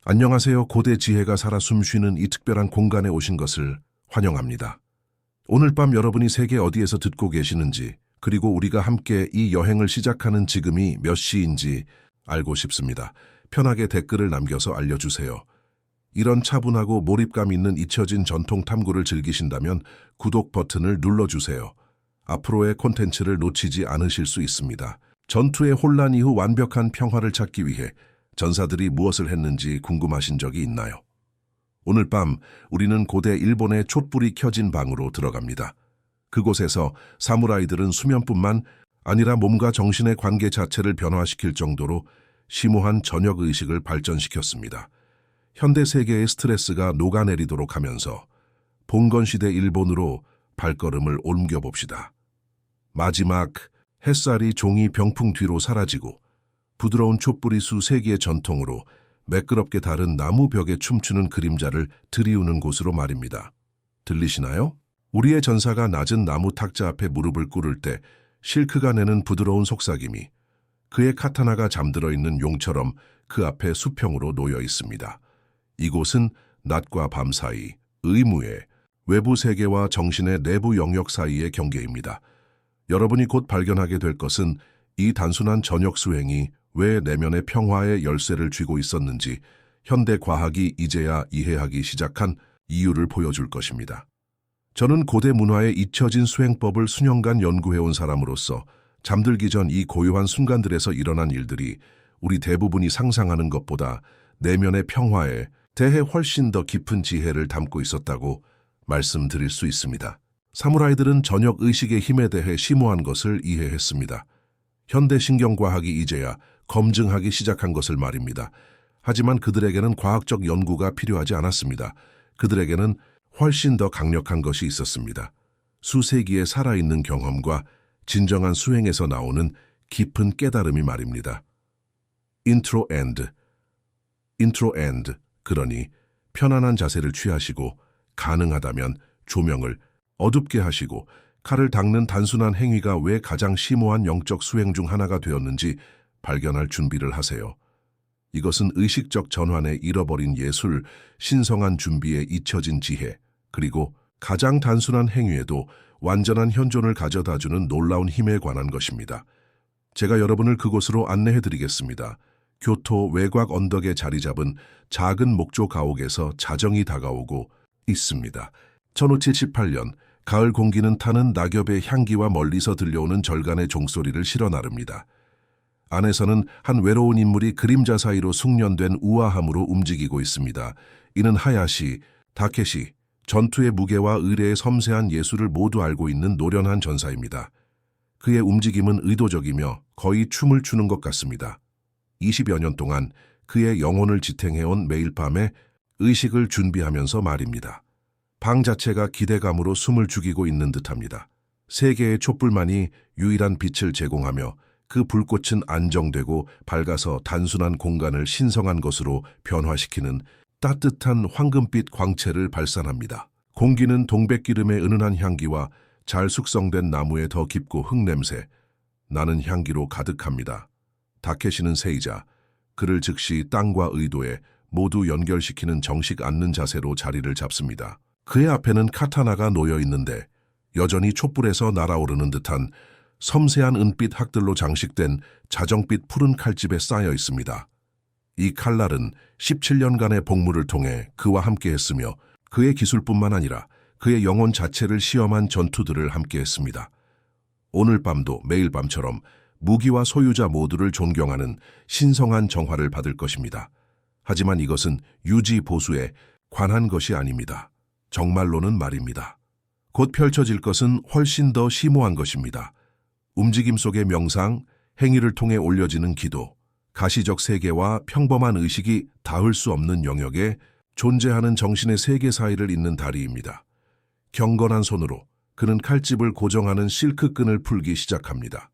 안녕하세요. 고대 지혜가 살아 숨쉬는 이 특별한 공간에 오신 것을 환영합니다. 오늘 밤 여러분이 세계 어디에서 듣고 계시는지, 그리고 우리가 함께 이 여행을 시작하는 지금이 몇 시인지 알고 싶습니다. 편하게 댓글을 남겨서 알려주세요. 이런 차분하고 몰입감 있는 잊혀진 전통 탐구를 즐기신다면 구독 버튼을 눌러주세요. 앞으로의 콘텐츠를 놓치지 않으실 수 있습니다. 전투의 혼란 이후 완벽한 평화를 찾기 위해 전사들이 무엇을 했는지 궁금하신 적이 있나요? 오늘 밤 우리는 고대 일본의 촛불이 켜진 방으로 들어갑니다. 그곳에서 사무라이들은 수면뿐만 아니라 몸과 정신의 관계 자체를 변화시킬 정도로 심오한 저녁 의식을 발전시켰습니다. 현대 세계의 스트레스가 녹아내리도록 하면서 봉건시대 일본으로 발걸음을 옮겨봅시다. 마지막 햇살이 종이 병풍 뒤로 사라지고 부드러운 촛불이 수세기의 전통으로 매끄럽게 다른 나무 벽에 춤추는 그림자를 들이우는 곳으로 말입니다. 들리시나요? 우리의 전사가 낮은 나무 탁자 앞에 무릎을 꿇을 때 실크가 내는 부드러운 속삭임이 그의 카타나가 잠들어 있는 용처럼 그 앞에 수평으로 놓여 있습니다. 이곳은 낮과 밤 사이, 의무의 외부 세계와 정신의 내부 영역 사이의 경계입니다. 여러분이 곧 발견하게 될 것은 이 단순한 저녁 수행이 왜 내면의 평화의 열쇠를 쥐고 있었는지 현대 과학이 이제야 이해하기 시작한 이유를 보여줄 것입니다. 저는 고대 문화의 잊혀진 수행법을 수년간 연구해온 사람으로서 잠들기 전 이 고요한 순간들에서 일어난 일들이 우리 대부분이 상상하는 것보다 내면의 평화에 대해 훨씬 더 깊은 지혜를 담고 있었다고 말씀드릴 수 있습니다. 사무라이들은 저녁 의식의 힘에 대해 심오한 것을 이해했습니다. 현대 신경과학이 이제야 검증하기 시작한 것을 말입니다. 하지만 그들에게는 과학적 연구가 필요하지 않았습니다. 그들에게는 훨씬 더 강력한 것이 있었습니다. 수세기의 살아있는 경험과 진정한 수행에서 나오는 깊은 깨달음이 말입니다. 인트로 엔드. 그러니 편안한 자세를 취하시고 가능하다면 조명을 어둡게 하시고 칼을 닦는 단순한 행위가 왜 가장 심오한 영적 수행 중 하나가 되었는지 발견할 준비를 하세요. 이것은 의식적 전환에 잃어버린 예술, 신성한 준비에 잊혀진 지혜, 그리고 가장 단순한 행위에도 완전한 현존을 가져다주는 놀라운 힘에 관한 것입니다. 제가 여러분을 그곳으로 안내해드리겠습니다. 교토 외곽 언덕에 자리 잡은 작은 목조 가옥에서 자정이 다가오고 있습니다. 1578년 가을 공기는 타는 낙엽의 향기와 멀리서 들려오는 절간의 종소리를 실어 나릅니다. 안에서는 한 외로운 인물이 그림자 사이로 숙련된 우아함으로 움직이고 있습니다. 이는 하야시, 다케시, 전투의 무게와 의례의 섬세한 예술을 모두 알고 있는 노련한 전사입니다. 그의 움직임은 의도적이며 거의 춤을 추는 것 같습니다. 20여 년 동안 그의 영혼을 지탱해온 매일 밤에 의식을 준비하면서 말입니다. 방 자체가 기대감으로 숨을 죽이고 있는 듯합니다. 세 개의 촛불만이 유일한 빛을 제공하며 그 불꽃은 안정되고 밝아서 단순한 공간을 신성한 것으로 변화시키는 따뜻한 황금빛 광채를 발산합니다. 공기는 동백기름의 은은한 향기와 잘 숙성된 나무의 더 깊고 흙냄새, 나는 향기로 가득합니다. 다케시는 세이자, 그를 즉시 땅과 의도에 모두 연결시키는 정식 앉는 자세로 자리를 잡습니다. 그의 앞에는 카타나가 놓여 있는데 여전히 촛불에서 날아오르는 듯한 섬세한 은빛 학들로 장식된 자정빛 푸른 칼집에 쌓여 있습니다. 이 칼날은 17년간의 복무를 통해 그와 함께했으며 그의 기술뿐만 아니라 그의 영혼 자체를 시험한 전투들을 함께했습니다. 오늘 밤도 매일 밤처럼 무기와 소유자 모두를 존경하는 신성한 정화를 받을 것입니다. 하지만 이것은 유지 보수에 관한 것이 아닙니다. 정말로는 말입니다. 곧 펼쳐질 것은 훨씬 더 심오한 것입니다. 움직임 속의 명상, 행위를 통해 올려지는 기도, 가시적 세계와 평범한 의식이 닿을 수 없는 영역에 존재하는 정신의 세계 사이를 잇는 다리입니다. 경건한 손으로 그는 칼집을 고정하는 실크끈을 풀기 시작합니다.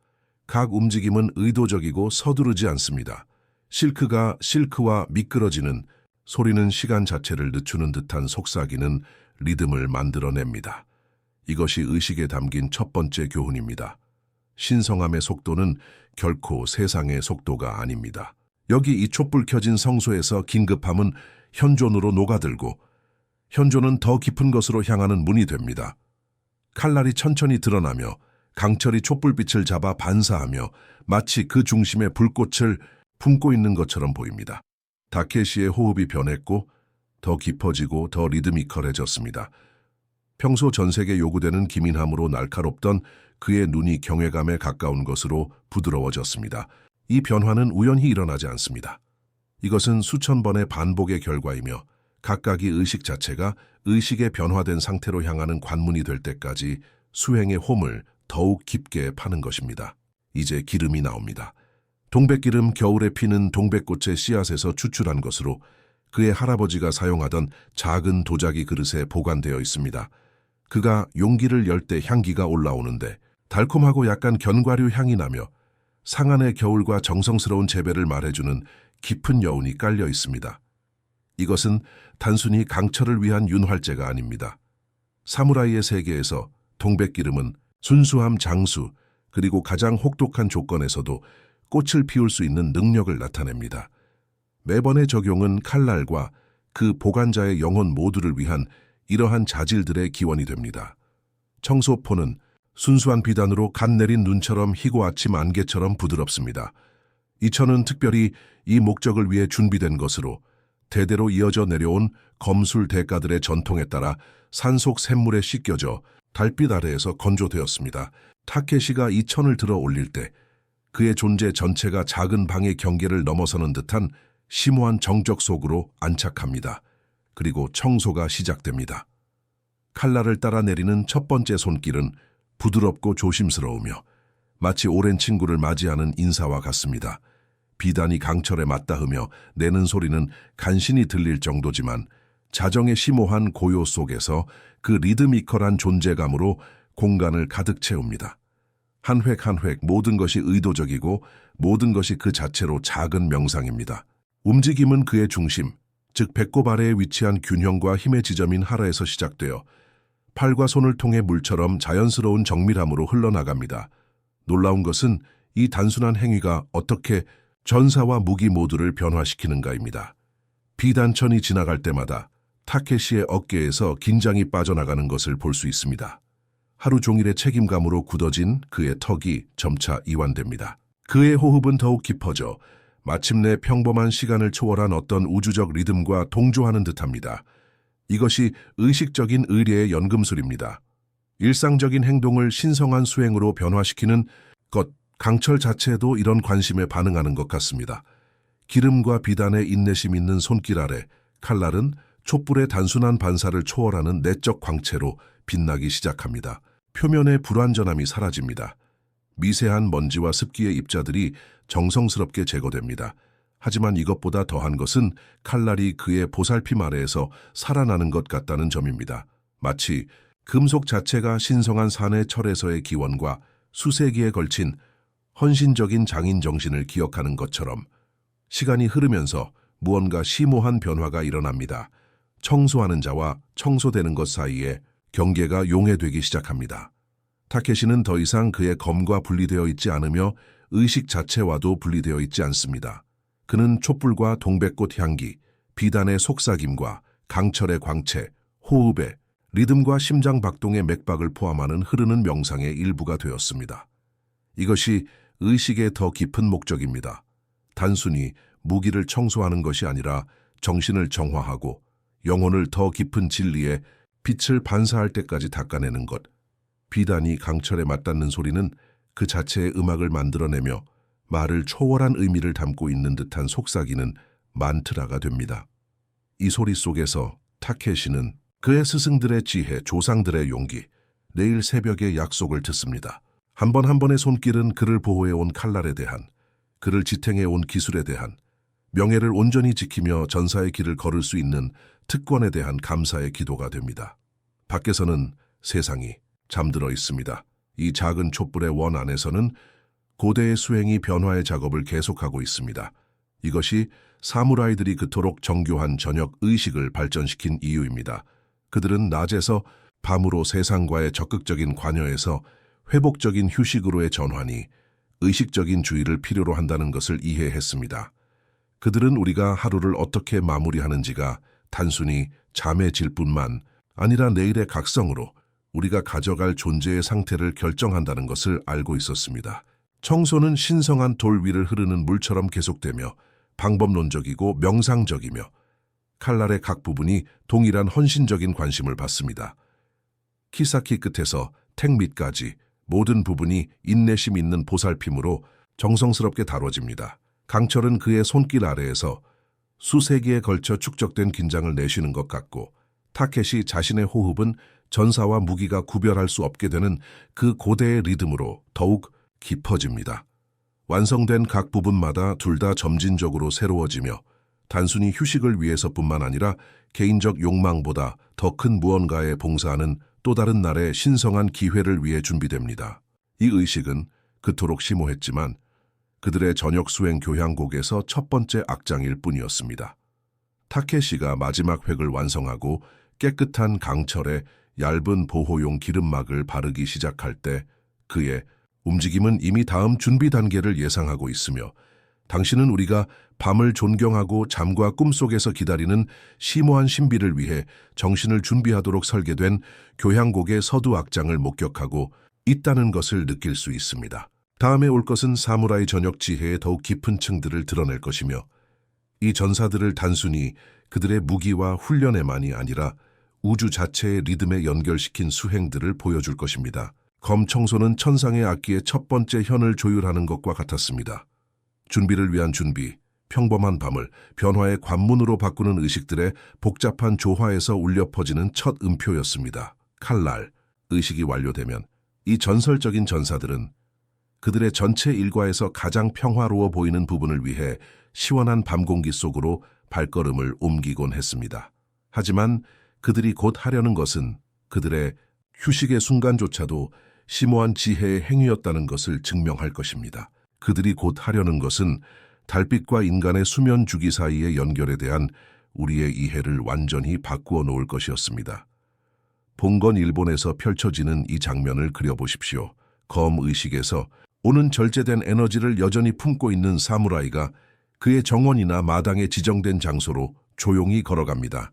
각 움직임은 의도적이고 서두르지 않습니다. 실크가 실크와 미끄러지는 소리는 시간 자체를 늦추는 듯한 속삭이는 리듬을 만들어냅니다. 이것이 의식에 담긴 첫 번째 교훈입니다. 신성함의 속도는 결코 세상의 속도가 아닙니다. 여기 이 촛불 켜진 성소에서 긴급함은 현존으로 녹아들고 현존은 더 깊은 것으로 향하는 문이 됩니다. 칼날이 천천히 드러나며 강철이 촛불빛을 잡아 반사하며 마치 그 중심에 불꽃을 품고 있는 것처럼 보입니다. 다케시의 호흡이 변했고 더 깊어지고 더 리드미컬해졌습니다. 평소 전색에 요구되는 기민함으로 날카롭던 그의 눈이 경외감에 가까운 것으로 부드러워졌습니다. 이 변화는 우연히 일어나지 않습니다. 이것은 수천 번의 반복의 결과이며 각각의 의식 자체가 의식의 변화된 상태로 향하는 관문이 될 때까지 수행의 홈을 더욱 깊게 파는 것입니다. 이제 기름이 나옵니다. 동백기름, 겨울에 피는 동백꽃의 씨앗에서 추출한 것으로 그의 할아버지가 사용하던 작은 도자기 그릇에 보관되어 있습니다. 그가 용기를 열 때 향기가 올라오는데 달콤하고 약간 견과류 향이 나며 상한의 겨울과 정성스러운 재배를 말해주는 깊은 여운이 깔려 있습니다. 이것은 단순히 강철을 위한 윤활제가 아닙니다. 사무라이의 세계에서 동백기름은 순수함, 장수, 그리고 가장 혹독한 조건에서도 꽃을 피울 수 있는 능력을 나타냅니다. 매번의 적용은 칼날과 그 보관자의 영혼 모두를 위한 이러한 자질들의 기원이 됩니다. 청소포는 순수한 비단으로 갓 내린 눈처럼 희고 아침 안개처럼 부드럽습니다. 이 천은 특별히 이 목적을 위해 준비된 것으로 대대로 이어져 내려온 검술 대가들의 전통에 따라 산속 샘물에 씻겨져 달빛 아래에서 건조되었습니다. 타케시가 이 천을 들어 올릴 때 그의 존재 전체가 작은 방의 경계를 넘어서는 듯한 심오한 정적 속으로 안착합니다. 그리고 청소가 시작됩니다. 칼날을 따라 내리는 첫 번째 손길은 부드럽고 조심스러우며 마치 오랜 친구를 맞이하는 인사와 같습니다. 비단이 강철에 맞닿으며 내는 소리는 간신히 들릴 정도지만 자정의 심오한 고요 속에서 그 리드미컬한 존재감으로 공간을 가득 채웁니다. 한 획 한 획 모든 것이 의도적이고 모든 것이 그 자체로 작은 명상입니다. 움직임은 그의 중심, 즉 배꼽 아래에 위치한 균형과 힘의 지점인 하라에서 시작되어 팔과 손을 통해 물처럼 자연스러운 정밀함으로 흘러나갑니다. 놀라운 것은 이 단순한 행위가 어떻게 전사와 무기 모두를 변화시키는가입니다. 비단천이 지나갈 때마다 타케시의 어깨에서 긴장이 빠져나가는 것을 볼 수 있습니다. 하루 종일의 책임감으로 굳어진 그의 턱이 점차 이완됩니다. 그의 호흡은 더욱 깊어져 마침내 평범한 시간을 초월한 어떤 우주적 리듬과 동조하는 듯합니다. 이것이 의식적인 의례의 연금술입니다. 일상적인 행동을 신성한 수행으로 변화시키는 것, 강철 자체도 이런 관심에 반응하는 것 같습니다. 기름과 비단의 인내심 있는 손길 아래 칼날은 촛불의 단순한 반사를 초월하는 내적 광채로 빛나기 시작합니다. 표면의 불완전함이 사라집니다. 미세한 먼지와 습기의 입자들이 정성스럽게 제거됩니다. 하지만 이것보다 더한 것은 칼날이 그의 보살핌 아래에서 살아나는 것 같다는 점입니다. 마치 금속 자체가 신성한 산의 철에서의 기원과 수세기에 걸친 헌신적인 장인 정신을 기억하는 것처럼 시간이 흐르면서 무언가 심오한 변화가 일어납니다. 청소하는 자와 청소되는 것 사이에 경계가 용해되기 시작합니다. 타케시는 더 이상 그의 검과 분리되어 있지 않으며 의식 자체와도 분리되어 있지 않습니다. 그는 촛불과 동백꽃 향기, 비단의 속삭임과 강철의 광채, 호흡의 리듬과 심장 박동의 맥박을 포함하는 흐르는 명상의 일부가 되었습니다. 이것이 의식의 더 깊은 목적입니다. 단순히 무기를 청소하는 것이 아니라 정신을 정화하고 영혼을 더 깊은 진리에 빛을 반사할 때까지 닦아내는 것. 비단이 강철에 맞닿는 소리는 그 자체의 음악을 만들어내며 말을 초월한 의미를 담고 있는 듯한 속삭이는 만트라가 됩니다. 이 소리 속에서 타케시는 그의 스승들의 지혜, 조상들의 용기, 내일 새벽의 약속을 듣습니다. 한 번 한 번의 손길은 그를 보호해온 칼날에 대한, 그를 지탱해온 기술에 대한, 명예를 온전히 지키며 전사의 길을 걸을 수 있는 특권에 대한 감사의 기도가 됩니다. 밖에서는 세상이 잠들어 있습니다. 이 작은 촛불의 원 안에서는 고대의 수행이 변화의 작업을 계속하고 있습니다. 이것이 사무라이들이 그토록 정교한 저녁 의식을 발전시킨 이유입니다. 그들은 낮에서 밤으로 세상과의 적극적인 관여에서 회복적인 휴식으로의 전환이 의식적인 주의를 필요로 한다는 것을 이해했습니다. 그들은 우리가 하루를 어떻게 마무리하는지가 단순히 잠의 질뿐만 아니라 내일의 각성으로 우리가 가져갈 존재의 상태를 결정한다는 것을 알고 있었습니다. 청소는 신성한 돌 위를 흐르는 물처럼 계속되며 방법론적이고 명상적이며 칼날의 각 부분이 동일한 헌신적인 관심을 받습니다. 키사키 끝에서 택 밑까지 모든 부분이 인내심 있는 보살핌으로 정성스럽게 다뤄집니다. 강철은 그의 손길 아래에서 수세기에 걸쳐 축적된 긴장을 내쉬는 것 같고, 타케시 자신의 호흡은 전사와 무기가 구별할 수 없게 되는 그 고대의 리듬으로 더욱 깊어집니다. 완성된 각 부분마다 둘 다 점진적으로 새로워지며 단순히 휴식을 위해서뿐만 아니라 개인적 욕망보다 더 큰 무언가에 봉사하는 또 다른 날의 신성한 기회를 위해 준비됩니다. 이 의식은 그토록 심오했지만 그들의 저녁 수행 교향곡에서 첫 번째 악장일 뿐이었습니다. 타케시가 마지막 획을 완성하고 깨끗한 강철에 얇은 보호용 기름막을 바르기 시작할 때 그의 움직임은 이미 다음 준비 단계를 예상하고 있으며, 당신은 우리가 밤을 존경하고 잠과 꿈속에서 기다리는 심오한 신비를 위해 정신을 준비하도록 설계된 교향곡의 서두 악장을 목격하고 있다는 것을 느낄 수 있습니다. 다음에 올 것은 사무라이 전역 지혜의 더욱 깊은 층들을 드러낼 것이며, 이 전사들을 단순히 그들의 무기와 훈련에만이 아니라 우주 자체의 리듬에 연결시킨 수행들을 보여줄 것입니다. 검 청소는 천상의 악기의 첫 번째 현을 조율하는 것과 같았습니다. 준비를 위한 준비, 평범한 밤을 변화의 관문으로 바꾸는 의식들의 복잡한 조화에서 울려 퍼지는 첫 음표였습니다. 칼날, 의식이 완료되면 이 전설적인 전사들은 그들의 전체 일과에서 가장 평화로워 보이는 부분을 위해 시원한 밤 공기 속으로 발걸음을 옮기곤 했습니다. 하지만 그들이 곧 하려는 것은 그들의 휴식의 순간조차도 심오한 지혜의 행위였다는 것을 증명할 것입니다. 그들이 곧 하려는 것은 달빛과 인간의 수면 주기 사이의 연결에 대한 우리의 이해를 완전히 바꾸어 놓을 것이었습니다. 봉건 일본에서 펼쳐지는 이 장면을 그려보십시오. 검 의식에서 오는 절제된 에너지를 여전히 품고 있는 사무라이가 그의 정원이나 마당에 지정된 장소로 조용히 걸어갑니다.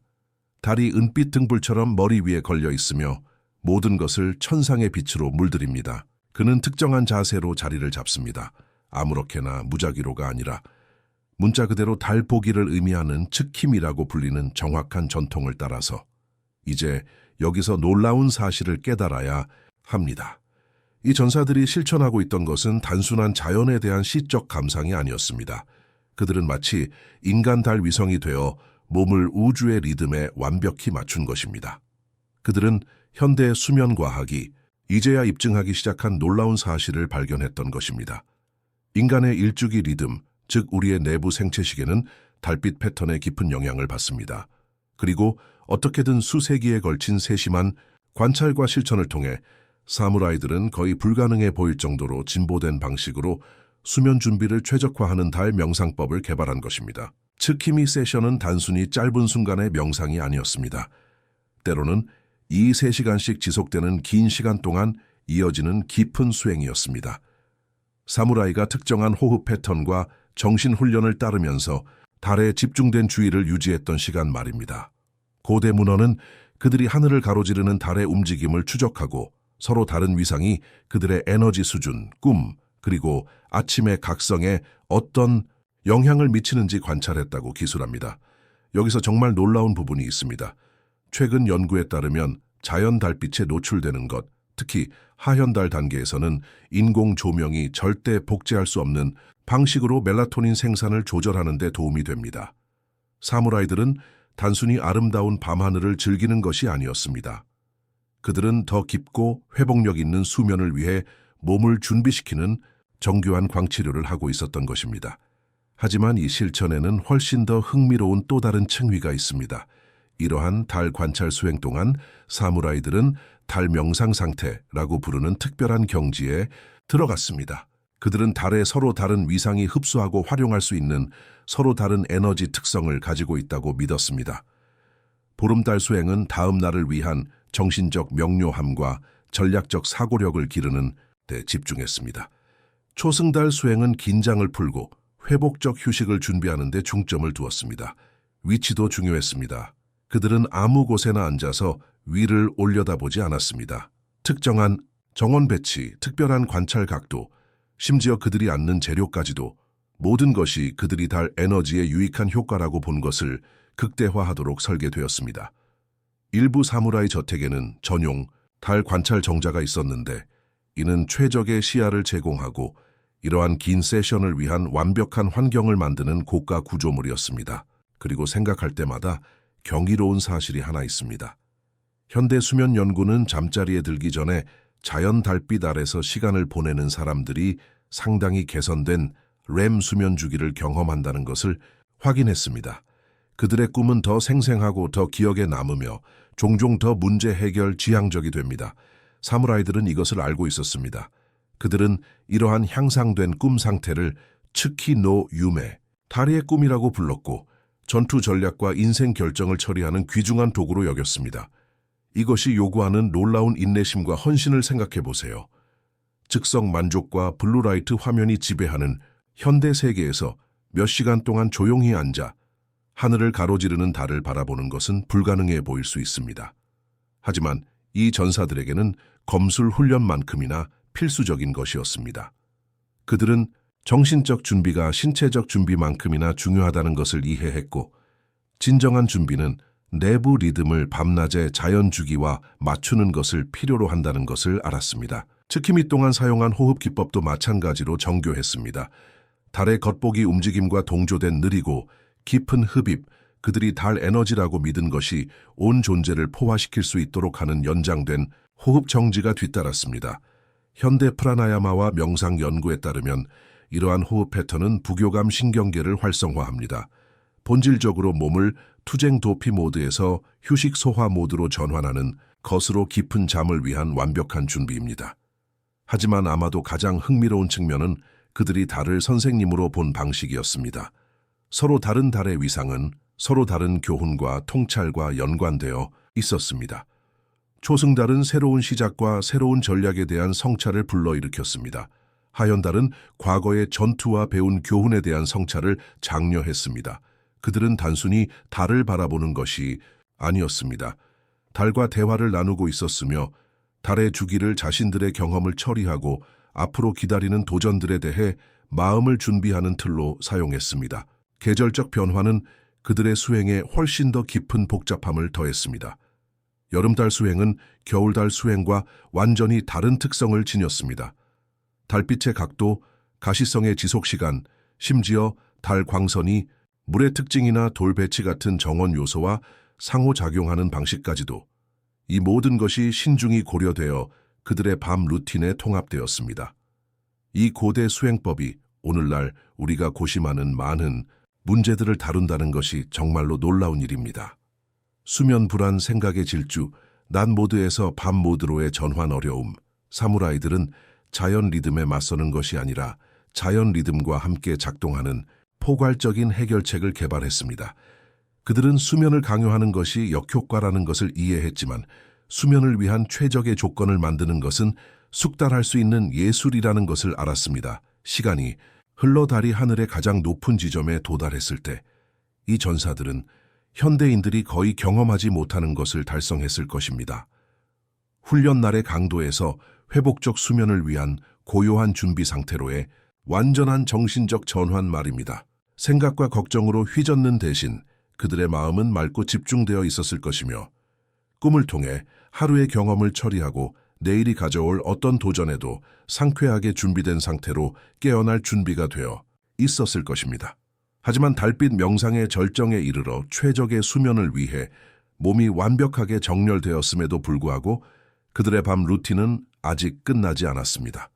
달이 은빛 등불처럼 머리 위에 걸려 있으며 모든 것을 천상의 빛으로 물들입니다. 그는 특정한 자세로 자리를 잡습니다. 아무렇게나 무작위로가 아니라 문자 그대로 달 보기를 의미하는 측힘이라고 불리는 정확한 전통을 따라서 이제 여기서 놀라운 사실을 깨달아야 합니다. 이 전사들이 실천하고 있던 것은 단순한 자연에 대한 시적 감상이 아니었습니다. 그들은 마치 인간 달 위성이 되어 몸을 우주의 리듬에 완벽히 맞춘 것입니다. 그들은 현대 수면과학이 이제야 입증하기 시작한 놀라운 사실을 발견했던 것입니다. 인간의 일주기 리듬, 즉 우리의 내부 생체시계는 달빛 패턴에 깊은 영향을 받습니다. 그리고 어떻게든 수세기에 걸친 세심한 관찰과 실천을 통해 사무라이들은 거의 불가능해 보일 정도로 진보된 방식으로 수면 준비를 최적화하는 달 명상법을 개발한 것입니다. 츠키미 세션은 단순히 짧은 순간의 명상이 아니었습니다. 때로는 2~3시간씩 지속되는 긴 시간 동안 이어지는 깊은 수행이었습니다. 사무라이가 특정한 호흡 패턴과 정신 훈련을 따르면서 달에 집중된 주의를 유지했던 시간 말입니다. 고대 문헌은 그들이 하늘을 가로지르는 달의 움직임을 추적하고 서로 다른 위상이 그들의 에너지 수준, 꿈, 그리고 아침의 각성에 어떤 영향을 미치는지 관찰했다고 기술합니다. 여기서 정말 놀라운 부분이 있습니다. 최근 연구에 따르면 자연 달빛에 노출되는 것, 특히 하현달 단계에서는 인공 조명이 절대 복제할 수 없는 방식으로 멜라토닌 생산을 조절하는 데 도움이 됩니다. 사무라이들은 단순히 아름다운 밤하늘을 즐기는 것이 아니었습니다. 그들은 더 깊고 회복력 있는 수면을 위해 몸을 준비시키는 정교한 광치료를 하고 있었던 것입니다. 하지만 이 실천에는 훨씬 더 흥미로운 또 다른 층위가 있습니다. 이러한 달 관찰 수행 동안 사무라이들은 달 명상 상태라고 부르는 특별한 경지에 들어갔습니다. 그들은 달에 서로 다른 위상이 흡수하고 활용할 수 있는 서로 다른 에너지 특성을 가지고 있다고 믿었습니다. 보름달 수행은 다음 날을 위한 정신적 명료함과 전략적 사고력을 기르는 데 집중했습니다. 초승달 수행은 긴장을 풀고 회복적 휴식을 준비하는 데 중점을 두었습니다. 위치도 중요했습니다. 그들은 아무 곳에나 앉아서 위를 올려다보지 않았습니다. 특정한 정원 배치, 특별한 관찰 각도, 심지어 그들이 앉는 재료까지도 모든 것이 그들이 달 에너지에 유익한 효과라고 본 것을 극대화하도록 설계되었습니다. 일부 사무라이 저택에는 전용 달 관찰 정자가 있었는데 이는 최적의 시야를 제공하고 이러한 긴 세션을 위한 완벽한 환경을 만드는 고가 구조물이었습니다. 그리고 생각할 때마다 경이로운 사실이 하나 있습니다. 현대 수면 연구는 잠자리에 들기 전에 자연 달빛 아래서 시간을 보내는 사람들이 상당히 개선된 렘 수면 주기를 경험한다는 것을 확인했습니다. 그들의 꿈은 더 생생하고 더 기억에 남으며 종종 더 문제 해결 지향적이 됩니다. 사무라이들은 이것을 알고 있었습니다. 그들은 이러한 향상된 꿈 상태를 츠키 노 유메, 다리의 꿈이라고 불렀고 전투 전략과 인생 결정을 처리하는 귀중한 도구로 여겼습니다. 이것이 요구하는 놀라운 인내심과 헌신을 생각해 보세요. 즉석 만족과 블루라이트 화면이 지배하는 현대 세계에서 몇 시간 동안 조용히 앉아 하늘을 가로지르는 달을 바라보는 것은 불가능해 보일 수 있습니다. 하지만 이 전사들에게는 검술 훈련만큼이나 필수적인 것이었습니다. 그들은 정신적 준비가 신체적 준비만큼이나 중요하다는 것을 이해했고 진정한 준비는 내부 리듬을 밤낮의 자연 주기와 맞추는 것을 필요로 한다는 것을 알았습니다. 츠키미 동안 사용한 호흡 기법도 마찬가지로 정교했습니다. 달의 겉보기 움직임과 동조된 느리고 깊은 흡입, 그들이 달 에너지라고 믿은 것이 온 존재를 포화시킬 수 있도록 하는 연장된 호흡 정지가 뒤따랐습니다. 현대 프라나야마와 명상 연구에 따르면 이러한 호흡 패턴은 부교감 신경계를 활성화합니다. 본질적으로 몸을 투쟁 도피 모드에서 휴식 소화 모드로 전환하는 거스로 깊은 잠을 위한 완벽한 준비입니다. 하지만 아마도 가장 흥미로운 측면은 그들이 달을 선생님으로 본 방식이었습니다. 서로 다른 달의 위상은 서로 다른 교훈과 통찰과 연관되어 있었습니다. 초승달은 새로운 시작과 새로운 전략에 대한 성찰을 불러일으켰습니다. 하연달은 과거의 전투와 배운 교훈에 대한 성찰을 장려했습니다. 그들은 단순히 달을 바라보는 것이 아니었습니다. 달과 대화를 나누고 있었으며 달의 주기를 자신들의 경험을 처리하고 앞으로 기다리는 도전들에 대해 마음을 준비하는 틀로 사용했습니다. 계절적 변화는 그들의 수행에 훨씬 더 깊은 복잡함을 더했습니다. 여름달 수행은 겨울달 수행과 완전히 다른 특성을 지녔습니다. 달빛의 각도, 가시성의 지속시간, 심지어 달 광선이 물의 특징이나 돌 배치 같은 정원 요소와 상호작용하는 방식까지도 이 모든 것이 신중히 고려되어 그들의 밤 루틴에 통합되었습니다. 이 고대 수행법이 오늘날 우리가 고심하는 많은 문제들을 다룬다는 것이 정말로 놀라운 일입니다. 수면 불안, 생각의 질주, 낮 모드에서 밤 모드로의 전환 어려움, 사무라이들은 자연 리듬에 맞서는 것이 아니라 자연 리듬과 함께 작동하는 포괄적인 해결책을 개발했습니다. 그들은 수면을 강요하는 것이 역효과라는 것을 이해했지만 수면을 위한 최적의 조건을 만드는 것은 숙달할 수 있는 예술이라는 것을 알았습니다. 시간이 흘러 달이 하늘의 가장 높은 지점에 도달했을 때 이 전사들은 현대인들이 거의 경험하지 못하는 것을 달성했을 것입니다. 훈련날의 강도에서 회복적 수면을 위한 고요한 준비 상태로의 완전한 정신적 전환 말입니다. 생각과 걱정으로 휘젓는 대신 그들의 마음은 맑고 집중되어 있었을 것이며 꿈을 통해 하루의 경험을 처리하고 내일이 가져올 어떤 도전에도 상쾌하게 준비된 상태로 깨어날 준비가 되어 있었을 것입니다. 하지만 달빛 명상의 절정에 이르러 최적의 수면을 위해 몸이 완벽하게 정렬되었음에도 불구하고 그들의 밤 루틴은 아직 끝나지 않았습니다.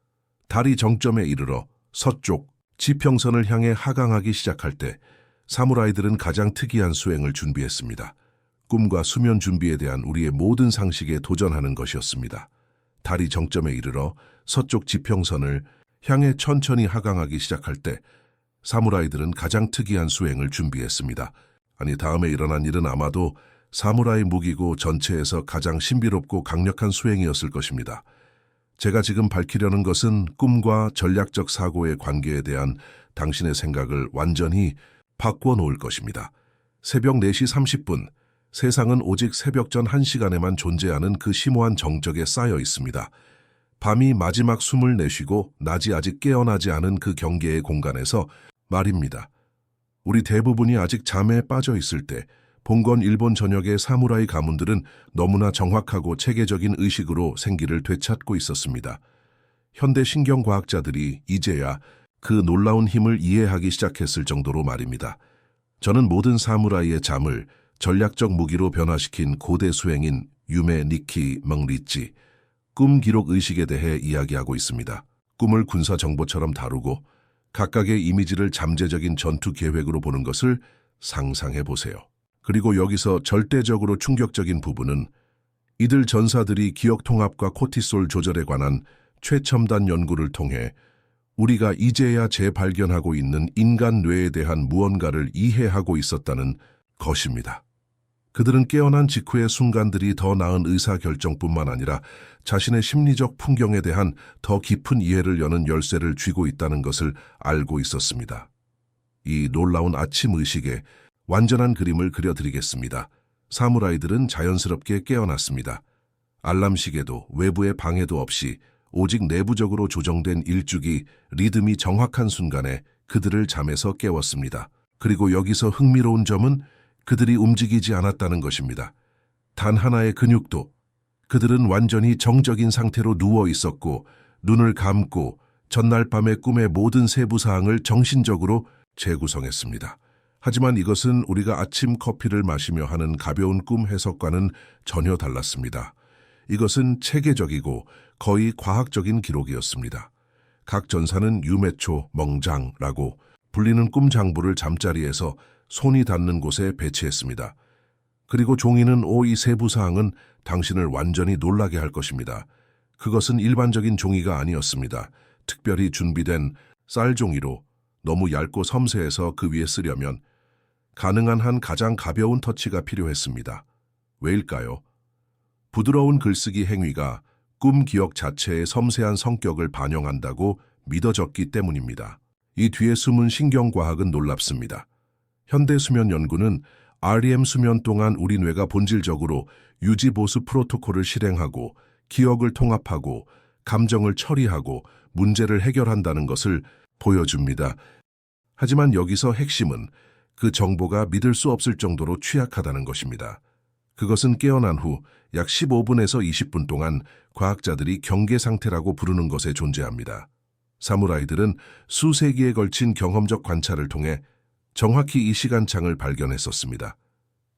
달이 정점에 이르러 서쪽 지평선을 향해 하강하기 시작할 때 사무라이들은 가장 특이한 수행을 준비했습니다. 꿈과 수면 준비에 대한 우리의 모든 상식에 도전하는 것이었습니다. 달이 정점에 이르러 서쪽 지평선을 향해 천천히 하강하기 시작할 때 사무라이들은 가장 특이한 수행을 준비했습니다. 아니, 다음에 일어난 일은 아마도 사무라이 무기고 전체에서 가장 신비롭고 강력한 수행이었을 것입니다. 제가 지금 밝히려는 것은 꿈과 전략적 사고의 관계에 대한 당신의 생각을 완전히 바꿔 놓을 것입니다. 새벽 4시 30분, 세상은 오직 새벽 전 1시간에만 존재하는 그 심오한 정적에 쌓여 있습니다. 밤이 마지막 숨을 내쉬고 낮이 아직 깨어나지 않은 그 경계의 공간에서 말입니다. 우리 대부분이 아직 잠에 빠져 있을 때 봉건 일본 전역의 사무라이 가문들은 너무나 정확하고 체계적인 의식으로 생기를 되찾고 있었습니다. 현대 신경과학자들이 이제야 그 놀라운 힘을 이해하기 시작했을 정도로 말입니다. 저는 모든 사무라이의 잠을 전략적 무기로 변화시킨 고대 수행인 유메 니키 멍리찌, 꿈 기록 의식에 대해 이야기하고 있습니다. 꿈을 군사 정보처럼 다루고 각각의 이미지를 잠재적인 전투 계획으로 보는 것을 상상해 보세요. 그리고 여기서 절대적으로 충격적인 부분은 이들 전사들이 기억 통합과 코티솔 조절에 관한 최첨단 연구를 통해 우리가 이제야 재발견하고 있는 인간 뇌에 대한 무언가를 이해하고 있었다는 것입니다. 그들은 깨어난 직후의 순간들이 더 나은 의사결정뿐만 아니라 자신의 심리적 풍경에 대한 더 깊은 이해를 여는 열쇠를 쥐고 있다는 것을 알고 있었습니다. 이 놀라운 아침 의식에 완전한 그림을 그려드리겠습니다. 사무라이들은 자연스럽게 깨어났습니다. 알람 시계도 외부의 방해도 없이 오직 내부적으로 조정된 일주기 리듬이 정확한 순간에 그들을 잠에서 깨웠습니다. 그리고 여기서 흥미로운 점은 그들이 움직이지 않았다는 것입니다. 단 하나의 근육도. 그들은 완전히 정적인 상태로 누워 있었고 눈을 감고 전날 밤의 꿈의 모든 세부 사항을 정신적으로 재구성했습니다. 하지만 이것은 우리가 아침 커피를 마시며 하는 가벼운 꿈 해석과는 전혀 달랐습니다. 이것은 체계적이고 거의 과학적인 기록이었습니다. 각 전사는 유메초, 멍장라고 불리는 꿈 장부를 잠자리에서 손이 닿는 곳에 배치했습니다. 그리고 종이는 이 세부 사항은 당신을 완전히 놀라게 할 것입니다. 그것은 일반적인 종이가 아니었습니다. 특별히 준비된 쌀종이로 너무 얇고 섬세해서 그 위에 쓰려면 가능한 한 가장 가벼운 터치가 필요했습니다. 왜일까요? 부드러운 글쓰기 행위가 꿈 기억 자체의 섬세한 성격을 반영한다고 믿어졌기 때문입니다. 이 뒤에 숨은 신경과학은 놀랍습니다. 현대 수면 연구는 REM 수면 동안 우리 뇌가 본질적으로 유지보수 프로토콜을 실행하고 기억을 통합하고 감정을 처리하고 문제를 해결한다는 것을 보여줍니다. 하지만 여기서 핵심은 그 정보가 믿을 수 없을 정도로 취약하다는 것입니다. 그것은 깨어난 후 약 15분에서 20분 동안 과학자들이 경계 상태라고 부르는 것에 존재합니다. 사무라이들은 수세기에 걸친 경험적 관찰을 통해 정확히 이 시간창을 발견했었습니다.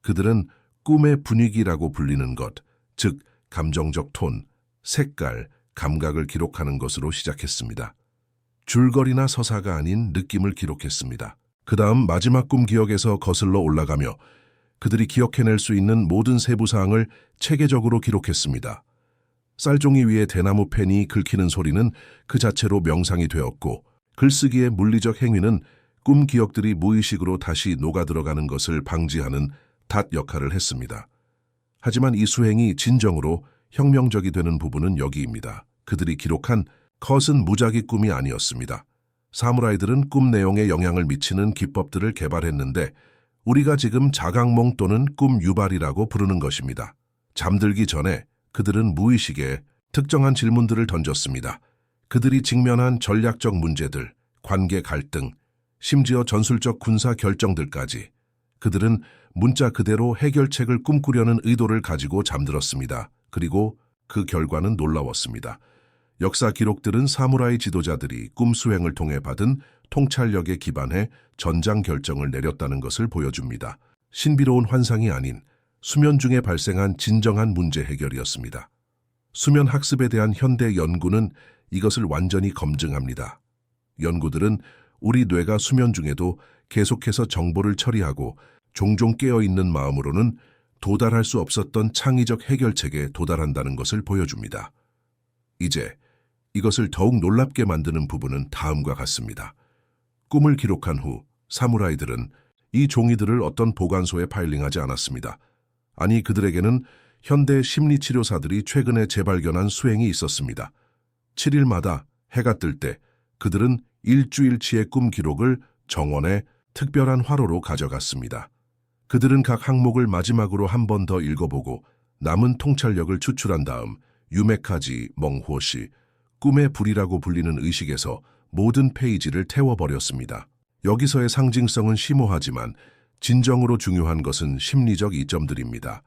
그들은 꿈의 분위기라고 불리는 것, 즉 감정적 톤, 색깔, 감각을 기록하는 것으로 시작했습니다. 줄거리나 서사가 아닌 느낌을 기록했습니다. 그 다음 마지막 꿈 기억에서 거슬러 올라가며 그들이 기억해낼 수 있는 모든 세부사항을 체계적으로 기록했습니다. 쌀종이 위에 대나무 펜이 긁히는 소리는 그 자체로 명상이 되었고 글쓰기의 물리적 행위는 꿈 기억들이 무의식으로 다시 녹아들어가는 것을 방지하는 닷 역할을 했습니다. 하지만 이 수행이 진정으로 혁명적이 되는 부분은 여기입니다. 그들이 기록한 컷은 무작위 꿈이 아니었습니다. 사무라이들은 꿈 내용에 영향을 미치는 기법들을 개발했는데 우리가 지금 자각몽 또는 꿈 유발이라고 부르는 것입니다. 잠들기 전에 그들은 무의식에 특정한 질문들을 던졌습니다. 그들이 직면한 전략적 문제들, 관계 갈등, 심지어 전술적 군사 결정들까지 그들은 문자 그대로 해결책을 꿈꾸려는 의도를 가지고 잠들었습니다. 그리고 그 결과는 놀라웠습니다. 역사 기록들은 사무라이 지도자들이 꿈 수행을 통해 받은 통찰력에 기반해 전장 결정을 내렸다는 것을 보여줍니다. 신비로운 환상이 아닌 수면 중에 발생한 진정한 문제 해결이었습니다. 수면 학습에 대한 현대 연구는 이것을 완전히 검증합니다. 연구들은 우리 뇌가 수면 중에도 계속해서 정보를 처리하고 종종 깨어있는 마음으로는 도달할 수 없었던 창의적 해결책에 도달한다는 것을 보여줍니다. 이제 이것을 더욱 놀랍게 만드는 부분은 다음과 같습니다. 꿈을 기록한 후 사무라이들은 이 종이들을 어떤 보관소에 파일링하지 않았습니다. 아니, 그들에게는 현대 심리치료사들이 최근에 재발견한 수행이 있었습니다. 7일마다 해가 뜰 때 그들은 일주일치의 꿈 기록을 정원의 특별한 화로로 가져갔습니다. 그들은 각 항목을 마지막으로 한 번 더 읽어보고 남은 통찰력을 추출한 다음 유메카지 멍호시, 꿈의 불이라고 불리는 의식에서 모든 페이지를 태워버렸습니다. 여기서의 상징성은 심오하지만 진정으로 중요한 것은 심리적 이점들입니다.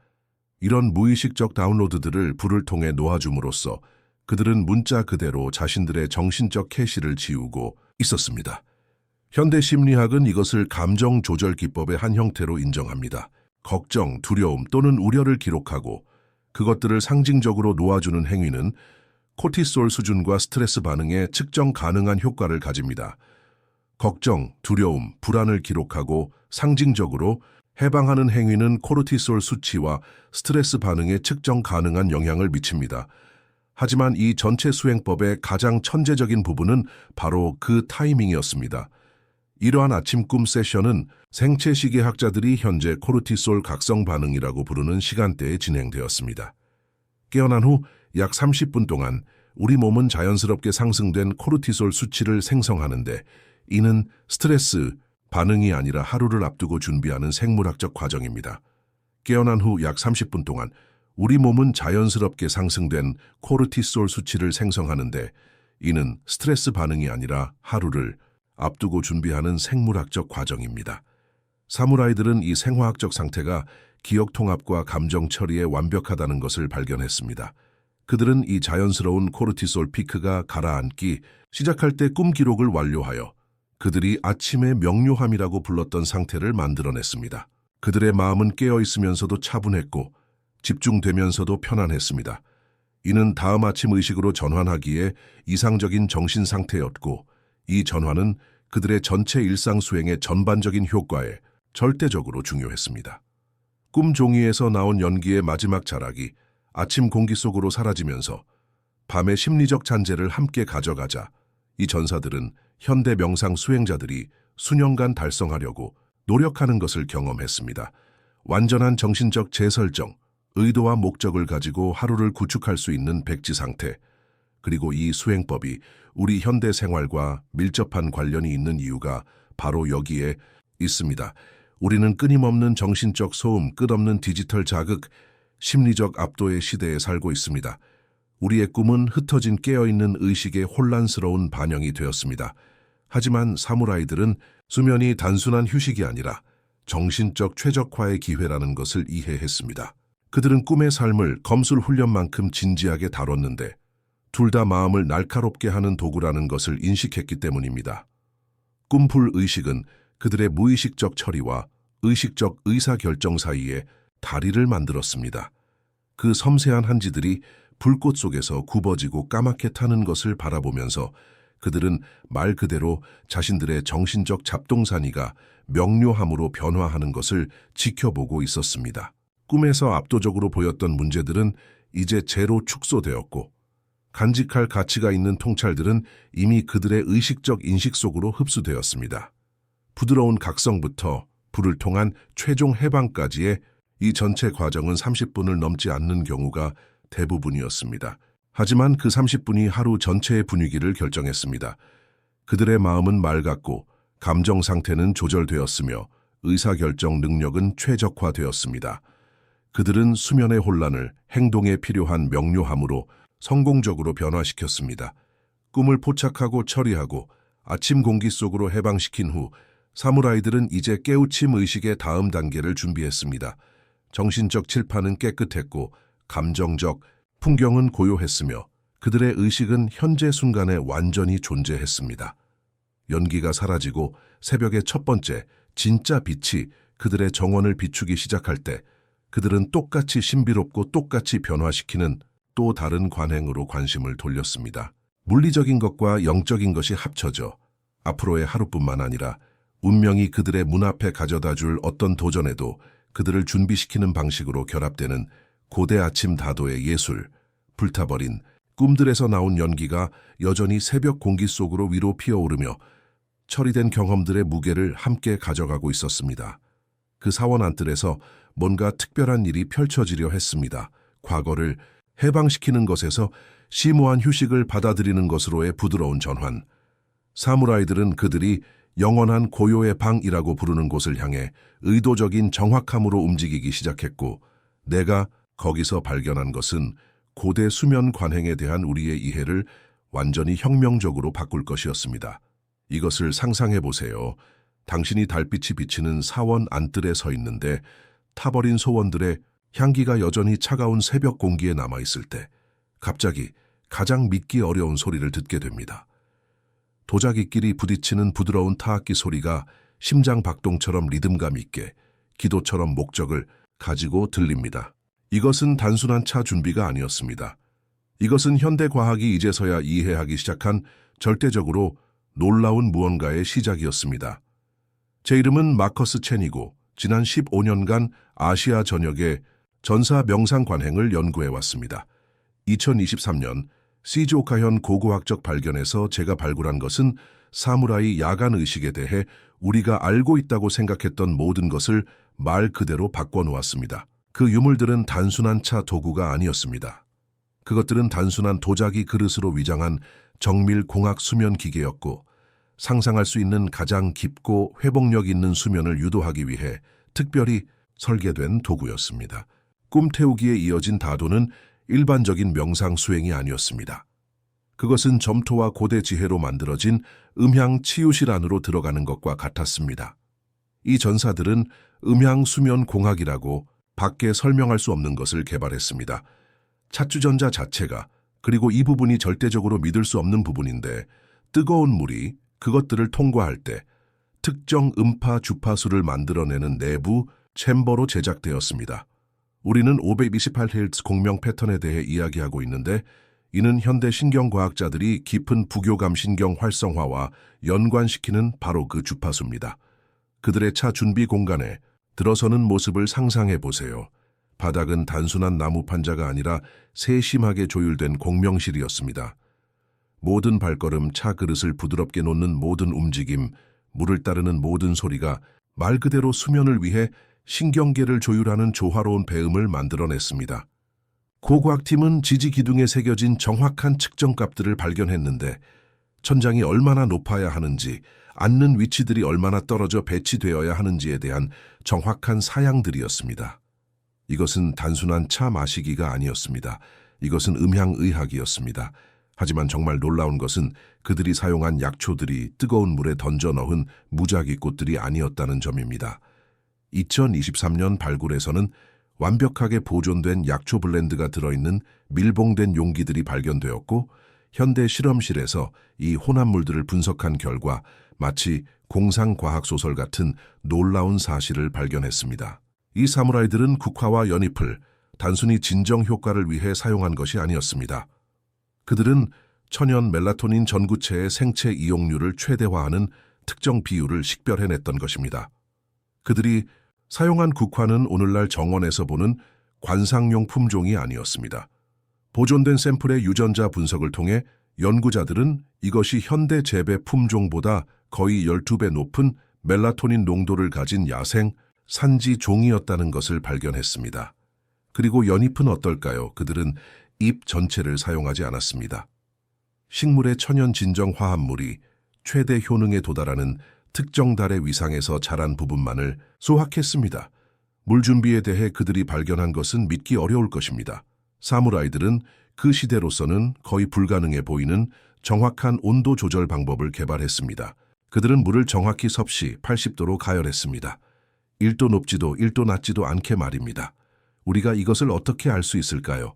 이런 무의식적 다운로드들을 불을 통해 놓아줌으로써 그들은 문자 그대로 자신들의 정신적 캐시를 지우고 있었습니다. 현대 심리학은 이것을 감정 조절 기법의 한 형태로 인정합니다. 걱정, 두려움 또는 우려를 기록하고 그것들을 상징적으로 놓아주는 행위는 코티솔 수준과 스트레스 반응에 측정 가능한 효과를 가집니다. 걱정, 두려움, 불안을 기록하고 상징적으로 해방하는 행위는 코르티솔 수치와 스트레스 반응에 측정 가능한 영향을 미칩니다. 하지만 이 전체 수행법의 가장 천재적인 부분은 바로 그 타이밍이었습니다. 이러한 아침 꿈 세션은 생체시계학자들이 현재 코르티솔 각성 반응이라고 부르는 시간대에 진행되었습니다. 깨어난 후 약 30분 동안 우리 몸은 자연스럽게 상승된 코르티솔 수치를 생성하는데 이는 스트레스 반응이 아니라 하루를 앞두고 준비하는 생물학적 과정입니다. 깨어난 후 약 30분 동안 우리 몸은 자연스럽게 상승된 코르티솔 수치를 생성하는데 이는 스트레스 반응이 아니라 하루를 앞두고 준비하는 생물학적 과정입니다. 사무라이들은 이 생화학적 상태가 기억 통합과 감정 처리에 완벽하다는 것을 발견했습니다. 그들은 이 자연스러운 코르티솔 피크가 가라앉기 시작할 때 꿈 기록을 완료하여 그들이 아침의 명료함이라고 불렀던 상태를 만들어냈습니다. 그들의 마음은 깨어있으면서도 차분했고 집중되면서도 편안했습니다. 이는 다음 아침 의식으로 전환하기에 이상적인 정신 상태였고 이 전환은 그들의 전체 일상 수행의 전반적인 효과에 절대적으로 중요했습니다. 꿈 종이에서 나온 연기의 마지막 자락이 아침 공기 속으로 사라지면서 밤의 심리적 잔재를 함께 가져가자 이 전사들은 현대 명상 수행자들이 수년간 달성하려고 노력하는 것을 경험했습니다. 완전한 정신적 재설정, 의도와 목적을 가지고 하루를 구축할 수 있는 백지 상태, 그리고 이 수행법이 우리 현대 생활과 밀접한 관련이 있는 이유가 바로 여기에 있습니다. 우리는 끊임없는 정신적 소음, 끝없는 디지털 자극, 심리적 압도의 시대에 살고 있습니다. 우리의 꿈은 흩어진 깨어있는 의식의 혼란스러운 반영이 되었습니다. 하지만 사무라이들은 수면이 단순한 휴식이 아니라 정신적 최적화의 기회라는 것을 이해했습니다. 그들은 꿈의 삶을 검술 훈련만큼 진지하게 다뤘는데 둘 다 마음을 날카롭게 하는 도구라는 것을 인식했기 때문입니다. 꿈풀 의식은 그들의 무의식적 처리와 의식적 의사결정 사이에 다리를 만들었습니다. 그 섬세한 한지들이 불꽃 속에서 굽어지고 까맣게 타는 것을 바라보면서 그들은 말 그대로 자신들의 정신적 잡동사니가 명료함으로 변화하는 것을 지켜보고 있었습니다. 꿈에서 압도적으로 보였던 문제들은 이제 재로 축소되었고 간직할 가치가 있는 통찰들은 이미 그들의 의식적 인식 속으로 흡수되었습니다. 부드러운 각성부터 불을 통한 최종 해방까지의 이 전체 과정은 30분을 넘지 않는 경우가 대부분이었습니다. 하지만 그 30분이 하루 전체의 분위기를 결정했습니다. 그들의 마음은 맑았고 감정 상태는 조절되었으며 의사결정 능력은 최적화되었습니다. 그들은 수면의 혼란을 행동에 필요한 명료함으로 성공적으로 변화시켰습니다. 꿈을 포착하고 처리하고 아침 공기 속으로 해방시킨 후 사무라이들은 이제 깨우침 의식의 다음 단계를 준비했습니다. 정신적 칠판은 깨끗했고 감정적 풍경은 고요했으며 그들의 의식은 현재 순간에 완전히 존재했습니다. 연기가 사라지고 새벽의 첫 번째 진짜 빛이 그들의 정원을 비추기 시작할 때 그들은 똑같이 신비롭고 똑같이 변화시키는 또 다른 관행으로 관심을 돌렸습니다. 물리적인 것과 영적인 것이 합쳐져 앞으로의 하루뿐만 아니라 운명이 그들의 문 앞에 가져다 줄 어떤 도전에도 그들을 준비시키는 방식으로 결합되는 고대 아침 다도의 예술, 불타버린 꿈들에서 나온 연기가 여전히 새벽 공기 속으로 위로 피어오르며 처리된 경험들의 무게를 함께 가져가고 있었습니다. 그 사원 안뜰에서 뭔가 특별한 일이 펼쳐지려 했습니다. 과거를 해방시키는 것에서 심오한 휴식을 받아들이는 것으로의 부드러운 전환. 사무라이들은 그들이 영원한 고요의 방이라고 부르는 곳을 향해 의도적인 정확함으로 움직이기 시작했고, 내가 거기서 발견한 것은 고대 수면 관행에 대한 우리의 이해를 완전히 혁명적으로 바꿀 것이었습니다. 이것을 상상해 보세요. 당신이 달빛이 비치는 사원 안뜰에 서 있는데 타버린 소원들의 향기가 여전히 차가운 새벽 공기에 남아있을 때 갑자기 가장 믿기 어려운 소리를 듣게 됩니다. 도자기끼리 부딪히는 부드러운 타악기 소리가 심장 박동처럼 리듬감 있게 기도처럼 목적을 가지고 들립니다. 이것은 단순한 차 준비가 아니었습니다. 이것은 현대 과학이 이제서야 이해하기 시작한 절대적으로 놀라운 무언가의 시작이었습니다. 제 이름은 마커스 첸이고 지난 15년간 아시아 전역의 전사 명상 관행을 연구해 왔습니다. 2023년 시즈오카현 고고학적 발견에서 제가 발굴한 것은 사무라이 야간 의식에 대해 우리가 알고 있다고 생각했던 모든 것을 말 그대로 바꿔놓았습니다. 그 유물들은 단순한 차 도구가 아니었습니다. 그것들은 단순한 도자기 그릇으로 위장한 정밀 공학 수면 기계였고, 상상할 수 있는 가장 깊고 회복력 있는 수면을 유도하기 위해 특별히 설계된 도구였습니다. 꿈태우기에 이어진 다도는 일반적인 명상 수행이 아니었습니다. 그것은 점토와 고대 지혜로 만들어진 음향 치유실 안으로 들어가는 것과 같았습니다. 이 전사들은 음향 수면 공학이라고 밖에 설명할 수 없는 것을 개발했습니다. 찻주전자 자체가, 그리고 이 부분이 절대적으로 믿을 수 없는 부분인데, 뜨거운 물이 그것들을 통과할 때 특정 음파 주파수를 만들어내는 내부 챔버로 제작되었습니다. 우리는 528Hz 공명 패턴에 대해 이야기하고 있는데, 이는 현대 신경과학자들이 깊은 부교감 신경 활성화와 연관시키는 바로 그 주파수입니다. 그들의 차 준비 공간에 들어서는 모습을 상상해 보세요. 바닥은 단순한 나무 판자가 아니라 세심하게 조율된 공명실이었습니다. 모든 발걸음, 차 그릇을 부드럽게 놓는 모든 움직임, 물을 따르는 모든 소리가 말 그대로 수면을 위해 신경계를 조율하는 조화로운 배음을 만들어냈습니다. 고고학팀은 지지 기둥에 새겨진 정확한 측정값들을 발견했는데, 천장이 얼마나 높아야 하는지, 앉는 위치들이 얼마나 떨어져 배치되어야 하는지에 대한 정확한 사양들이었습니다. 이것은 단순한 차 마시기가 아니었습니다. 이것은 음향의학이었습니다. 하지만 정말 놀라운 것은 그들이 사용한 약초들이 뜨거운 물에 던져 넣은 무작위 꽃들이 아니었다는 점입니다. 2023년 발굴에서는 완벽하게 보존된 약초 블렌드가 들어있는 밀봉된 용기들이 발견되었고, 현대 실험실에서 이 혼합물들을 분석한 결과 마치 공상과학소설 같은 놀라운 사실을 발견했습니다. 이 사무라이들은 국화와 연잎을 단순히 진정 효과를 위해 사용한 것이 아니었습니다. 그들은 천연 멜라토닌 전구체의 생체 이용률을 최대화하는 특정 비율을 식별해냈던 것입니다. 그들이 사용한 국화는 오늘날 정원에서 보는 관상용 품종이 아니었습니다. 보존된 샘플의 유전자 분석을 통해 연구자들은 이것이 현대 재배 품종보다 거의 12배 높은 멜라토닌 농도를 가진 야생 산지 종이었다는 것을 발견했습니다. 그리고 연잎은 어떨까요? 그들은 잎 전체를 사용하지 않았습니다. 식물의 천연 진정 화합물이 최대 효능에 도달하는 특정 달의 위상에서 자란 부분만을 수확했습니다. 물 준비에 대해 그들이 발견한 것은 믿기 어려울 것입니다. 사무라이들은 그 시대로서는 거의 불가능해 보이는 정확한 온도 조절 방법을 개발했습니다. 그들은 물을 정확히 섭씨 80도로 가열했습니다. 1도 높지도 1도 낮지도 않게 말입니다. 우리가 이것을 어떻게 알 수 있을까요?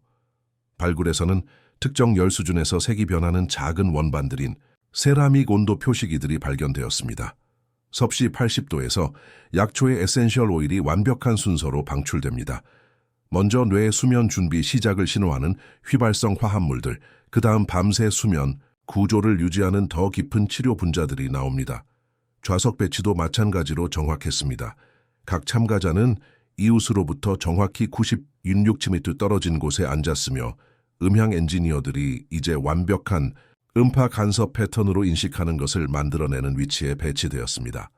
발굴에서는 특정 열 수준에서 색이 변하는 작은 원반들인 세라믹 온도 표시기들이 발견되었습니다. 섭씨 80도에서 약초의 에센셜 오일이 완벽한 순서로 방출됩니다. 먼저 뇌 수면 준비 시작을 신호하는 휘발성 화합물들, 그 다음 밤새 수면, 구조를 유지하는 더 깊은 치료 분자들이 나옵니다. 좌석 배치도 마찬가지로 정확했습니다. 각 참가자는 이웃으로부터 정확히 96cm 떨어진 곳에 앉았으며, 음향 엔지니어들이 이제 완벽한 음파 간섭 패턴으로 인식하는 것을 만들어내는 위치에 배치되었습니다.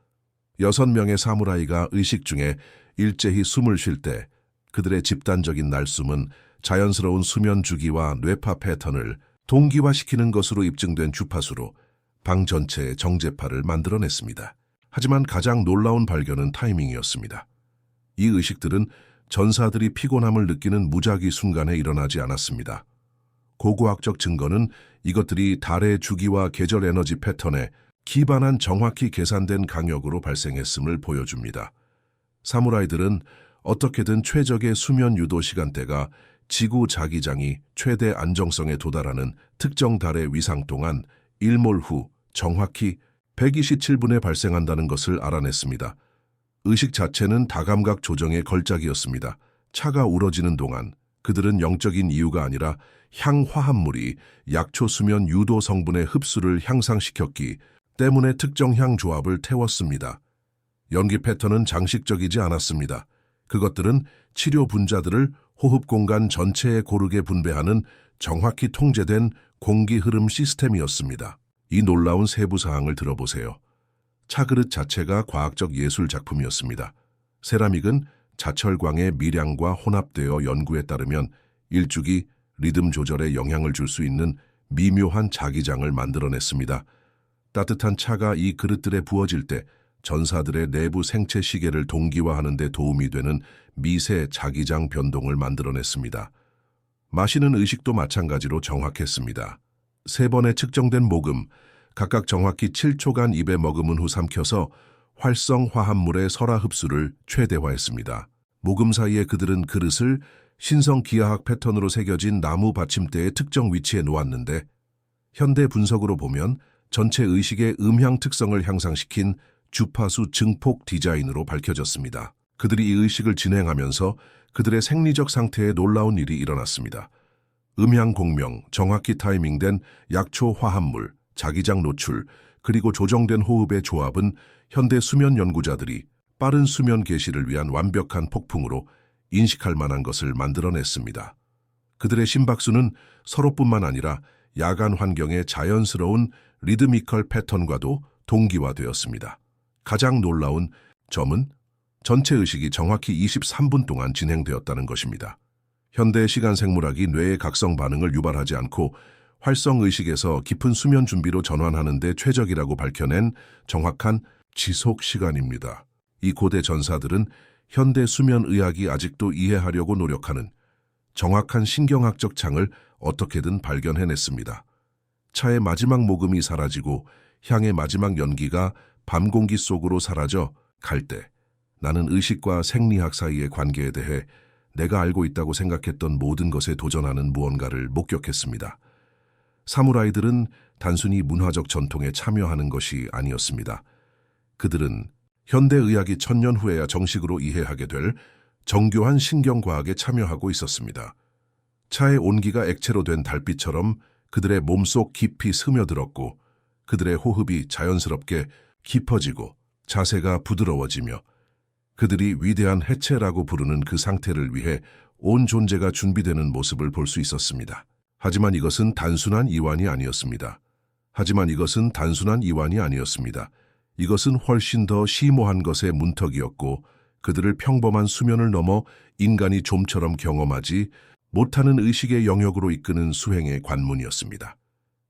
6명의 사무라이가 의식 중에 일제히 숨을 쉴 때 그들의 집단적인 날숨은 자연스러운 수면 주기와 뇌파 패턴을 동기화시키는 것으로 입증된 주파수로 방 전체의 정제파를 만들어냈습니다. 하지만 가장 놀라운 발견은 타이밍이었습니다. 이 의식들은 전사들이 피곤함을 느끼는 무작위 순간에 일어나지 않았습니다. 고고학적 증거는 이것들이 달의 주기와 계절 에너지 패턴에 기반한 정확히 계산된 강역으로 발생했음을 보여줍니다. 사무라이들은 어떻게든 최적의 수면 유도 시간대가 지구 자기장이 최대 안정성에 도달하는 특정 달의 위상 동안 일몰 후 정확히 127분에 발생한다는 것을 알아냈습니다. 의식 자체는 다감각 조정의 걸작이었습니다. 차가 우러지는 동안 그들은 영적인 이유가 아니라 향화합물이 약초 수면 유도 성분의 흡수를 향상시켰기 때문에 특정 향 조합을 태웠습니다. 연기 패턴은 장식적이지 않았습니다. 그것들은 치료 분자들을 호흡 공간 전체에 고르게 분배하는 정확히 통제된 공기 흐름 시스템이었습니다. 이 놀라운 세부 사항을 들어보세요. 차그릇 자체가 과학적 예술 작품이었습니다. 세라믹은 자철광의 미량과 혼합되어 연구에 따르면 일주기 리듬 조절에 영향을 줄 수 있는 미묘한 자기장을 만들어냈습니다. 따뜻한 차가 이 그릇들에 부어질 때 전사들의 내부 생체 시계를 동기화하는 데 도움이 되는 미세 자기장 변동을 만들어냈습니다. 마시는 의식도 마찬가지로 정확했습니다. 3번의 측정된 모금, 각각 정확히 7초간 입에 머금은 후 삼켜서 활성 화합물의 설화 흡수를 최대화했습니다. 모금 사이에 그들은 그릇을 신성 기하학 패턴으로 새겨진 나무 받침대의 특정 위치에 놓았는데 현대 분석으로 보면 전체 의식의 음향 특성을 향상시킨 주파수 증폭 디자인으로 밝혀졌습니다. 그들이 이 의식을 진행하면서 그들의 생리적 상태에 놀라운 일이 일어났습니다. 음향 공명, 정확히 타이밍된 약초 화합물, 자기장 노출, 그리고 조정된 호흡의 조합은 현대 수면 연구자들이 빠른 수면 개시를 위한 완벽한 폭풍으로 인식할 만한 것을 만들어냈습니다. 그들의 심박수는 서로뿐만 아니라 야간 환경의 자연스러운 리드미컬 패턴과도 동기화되었습니다. 가장 놀라운 점은 전체 의식이 정확히 23분 동안 진행되었다는 것입니다. 현대 시간 생물학이 뇌의 각성 반응을 유발하지 않고 활성 의식에서 깊은 수면 준비로 전환하는 데 최적이라고 밝혀낸 정확한 지속 시간입니다. 이 고대 전사들은 현대 수면 의학이 아직도 이해하려고 노력하는 정확한 신경학적 창을 어떻게든 발견해냈습니다. 차의 마지막 모금이 사라지고 향의 마지막 연기가 밤 공기 속으로 사라져 갈 때 나는 의식과 생리학 사이의 관계에 대해 내가 알고 있다고 생각했던 모든 것에 도전하는 무언가를 목격했습니다. 사무라이들은 단순히 문화적 전통에 참여하는 것이 아니었습니다. 그들은 현대의학이 1000년 후에야 정식으로 이해하게 될 정교한 신경과학에 참여하고 있었습니다. 차의 온기가 액체로 된 달빛처럼 그들의 몸속 깊이 스며들었고 그들의 호흡이 자연스럽게 깊어지고 자세가 부드러워지며 그들이 위대한 해체라고 부르는 그 상태를 위해 온 존재가 준비되는 모습을 볼 수 있었습니다. 하지만 이것은 단순한 이완이 아니었습니다. 이것은 훨씬 더 심오한 것의 문턱이었고 그들을 평범한 수면을 넘어 인간이 좀처럼 경험하지 못하는 의식의 영역으로 이끄는 수행의 관문이었습니다.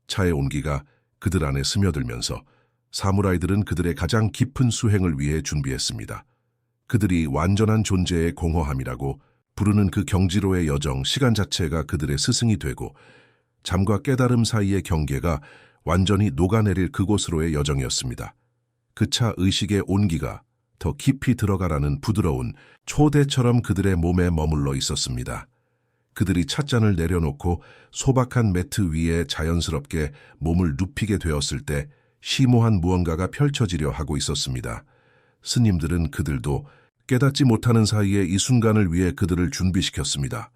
차의 온기가 그들 안에 스며들면서 사무라이들은 그들의 가장 깊은 수행을 위해 준비했습니다. 그들이 완전한 존재의 공허함이라고 부르는 그 경지로의 여정, 시간 자체가 그들의 스승이 되고 잠과 깨달음 사이의 경계가 완전히 녹아내릴 그곳으로의 여정이었습니다. 그 차 의식의 온기가 더 깊이 들어가라는 부드러운 초대처럼 그들의 몸에 머물러 있었습니다. 그들이 찻잔을 내려놓고 소박한 매트 위에 자연스럽게 몸을 눕히게 되었을 때 심오한 무언가가 펼쳐지려 하고 있었습니다. 스님들은 그들도 깨닫지 못하는 사이에 이 순간을 위해 그들을 준비시켰습니다.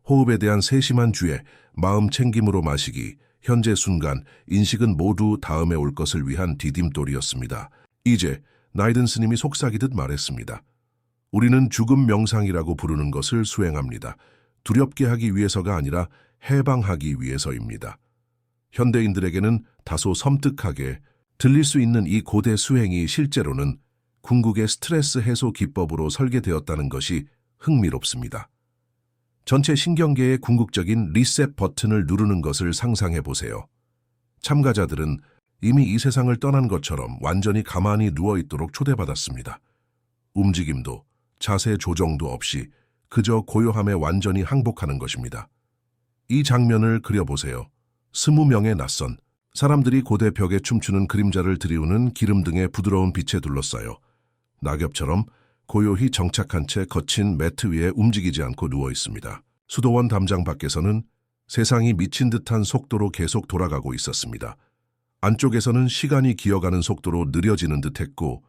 호흡에 대한 세심한 주의, 마음 챙김으로 마시기, 현재 순간, 인식은 모두 다음에 올 것을 위한 디딤돌이었습니다. 이제 나이든 스님이 속삭이듯 말했습니다. 우리는 죽음 명상이라고 부르는 것을 수행합니다. 두렵게 하기 위해서가 아니라 해방하기 위해서입니다. 현대인들에게는 다소 섬뜩하게 들릴 수 있는 이 고대 수행이 실제로는 궁극의 스트레스 해소 기법으로 설계되었다는 것이 흥미롭습니다. 전체 신경계의 궁극적인 리셋 버튼을 누르는 것을 상상해 보세요. 참가자들은 이미 이 세상을 떠난 것처럼 완전히 가만히 누워 있도록 초대받았습니다. 움직임도 자세 조정도 없이 그저 고요함에 완전히 항복하는 것입니다. 이 장면을 그려보세요. 20명의 낯선 사람들이 고대 벽에 춤추는 그림자를 드리우는 기름 등의 부드러운 빛에 둘러싸여 낙엽처럼 고요히 정착한 채 거친 매트 위에 움직이지 않고 누워 있습니다. 수도원 담장 밖에서는 세상이 미친 듯한 속도로 계속 돌아가고 있었습니다. 안쪽에서는 시간이 기어가는 속도로 느려지는 듯했고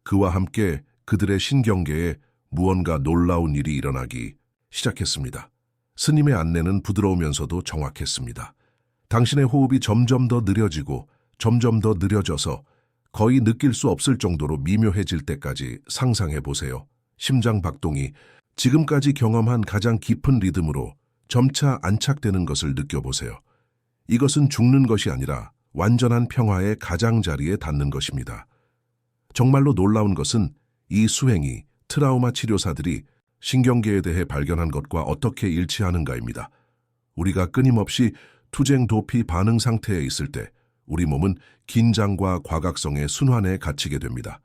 그와 함께 그들의 신경계에 무언가 놀라운 일이 일어나기 시작했습니다. 스님의 안내는 부드러우면서도 정확했습니다. 당신의 호흡이 점점 더 느려지고 점점 더 느려져서 거의 느낄 수 없을 정도로 미묘해질 때까지 상상해 보세요. 심장 박동이 지금까지 경험한 가장 깊은 리듬으로 점차 안착되는 것을 느껴보세요. 이것은 죽는 것이 아니라 완전한 평화의 가장자리에 닿는 것입니다. 정말로 놀라운 것은 이 수행이 트라우마 치료사들이 신경계에 대해 발견한 것과 어떻게 일치하는가입니다. 우리가 끊임없이 투쟁 도피 반응 상태에 있을 때 우리 몸은 긴장과 과각성의 순환에 갇히게 됩니다.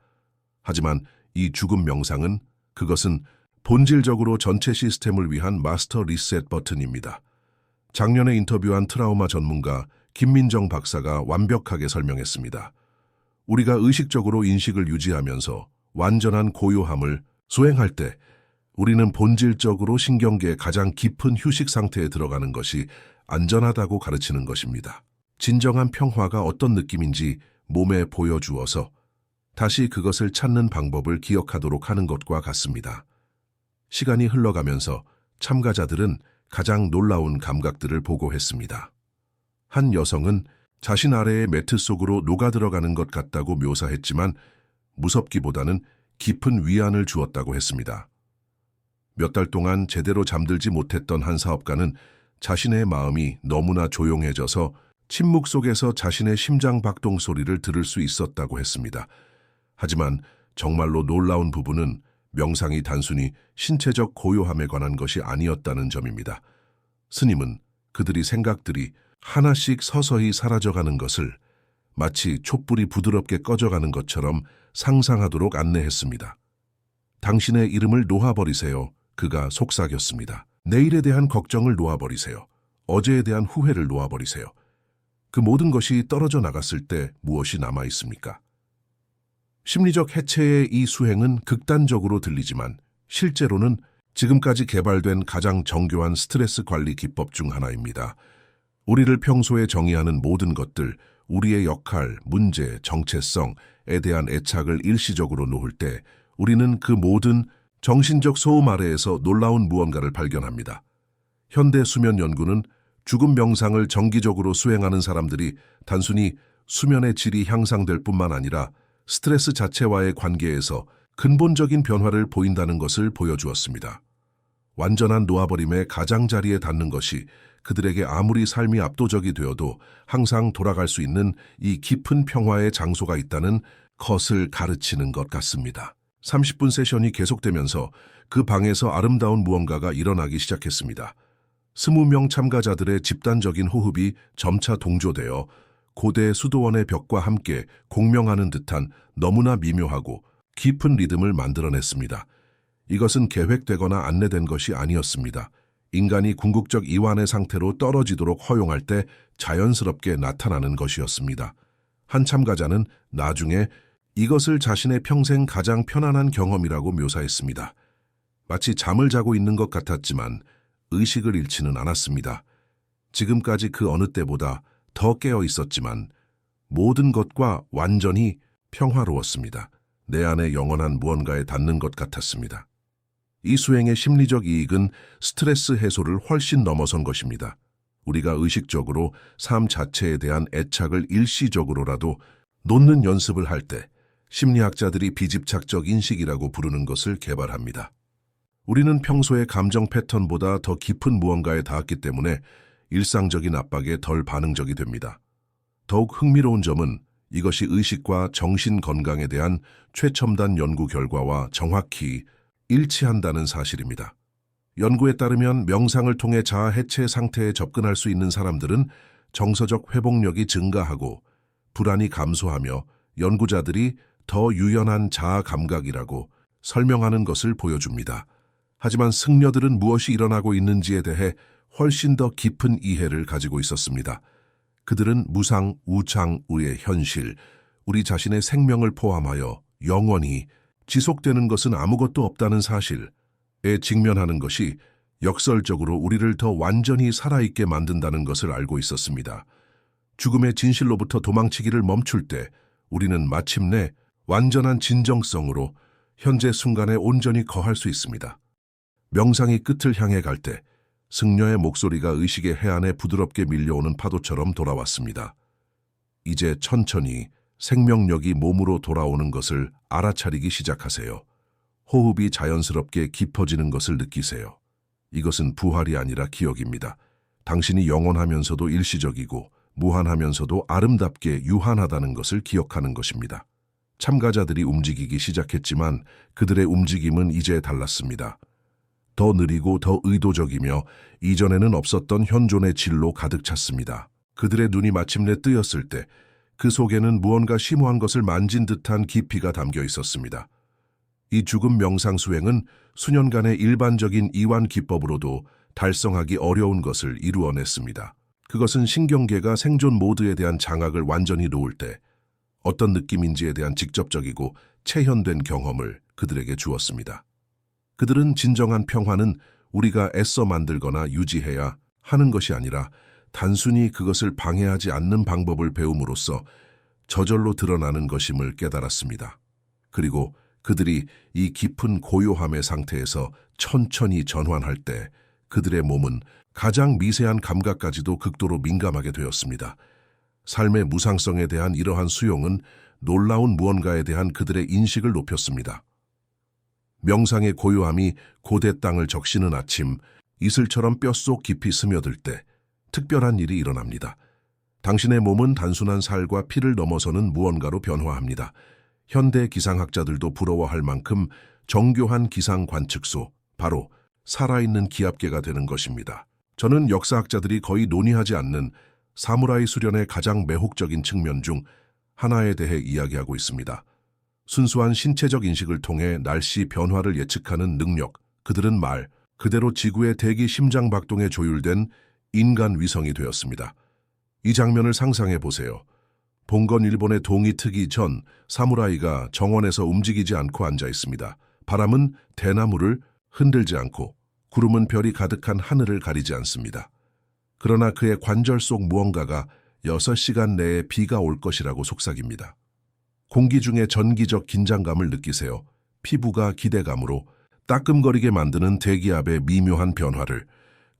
하지만 이 죽음 명상은 그것은 본질적으로 전체 시스템을 위한 마스터 리셋 버튼입니다. 작년에 인터뷰한 트라우마 전문가 김민정 박사가 완벽하게 설명했습니다. 우리가 의식적으로 인식을 유지하면서 완전한 고요함을 수행할 때 우리는 본질적으로 신경계의 가장 깊은 휴식 상태에 들어가는 것이 안전하다고 가르치는 것입니다. 진정한 평화가 어떤 느낌인지 몸에 보여주어서 다시 그것을 찾는 방법을 기억하도록 하는 것과 같습니다. 시간이 흘러가면서 참가자들은 가장 놀라운 감각들을 보고했습니다. 한 여성은 자신 아래의 매트 속으로 녹아들어가는 것 같다고 묘사했지만 무섭기보다는 깊은 위안을 주었다고 했습니다. 몇 달 동안 제대로 잠들지 못했던 한 사업가는 자신의 마음이 너무나 조용해져서 침묵 속에서 자신의 심장 박동 소리를 들을 수 있었다고 했습니다. 하지만 정말로 놀라운 부분은 명상이 단순히 신체적 고요함에 관한 것이 아니었다는 점입니다. 스님은 그들이 생각들이 하나씩 서서히 사라져가는 것을 마치 촛불이 부드럽게 꺼져가는 것처럼 상상하도록 안내했습니다. 당신의 이름을 놓아버리세요. 그가 속삭였습니다. 내일에 대한 걱정을 놓아버리세요. 어제에 대한 후회를 놓아버리세요. 그 모든 것이 떨어져 나갔을 때 무엇이 남아 있습니까? 심리적 해체의 이 수행은 극단적으로 들리지만 실제로는 지금까지 개발된 가장 정교한 스트레스 관리 기법 중 하나입니다. 우리를 평소에 정의하는 모든 것들, 우리의 역할, 문제, 정체성에 대한 애착을 일시적으로 놓을 때 우리는 그 모든 정신적 소음 아래에서 놀라운 무언가를 발견합니다. 현대 수면 연구는 죽음 명상을 정기적으로 수행하는 사람들이 단순히 수면의 질이 향상될 뿐만 아니라 스트레스 자체와의 관계에서 근본적인 변화를 보인다는 것을 보여주었습니다. 완전한 놓아버림의 가장자리에 닿는 것이 그들에게 아무리 삶이 압도적이 되어도 항상 돌아갈 수 있는 이 깊은 평화의 장소가 있다는 것을 가르치는 것 같습니다. 30분 세션이 계속되면서 그 방에서 아름다운 무언가가 일어나기 시작했습니다. 20명 참가자들의 집단적인 호흡이 점차 동조되어 고대 수도원의 벽과 함께 공명하는 듯한 너무나 미묘하고 깊은 리듬을 만들어냈습니다. 이것은 계획되거나 안내된 것이 아니었습니다. 인간이 궁극적 이완의 상태로 떨어지도록 허용할 때 자연스럽게 나타나는 것이었습니다. 한 참가자는 나중에 이것을 자신의 평생 가장 편안한 경험이라고 묘사했습니다. 마치 잠을 자고 있는 것 같았지만 의식을 잃지는 않았습니다. 지금까지 그 어느 때보다 더 깨어 있었지만 모든 것과 완전히 평화로웠습니다. 내 안에 영원한 무언가에 닿는 것 같았습니다. 이 수행의 심리적 이익은 스트레스 해소를 훨씬 넘어선 것입니다. 우리가 의식적으로 삶 자체에 대한 애착을 일시적으로라도 놓는 연습을 할 때 심리학자들이 비집착적 인식이라고 부르는 것을 개발합니다. 우리는 평소의 감정 패턴보다 더 깊은 무언가에 닿았기 때문에 일상적인 압박에 덜 반응적이 됩니다. 더욱 흥미로운 점은 이것이 의식과 정신 건강에 대한 최첨단 연구 결과와 정확히 일치한다는 사실입니다. 연구에 따르면 명상을 통해 자아 해체 상태에 접근할 수 있는 사람들은 정서적 회복력이 증가하고 불안이 감소하며 연구자들이 더 유연한 자아 감각이라고 설명하는 것을 보여줍니다. 하지만 승려들은 무엇이 일어나고 있는지에 대해 훨씬 더 깊은 이해를 가지고 있었습니다. 그들은 무상, 우창, 우의 현실, 우리 자신의 생명을 포함하여 영원히 지속되는 것은 아무것도 없다는 사실에 직면하는 것이 역설적으로 우리를 더 완전히 살아있게 만든다는 것을 알고 있었습니다. 죽음의 진실로부터 도망치기를 멈출 때 우리는 마침내 완전한 진정성으로 현재 순간에 온전히 거할 수 있습니다. 명상이 끝을 향해 갈 때 승려의 목소리가 의식의 해안에 부드럽게 밀려오는 파도처럼 돌아왔습니다. 이제 천천히 생명력이 몸으로 돌아오는 것을 알아차리기 시작하세요. 호흡이 자연스럽게 깊어지는 것을 느끼세요. 이것은 부활이 아니라 기억입니다. 당신이 영원하면서도 일시적이고 무한하면서도 아름답게 유한하다는 것을 기억하는 것입니다. 참가자들이 움직이기 시작했지만 그들의 움직임은 이제 달랐습니다. 더 느리고 더 의도적이며 이전에는 없었던 현존의 질로 가득 찼습니다. 그들의 눈이 마침내 뜨였을 때 그 속에는 무언가 심오한 것을 만진 듯한 깊이가 담겨 있었습니다. 이 죽음 명상 수행은 수년간의 일반적인 이완 기법으로도 달성하기 어려운 것을 이루어냈습니다. 그것은 신경계가 생존 모드에 대한 장악을 완전히 놓을 때 어떤 느낌인지에 대한 직접적이고 체현된 경험을 그들에게 주었습니다. 그들은 진정한 평화는 우리가 애써 만들거나 유지해야 하는 것이 아니라 단순히 그것을 방해하지 않는 방법을 배움으로써 저절로 드러나는 것임을 깨달았습니다. 그리고 그들이 이 깊은 고요함의 상태에서 천천히 전환할 때 그들의 몸은 가장 미세한 감각까지도 극도로 민감하게 되었습니다. 삶의 무상성에 대한 이러한 수용은 놀라운 무언가에 대한 그들의 인식을 높였습니다. 명상의 고요함이 고대 땅을 적시는 아침, 이슬처럼 뼛속 깊이 스며들 때 특별한 일이 일어납니다. 당신의 몸은 단순한 살과 피를 넘어서는 무언가로 변화합니다. 현대 기상학자들도 부러워할 만큼 정교한 기상 관측소, 바로 살아있는 기압계가 되는 것입니다. 저는 역사학자들이 거의 논의하지 않는 사무라이 수련의 가장 매혹적인 측면 중 하나에 대해 이야기하고 있습니다. 순수한 신체적 인식을 통해 날씨 변화를 예측하는 능력, 그들은 말 그대로 지구의 대기 심장 박동에 조율된 인간 위성이 되었습니다. 이 장면을 상상해 보세요. 봉건 일본의 동이 트기 전 사무라이가 정원에서 움직이지 않고 앉아 있습니다. 바람은 대나무를 흔들지 않고 구름은 별이 가득한 하늘을 가리지 않습니다. 그러나 그의 관절 속 무언가가 6시간 내에 비가 올 것이라고 속삭입니다. 공기 중에 전기적 긴장감을 느끼세요. 피부가 기대감으로 따끔거리게 만드는 대기압의 미묘한 변화를,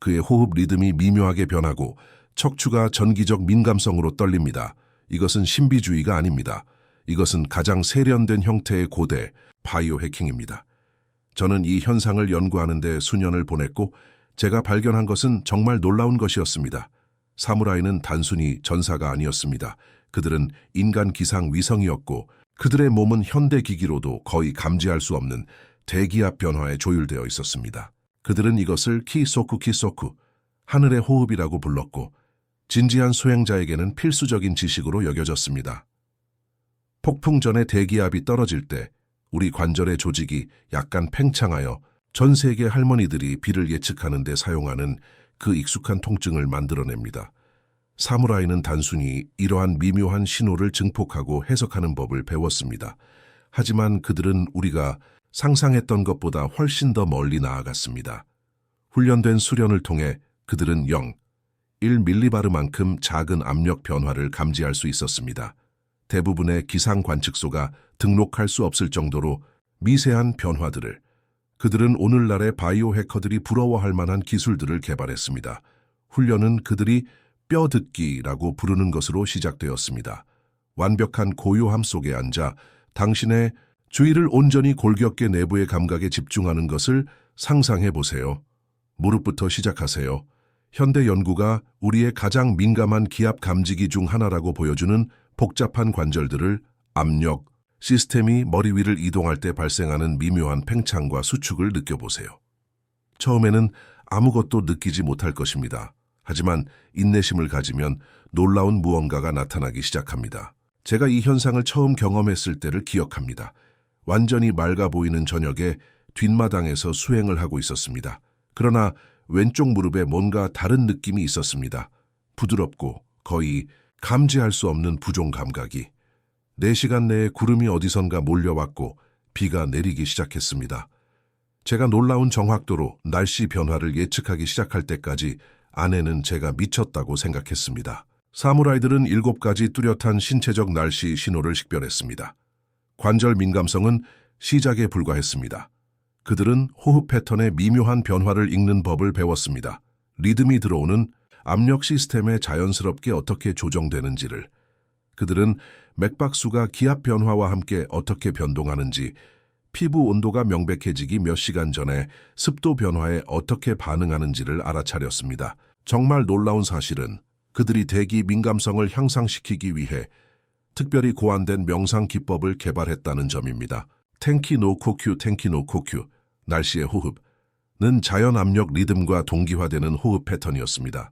그의 호흡 리듬이 미묘하게 변하고 척추가 전기적 민감성으로 떨립니다. 이것은 신비주의가 아닙니다. 이것은 가장 세련된 형태의 고대 바이오 해킹입니다. 저는 이 현상을 연구하는 데 수년을 보냈고 제가 발견한 것은 정말 놀라운 것이었습니다. 사무라이는 단순히 전사가 아니었습니다. 그들은 인간 기상 위성이었고 그들의 몸은 현대 기기로도 거의 감지할 수 없는 대기압 변화에 조율되어 있었습니다. 그들은 이것을 키소쿠, 하늘의 호흡이라고 불렀고 진지한 수행자에게는 필수적인 지식으로 여겨졌습니다. 폭풍 전에 대기압이 떨어질 때 우리 관절의 조직이 약간 팽창하여 전 세계 할머니들이 비를 예측하는 데 사용하는 그 익숙한 통증을 만들어냅니다. 사무라이는 단순히 이러한 미묘한 신호를 증폭하고 해석하는 법을 배웠습니다. 하지만 그들은 우리가 상상했던 것보다 훨씬 더 멀리 나아갔습니다. 훈련된 수련을 통해 그들은 1밀리바르만큼 작은 압력 변화를 감지할 수 있었습니다. 대부분의 기상 관측소가 등록할 수 없을 정도로 미세한 변화들을, 그들은 오늘날의 바이오 해커들이 부러워할 만한 기술들을 개발했습니다. 훈련은 그들이 뼈듣기라고 부르는 것으로 시작되었습니다. 완벽한 고요함 속에 앉아 당신의 주의를 온전히 골격계 내부의 감각에 집중하는 것을 상상해 보세요. 무릎부터 시작하세요. 현대 연구가 우리의 가장 민감한 기압 감지기 중 하나라고 보여주는 복잡한 관절들을 압력, 시스템이 머리 위를 이동할 때 발생하는 미묘한 팽창과 수축을 느껴보세요. 처음에는 아무것도 느끼지 못할 것입니다. 하지만 인내심을 가지면 놀라운 무언가가 나타나기 시작합니다. 제가 이 현상을 처음 경험했을 때를 기억합니다. 완전히 맑아 보이는 저녁에 뒷마당에서 수행을 하고 있었습니다. 그러나 왼쪽 무릎에 뭔가 다른 느낌이 있었습니다. 부드럽고 거의 감지할 수 없는 부종 감각이. 4시간 내에 구름이 어디선가 몰려왔고 비가 내리기 시작했습니다. 제가 놀라운 정확도로 날씨 변화를 예측하기 시작할 때까지 아내는 제가 미쳤다고 생각했습니다. 사무라이들은 7가지 뚜렷한 신체적 날씨 신호를 식별했습니다. 관절 민감성은 시작에 불과했습니다. 그들은 호흡 패턴의 미묘한 변화를 읽는 법을 배웠습니다. 리듬이 들어오는 압력 시스템에 자연스럽게 어떻게 조정되는지를. 그들은 맥박수가 기압 변화와 함께 어떻게 변동하는지, 피부 온도가 명백해지기 몇 시간 전에 습도 변화에 어떻게 반응하는지를 알아차렸습니다. 정말 놀라운 사실은 그들이 대기 민감성을 향상시키기 위해 특별히 고안된 명상 기법을 개발했다는 점입니다. 탱키 노 코큐, 날씨의 호흡은 자연 압력 리듬과 동기화되는 호흡 패턴이었습니다.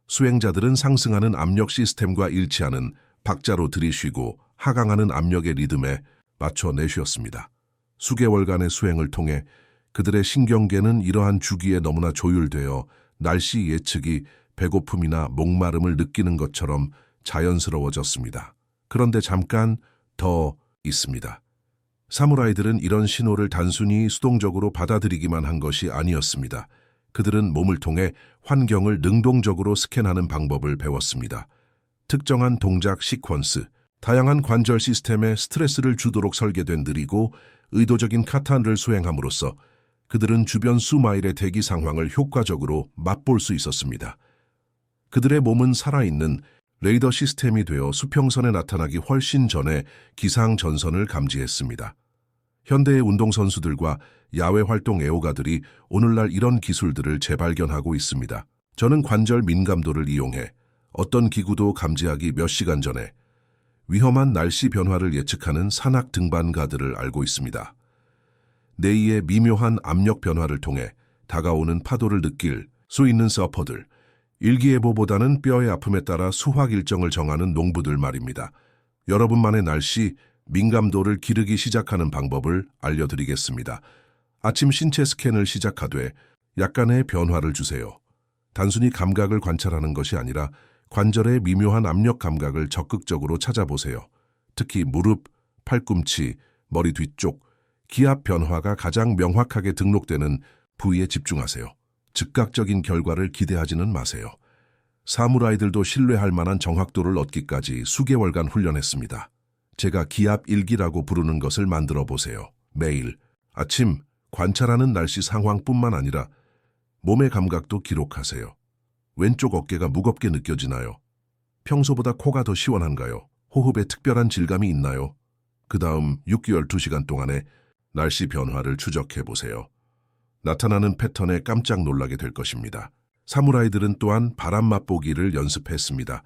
수행자들은 상승하는 압력 시스템과 일치하는 박자로 들이쉬고 하강하는 압력의 리듬에 맞춰 내쉬었습니다. 수개월간의 수행을 통해 그들의 신경계는 이러한 주기에 너무나 조율되어 날씨 예측이 배고픔이나 목마름을 느끼는 것처럼 자연스러워졌습니다. 그런데 잠깐 더 있습니다. 사무라이들은 이런 신호를 단순히 수동적으로 받아들이기만 한 것이 아니었습니다. 그들은 몸을 통해 환경을 능동적으로 스캔하는 방법을 배웠습니다. 특정한 동작 시퀀스, 다양한 관절 시스템에 스트레스를 주도록 설계된 느리고 의도적인 카타를 수행함으로써 그들은 주변 수마일의 대기 상황을 효과적으로 맛볼 수 있었습니다. 그들의 몸은 살아있는 레이더 시스템이 되어 수평선에 나타나기 훨씬 전에 기상 전선을 감지했습니다. 현대의 운동선수들과 야외 활동 애호가들이 오늘날 이런 기술들을 재발견하고 있습니다. 저는 관절 민감도를 이용해 어떤 기구도 감지하기 몇 시간 전에 위험한 날씨 변화를 예측하는 산악 등반가들을 알고 있습니다. 내의의 미묘한 압력 변화를 통해 다가오는 파도를 느낄 수 있는 서퍼들, 일기예보보다는 뼈의 아픔에 따라 수확 일정을 정하는 농부들 말입니다. 여러분만의 날씨 민감도를 기르기 시작하는 방법을 알려드리겠습니다. 아침 신체 스캔을 시작하되 약간의 변화를 주세요. 단순히 감각을 관찰하는 것이 아니라 관절의 미묘한 압력 감각을 적극적으로 찾아보세요. 특히 무릎, 팔꿈치, 머리 뒤쪽, 기압 변화가 가장 명확하게 등록되는 부위에 집중하세요. 즉각적인 결과를 기대하지는 마세요. 사무라이들도 신뢰할 만한 정확도를 얻기까지 수개월간 훈련했습니다. 제가 기압 일기라고 부르는 것을 만들어 보세요. 매일 아침 관찰하는 날씨 상황뿐만 아니라 몸의 감각도 기록하세요. 왼쪽 어깨가 무겁게 느껴지나요? 평소보다 코가 더 시원한가요? 호흡에 특별한 질감이 있나요? 그 다음 6개월 2시간 동안의 날씨 변화를 추적해 보세요. 나타나는 패턴에 깜짝 놀라게 될 것입니다. 사무라이들은 또한 바람 맛보기를 연습했습니다.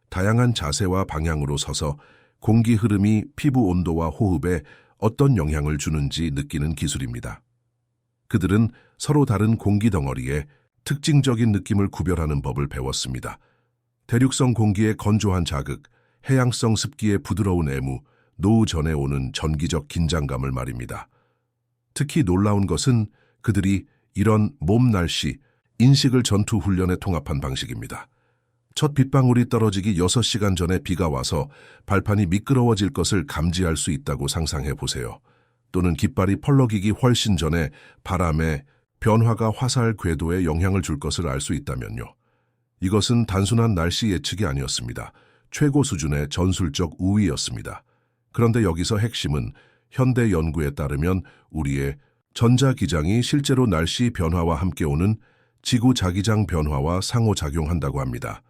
다양한 자세와 방향으로 서서 공기 흐름이 피부 온도와 호흡에 어떤 영향을 주는지 느끼는 기술입니다. 그들은 서로 다른 공기 덩어리에 특징적인 느낌을 구별하는 법을 배웠습니다. 대륙성 공기의 건조한 자극, 해양성 습기의 부드러운 애무, 노후 전에 오는 전기적 긴장감을 말입니다. 특히 놀라운 것은 그들이 이런 몸 날씨, 인식을 전투 훈련에 통합한 방식입니다. 첫 빗방울이 떨어지기 6시간 전에 비가 와서 발판이 미끄러워질 것을 감지할 수 있다고 상상해 보세요. 또는 깃발이 펄럭이기 훨씬 전에 바람의 변화가 화살 궤도에 영향을 줄 것을 알 수 있다면요. 이것은 단순한 날씨 예측이 아니었습니다. 최고 수준의 전술적 우위였습니다. 그런데 여기서 핵심은 현대 연구에 따르면 우리의 전자기장이 실제로 날씨 변화와 함께 오는 지구 자기장 변화와 상호작용한다고 합니다.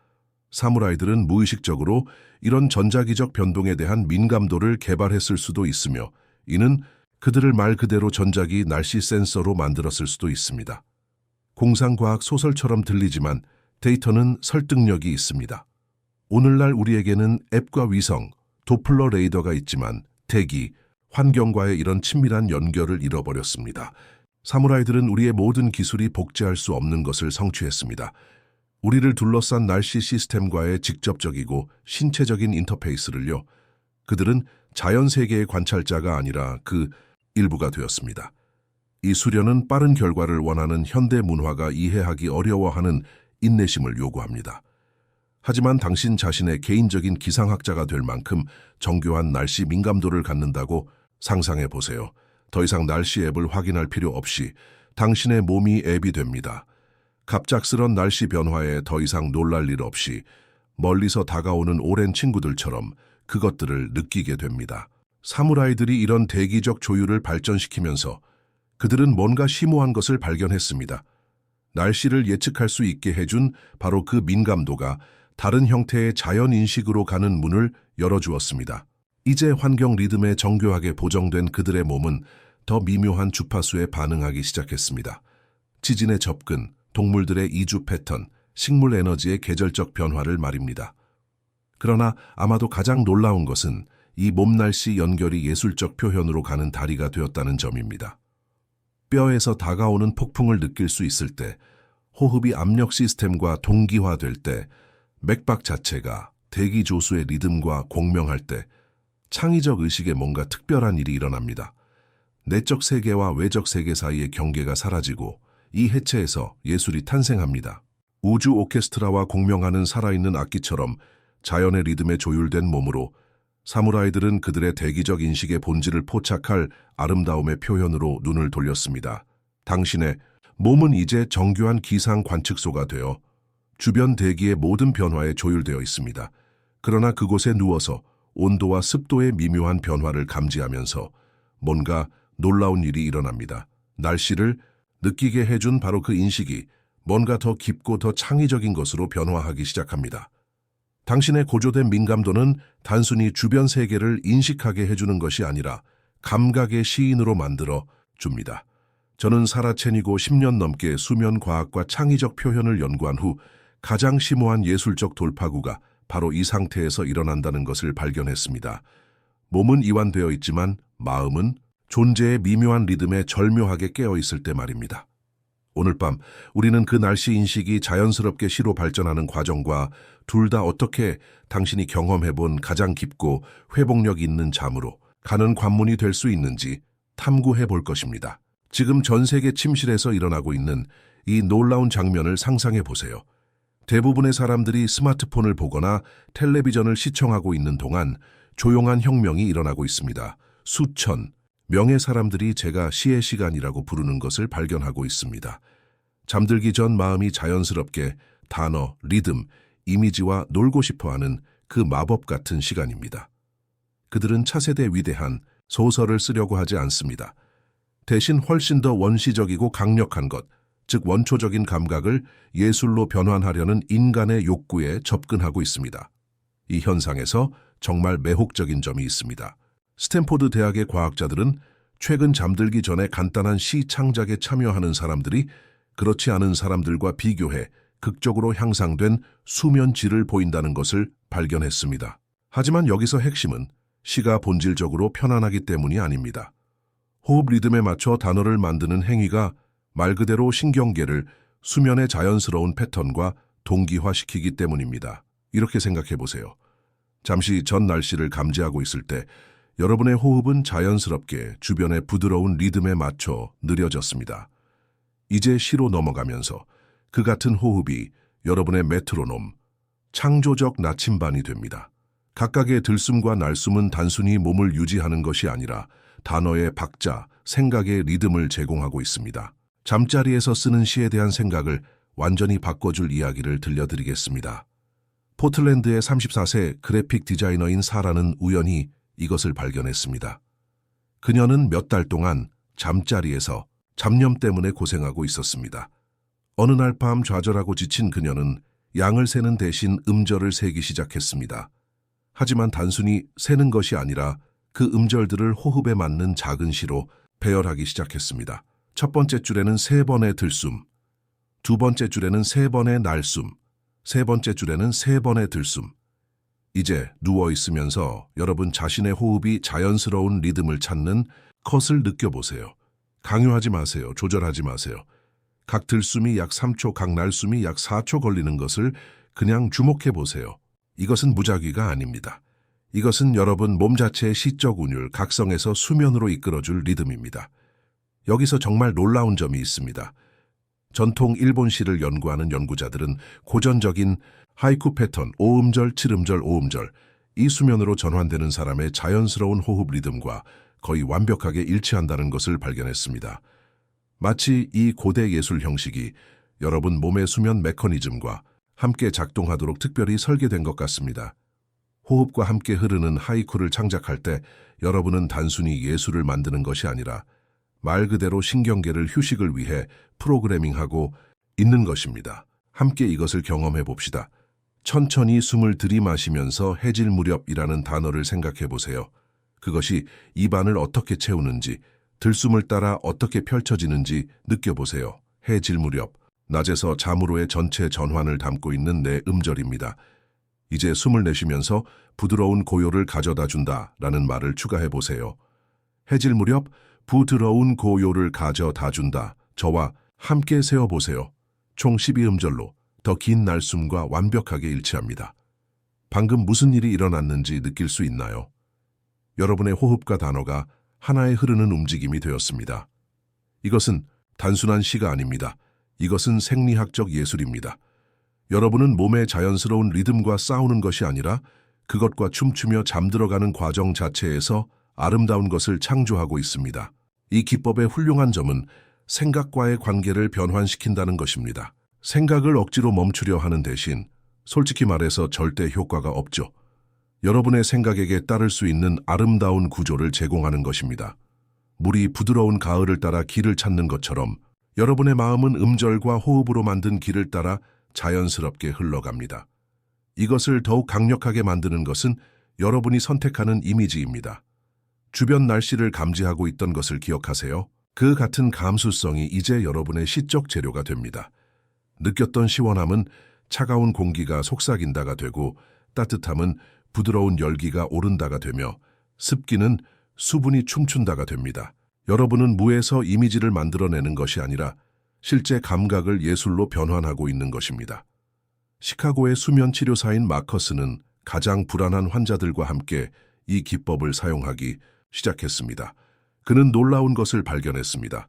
사무라이들은 무의식적으로 이런 전자기적 변동에 대한 민감도를 개발했을 수도 있으며 이는 그들을 말 그대로 전자기 날씨 센서로 만들었을 수도 있습니다. 공상과학 소설처럼 들리지만 데이터는 설득력이 있습니다. 오늘날 우리에게는 앱과 위성, 도플러 레이더가 있지만 대기, 환경과의 이런 친밀한 연결을 잃어버렸습니다. 사무라이들은 우리의 모든 기술이 복제할 수 없는 것을 성취했습니다. 우리를 둘러싼 날씨 시스템과의 직접적이고 신체적인 인터페이스를요. 그들은 자연 세계의 관찰자가 아니라 그 일부가 되었습니다. 이 수련은 빠른 결과를 원하는 현대 문화가 이해하기 어려워하는 인내심을 요구합니다. 하지만 당신 자신의 개인적인 기상학자가 될 만큼 정교한 날씨 민감도를 갖는다고 상상해 보세요. 더 이상 날씨 앱을 확인할 필요 없이 당신의 몸이 앱이 됩니다. 갑작스런 날씨 변화에 더 이상 놀랄 일 없이 멀리서 다가오는 오랜 친구들처럼 그것들을 느끼게 됩니다. 사무라이들이 이런 대기적 조율을 발전시키면서 그들은 뭔가 심오한 것을 발견했습니다. 날씨를 예측할 수 있게 해준 바로 그 민감도가 다른 형태의 자연인식으로 가는 문을 열어주었습니다. 이제 환경 리듬에 정교하게 보정된 그들의 몸은 더 미묘한 주파수에 반응하기 시작했습니다. 지진의 접근, 동물들의 이주 패턴, 식물 에너지의 계절적 변화를 말입니다. 그러나 아마도 가장 놀라운 것은 이 몸날씨 연결이 예술적 표현으로 가는 다리가 되었다는 점입니다. 뼈에서 다가오는 폭풍을 느낄 수 있을 때, 호흡이 압력 시스템과 동기화될 때, 맥박 자체가 대기 조수의 리듬과 공명할 때 창의적 의식에 뭔가 특별한 일이 일어납니다. 내적 세계와 외적 세계 사이의 경계가 사라지고 이 해체에서 예술이 탄생합니다. 우주 오케스트라와 공명하는 살아있는 악기처럼 자연의 리듬에 조율된 몸으로 사무라이들은 그들의 대기적 인식의 본질을 포착할 아름다움의 표현으로 눈을 돌렸습니다. 당신의 몸은 이제 정교한 기상 관측소가 되어 주변 대기의 모든 변화에 조율되어 있습니다. 그러나 그곳에 누워서 온도와 습도의 미묘한 변화를 감지하면서 뭔가 놀라운 일이 일어납니다. 날씨를 느끼게 해준 바로 그 인식이 뭔가 더 깊고 더 창의적인 것으로 변화하기 시작합니다. 당신의 고조된 민감도는 단순히 주변 세계를 인식하게 해주는 것이 아니라 감각의 시인으로 만들어 줍니다. 저는 사라첸이고 10년 넘게 수면 과학과 창의적 표현을 연구한 후 가장 심오한 예술적 돌파구가 바로 이 상태에서 일어난다는 것을 발견했습니다. 몸은 이완되어 있지만 마음은 존재의 미묘한 리듬에 절묘하게 깨어있을 때 말입니다. 오늘 밤 우리는 그 날씨 인식이 자연스럽게 시로 발전하는 과정과 둘 다 어떻게 당신이 경험해본 가장 깊고 회복력 있는 잠으로 가는 관문이 될 수 있는지 탐구해 볼 것입니다. 지금 전 세계 침실에서 일어나고 있는 이 놀라운 장면을 상상해 보세요. 대부분의 사람들이 스마트폰을 보거나 텔레비전을 시청하고 있는 동안 조용한 혁명이 일어나고 있습니다. 수천 명의 사람들이 제가 시의 시간이라고 부르는 것을 발견하고 있습니다. 잠들기 전 마음이 자연스럽게 단어, 리듬, 이미지와 놀고 싶어하는 그 마법 같은 시간입니다. 그들은 차세대 위대한 소설을 쓰려고 하지 않습니다. 대신 훨씬 더 원시적이고 강력한 것, 즉 원초적인 감각을 예술로 변환하려는 인간의 욕구에 접근하고 있습니다. 이 현상에서 정말 매혹적인 점이 있습니다. 스탠포드 대학의 과학자들은 최근 잠들기 전에 간단한 시 창작에 참여하는 사람들이 그렇지 않은 사람들과 비교해 극적으로 향상된 수면 질을 보인다는 것을 발견했습니다. 하지만 여기서 핵심은 시가 본질적으로 편안하기 때문이 아닙니다. 호흡 리듬에 맞춰 단어를 만드는 행위가 말 그대로 신경계를 수면의 자연스러운 패턴과 동기화시키기 때문입니다. 이렇게 생각해 보세요. 잠시 전 날씨를 감지하고 있을 때 여러분의 호흡은 자연스럽게 주변의 부드러운 리듬에 맞춰 느려졌습니다. 이제 시로 넘어가면서 그 같은 호흡이 여러분의 메트로놈, 창조적 나침반이 됩니다. 각각의 들숨과 날숨은 단순히 몸을 유지하는 것이 아니라 단어의 박자, 생각의 리듬을 제공하고 있습니다. 잠자리에서 쓰는 시에 대한 생각을 완전히 바꿔줄 이야기를 들려드리겠습니다. 포틀랜드의 34세 그래픽 디자이너인 사라는 우연히 이것을 발견했습니다. 그녀는 몇 달 동안 잠자리에서 잡념 때문에 고생하고 있었습니다. 어느 날 밤 좌절하고 지친 그녀는 양을 세는 대신 음절을 세기 시작했습니다. 하지만 단순히 세는 것이 아니라 그 음절들을 호흡에 맞는 작은 시로 배열하기 시작했습니다. 첫 번째 줄에는 3번의 들숨, 두 번째 줄에는 3번의 날숨, 세 번째 줄에는 3번의 들숨. 이제 누워있으면서 여러분 자신의 호흡이 자연스러운 리듬을 찾는 컷을 느껴보세요. 강요하지 마세요. 조절하지 마세요. 각 들숨이 약 3초, 각 날숨이 약 4초 걸리는 것을 그냥 주목해 보세요. 이것은 무작위가 아닙니다. 이것은 여러분 몸 자체의 시적 운율, 각성에서 수면으로 이끌어줄 리듬입니다. 여기서 정말 놀라운 점이 있습니다. 전통 일본 시를 연구하는 연구자들은 고전적인 하이쿠 패턴, 5음절, 7음절, 5음절, 이 수면으로 전환되는 사람의 자연스러운 호흡 리듬과 거의 완벽하게 일치한다는 것을 발견했습니다. 마치 이 고대 예술 형식이 여러분 몸의 수면 메커니즘과 함께 작동하도록 특별히 설계된 것 같습니다. 호흡과 함께 흐르는 하이쿠를 창작할 때 여러분은 단순히 예술을 만드는 것이 아니라 말 그대로 신경계를 휴식을 위해 프로그래밍하고 있는 것입니다. 함께 이것을 경험해 봅시다. 천천히 숨을 들이마시면서 해질 무렵이라는 단어를 생각해 보세요. 그것이 입안을 어떻게 채우는지, 들숨을 따라 어떻게 펼쳐지는지 느껴보세요. 해질 무렵, 낮에서 잠으로의 전체 전환을 담고 있는 내 음절입니다. 이제 숨을 내쉬면서 부드러운 고요를 가져다 준다라는 말을 추가해 보세요. 해질 무렵 부드러운 고요를 가져다 준다. 저와 함께 세어보세요. 총 12음절로 더 긴 날숨과 완벽하게 일치합니다. 방금 무슨 일이 일어났는지 느낄 수 있나요? 여러분의 호흡과 단어가 하나의 흐르는 움직임이 되었습니다. 이것은 단순한 시가 아닙니다. 이것은 생리학적 예술입니다. 여러분은 몸의 자연스러운 리듬과 싸우는 것이 아니라 그것과 춤추며 잠들어가는 과정 자체에서 아름다운 것을 창조하고 있습니다. 이 기법의 훌륭한 점은 생각과의 관계를 변환시킨다는 것입니다. 생각을 억지로 멈추려 하는 대신 솔직히 말해서 절대 효과가 없죠. 여러분의 생각에게 따를 수 있는 아름다운 구조를 제공하는 것입니다. 물이 부드러운 가을을 따라 길을 찾는 것처럼 여러분의 마음은 음절과 호흡으로 만든 길을 따라 자연스럽게 흘러갑니다. 이것을 더욱 강력하게 만드는 것은 여러분이 선택하는 이미지입니다. 주변 날씨를 감지하고 있던 것을 기억하세요. 그 같은 감수성이 이제 여러분의 시적 재료가 됩니다. 느꼈던 시원함은 차가운 공기가 속삭인다가 되고 따뜻함은 부드러운 열기가 오른다가 되며 습기는 수분이 춤춘다가 됩니다. 여러분은 무에서 이미지를 만들어내는 것이 아니라 실제 감각을 예술로 변환하고 있는 것입니다. 시카고의 수면 치료사인 마커스는 가장 불안한 환자들과 함께 이 기법을 사용하기 시작했습니다. 그는 놀라운 것을 발견했습니다.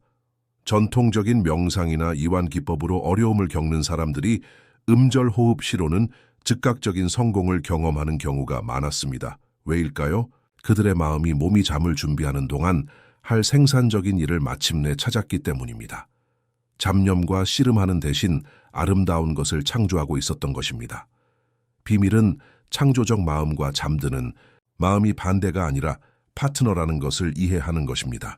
전통적인 명상이나 이완 기법으로 어려움을 겪는 사람들이 음절 호흡 시로는 즉각적인 성공을 경험하는 경우가 많았습니다. 왜일까요? 그들의 마음이 몸이 잠을 준비하는 동안 할 생산적인 일을 마침내 찾았기 때문입니다. 잡념과 씨름하는 대신 아름다운 것을 창조하고 있었던 것입니다. 비밀은 창조적 마음과 잠드는 마음이 반대가 아니라 파트너라는 것을 이해하는 것입니다.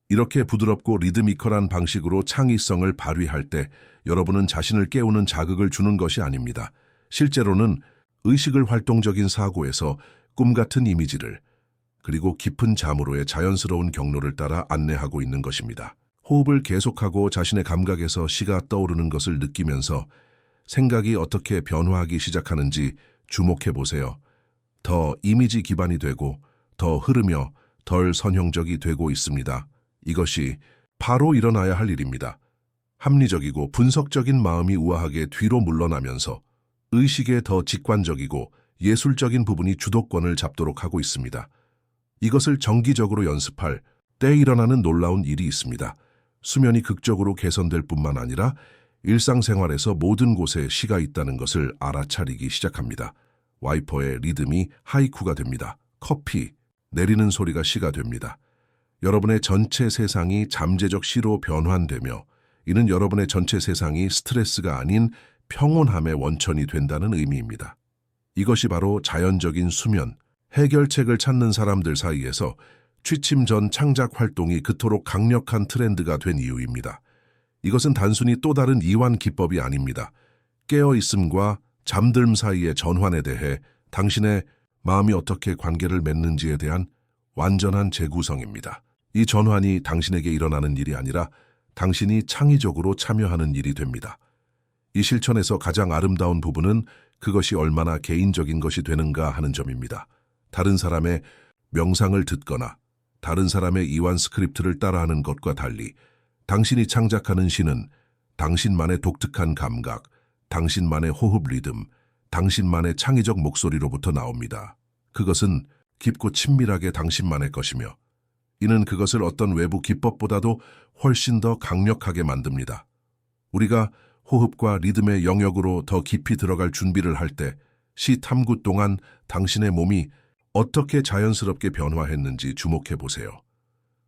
이렇게 부드럽고 리드미컬한 방식으로 창의성을 발휘할 때 여러분은 자신을 깨우는 자극을 주는 것이 아닙니다. 실제로는 의식을 활동적인 사고에서 꿈 같은 이미지를 그리고 깊은 잠으로의 자연스러운 경로를 따라 안내하고 있는 것입니다. 호흡을 계속하고 자신의 감각에서 시가 떠오르는 것을 느끼면서 생각이 어떻게 변화하기 시작하는지 주목해 보세요. 더 이미지 기반이 되고 더 흐르며 덜 선형적이 되고 있습니다. 이것이 바로 일어나야 할 일입니다. 합리적이고 분석적인 마음이 우아하게 뒤로 물러나면서 의식의 더 직관적이고 예술적인 부분이 주도권을 잡도록 하고 있습니다. 이것을 정기적으로 연습할 때 일어나는 놀라운 일이 있습니다. 수면이 극적으로 개선될 뿐만 아니라 일상생활에서 모든 곳에 시가 있다는 것을 알아차리기 시작합니다. 와이퍼의 리듬이 하이쿠가 됩니다. 커피, 내리는 소리가 시가 됩니다. 여러분의 전체 세상이 잠재적 시로 변환되며 이는 여러분의 전체 세상이 스트레스가 아닌 평온함의 원천이 된다는 의미입니다. 이것이 바로 자연적인 수면, 해결책을 찾는 사람들 사이에서 취침 전 창작 활동이 그토록 강력한 트렌드가 된 이유입니다. 이것은 단순히 또 다른 이완 기법이 아닙니다. 깨어있음과 잠듦 사이의 전환에 대해 당신의 마음이 어떻게 관계를 맺는지에 대한 완전한 재구성입니다. 이 전환이 당신에게 일어나는 일이 아니라 당신이 창의적으로 참여하는 일이 됩니다. 이 실천에서 가장 아름다운 부분은 그것이 얼마나 개인적인 것이 되는가 하는 점입니다. 다른 사람의 명상을 듣거나 다른 사람의 이완 스크립트를 따라하는 것과 달리 당신이 창작하는 시는 당신만의 독특한 감각, 당신만의 호흡 리듬, 당신만의 창의적 목소리로부터 나옵니다. 그것은 깊고 친밀하게 당신만의 것이며 이는 그것을 어떤 외부 기법보다도 훨씬 더 강력하게 만듭니다. 우리가 호흡과 리듬의 영역으로 더 깊이 들어갈 준비를 할 때 시 탐구 동안 당신의 몸이 어떻게 자연스럽게 변화했는지 주목해 보세요.